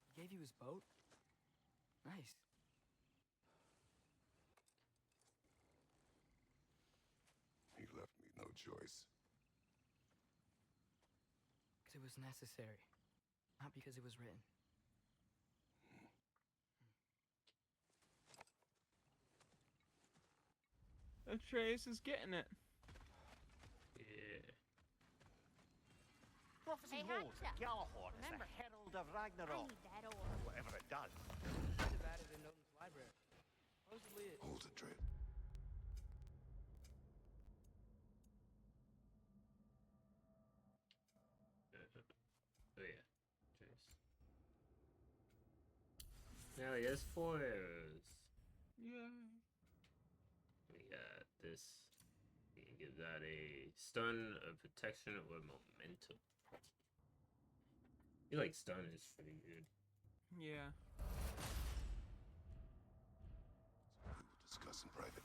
He gave you his boat? Nice. He left me no choice. Because it was necessary. Not because it was written. Atreus is getting it. Yeah. Prophecy Hey, holds that Haksha. Galahorn is the Remember, herald of I Ragnarok. need that ore. Whatever it does. Might have added in Odin's library. Supposedly it... Hold it, Drip. Oh yeah, Trace. Now he has 4 arrows. Yeah. We got this. You can give that a stun, a protection, or momentum. I feel like stun is pretty good. Yeah. We will discuss in private.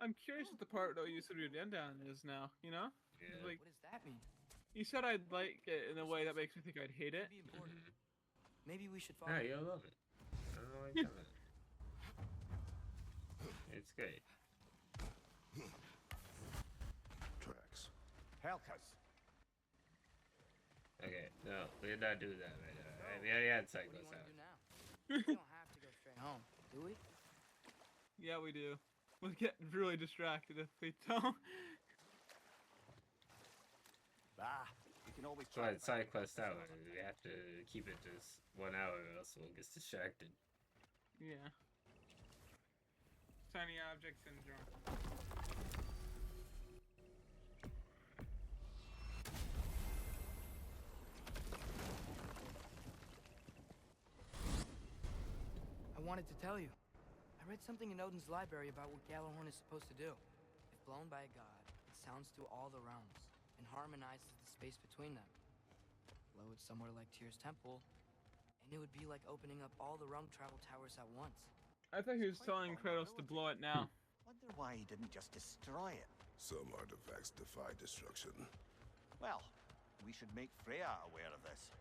I'm curious what the part that you said your end down is now, you know? Yeah. Like, What does that mean? you said I'd like it in a way that makes me think I'd hate it. Maybe important. Maybe we should follow. Ah, you'll love it. I don't like that. It's great. Tracks. Helkas. Okay, no, we did not do that right now. Right? We already had What do you cycles want out. to do now? We don't have to go straight home, do we? Yeah, we do. We'll get really distracted if we don't. Bah, we can always Try try to side quest out. We have to keep it just 1 hour or else we'll get distracted. Yeah. Tiny object syndrome. I wanted to tell you. I read something in Odin's library about what Galahorn is supposed to do. If blown by a god, it sounds through all the realms and harmonizes the space between them. Blow it somewhere like Tyr's temple, and it would be like opening up all the realm travel towers at once. I thought he was telling Kratos to blow it now. Wonder why he didn't just destroy it. Some artifacts defy destruction. Well, we should make Freya aware of this.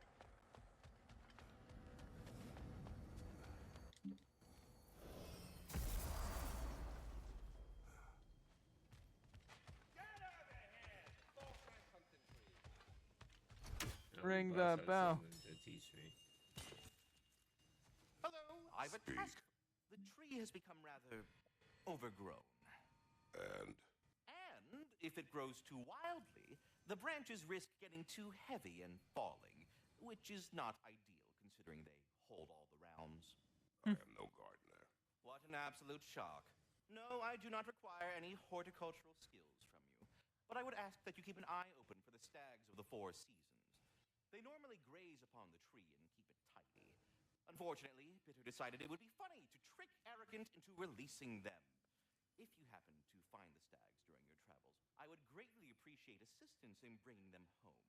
Ring Boss the has bell. something to teach me. Hello, I've a task. The tree has become rather overgrown. And And if it grows too wildly, the branches risk getting too heavy and falling, which is not ideal considering they hold all the realms. I am no gardener. What an absolute shock. No, I do not require any horticultural skills from you, but I would ask that you keep an eye open for the stags of the 4 seasons. They normally graze upon the tree and keep it tidy. Unfortunately, Bitter decided it would be funny to trick Arrogant into releasing them. If you happen to find the stags during your travels, I would greatly appreciate assistance in bringing them home.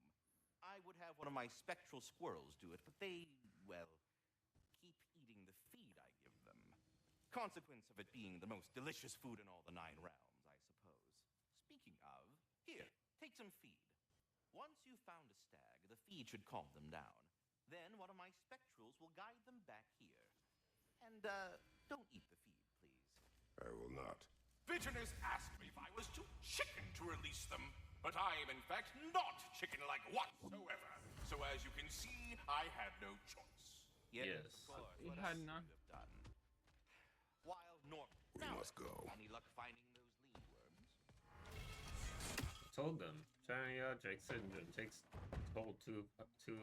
I would have one of my spectral squirrels do it, but they, well, keep eating the feed I give them. Consequence of it being the most delicious food in all the 9 realms, I suppose. Speaking of, here, take some feed. Once you've found a stag, the feed should calm them down. Then one of my spectrals will guide them back here. And, don't eat the feed, please. I will not. Bitterness asked me if I was too chicken to release them, but I am in fact not chicken-like whatsoever. So as you can see, I had no choice. Yes, Yes. of course. You What had else none. would you have done? While normally We must go. Any luck finding those lead worms? I told them. Shiny object syndrome takes hold too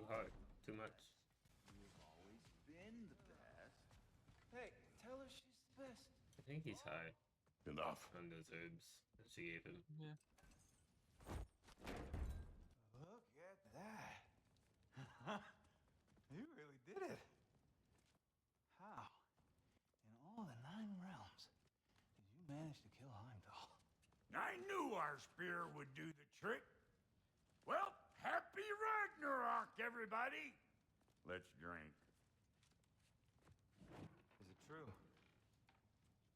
hard, too much. You've always been the best. Hey, tell her she's the best. I think he's high Enough. on those herbs that she gave him. Yeah. Look at that. You really did it. How? In all the 9 realms, did you manage to kill Heimdall? I knew our spear would do the trick. Well, happy Ragnarok, everybody! Let's drink. Is it true?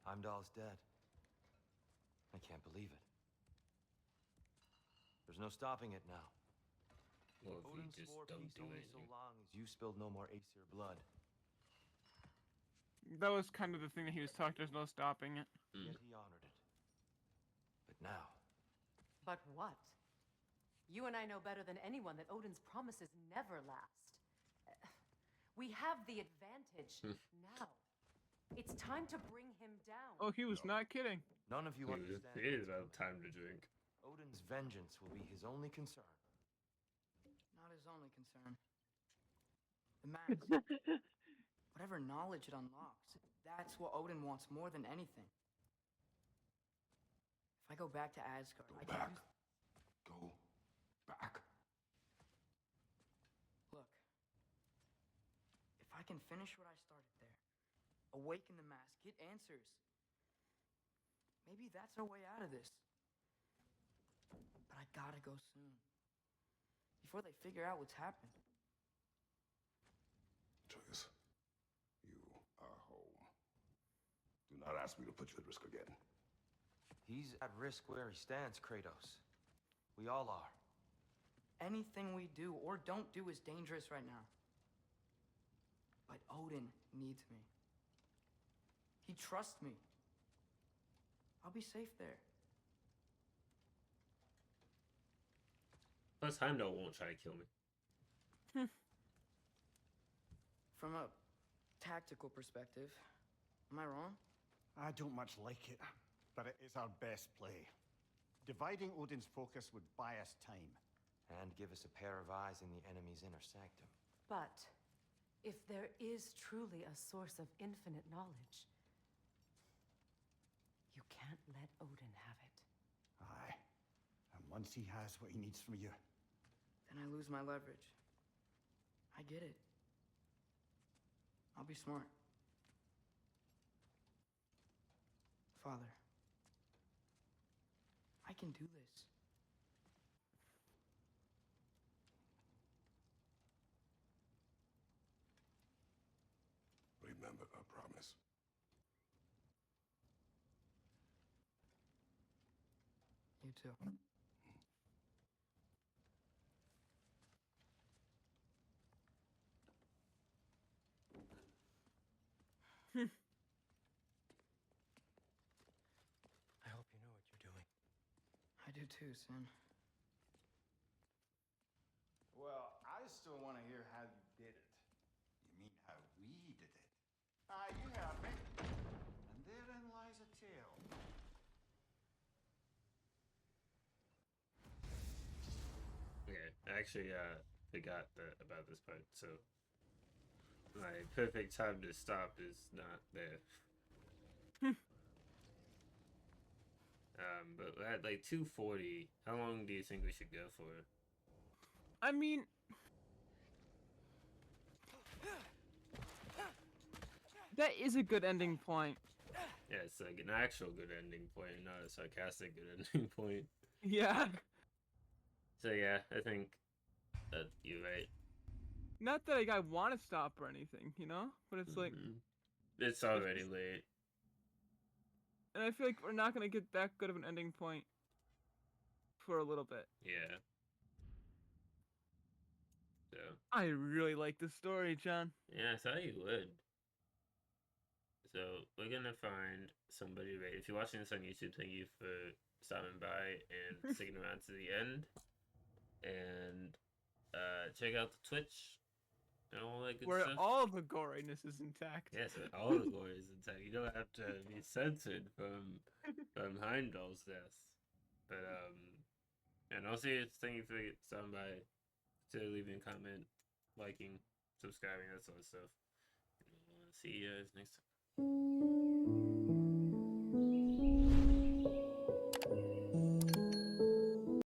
Heimdall's dead. I can't believe it. There's no stopping it now. Well, if Odin you just swore don't peace do only so anything. long as you spilled no more Aesir blood. That was kind of the thing that he was talking. There's no stopping it. Yet he honored it. But now, But what? You and I know better than anyone that Odin's promises never last. We have the advantage now. It's time to bring him down. Oh, he was not kidding. none of you understand. It is about time to drink. Odin's vengeance will be his only concern. Not his only concern. The mask. Whatever knowledge it unlocks, that's what Odin wants more than anything. If I go back to Asgard, I can use... Go back. Look. If I can finish what I started there, awaken the mask, get answers, maybe that's our way out of this. But I gotta go soon. Before they figure out what's happened. Atreus, you are home. Do not ask me to put you at risk again. He's at risk where he stands, Kratos. We all are. Anything we do or don't do is dangerous right now. But Odin needs me. He trusts me. I'll be safe there. Plus, Heimdall won't try to kill me. From a tactical perspective, am I wrong? I don't much like it, but it is our best play. Dividing Odin's focus would buy us time. And give us a pair of eyes in the enemy's inner sanctum. But if there is truly a source of infinite knowledge, you can't let Odin have it. Aye. And once he has what he needs from you, Then I lose my leverage. I get it. I'll be smart. Father, I can do this. Remember our promise. You too. I hope you know what you're doing. I do too, Sin. Well, I still want to hear how you did it. you mean how we did it. Ah, you heard me. And therein lies a tale. Okay, I actually forgot about this part, so my perfect time to stop is not there. But we're at like 2:40. How long do you think we should go for? I mean, that is a good ending point. Yeah, it's like an actual good ending point, not a sarcastic good ending point. Yeah. So yeah, I think that you're right. Not that I want to stop or anything, you know? But it's like, It's already late. and I feel like we're not going to get that good of an ending point for a little bit. Yeah. So. I really like this story, John. Yeah, I thought you would. So we're gonna find somebody right. If you're watching this on YouTube, thank you for stopping by and sticking around to the end. And check out the Twitch. and all that good Where stuff. all the goriness is intact. Yes, all the glory is intact. You don't have to be censored from Heimdall's death. But and I'll say it's thank you for stopping by, to leaving a comment, liking, subscribing, that sort of stuff. And we'll see you guys next time.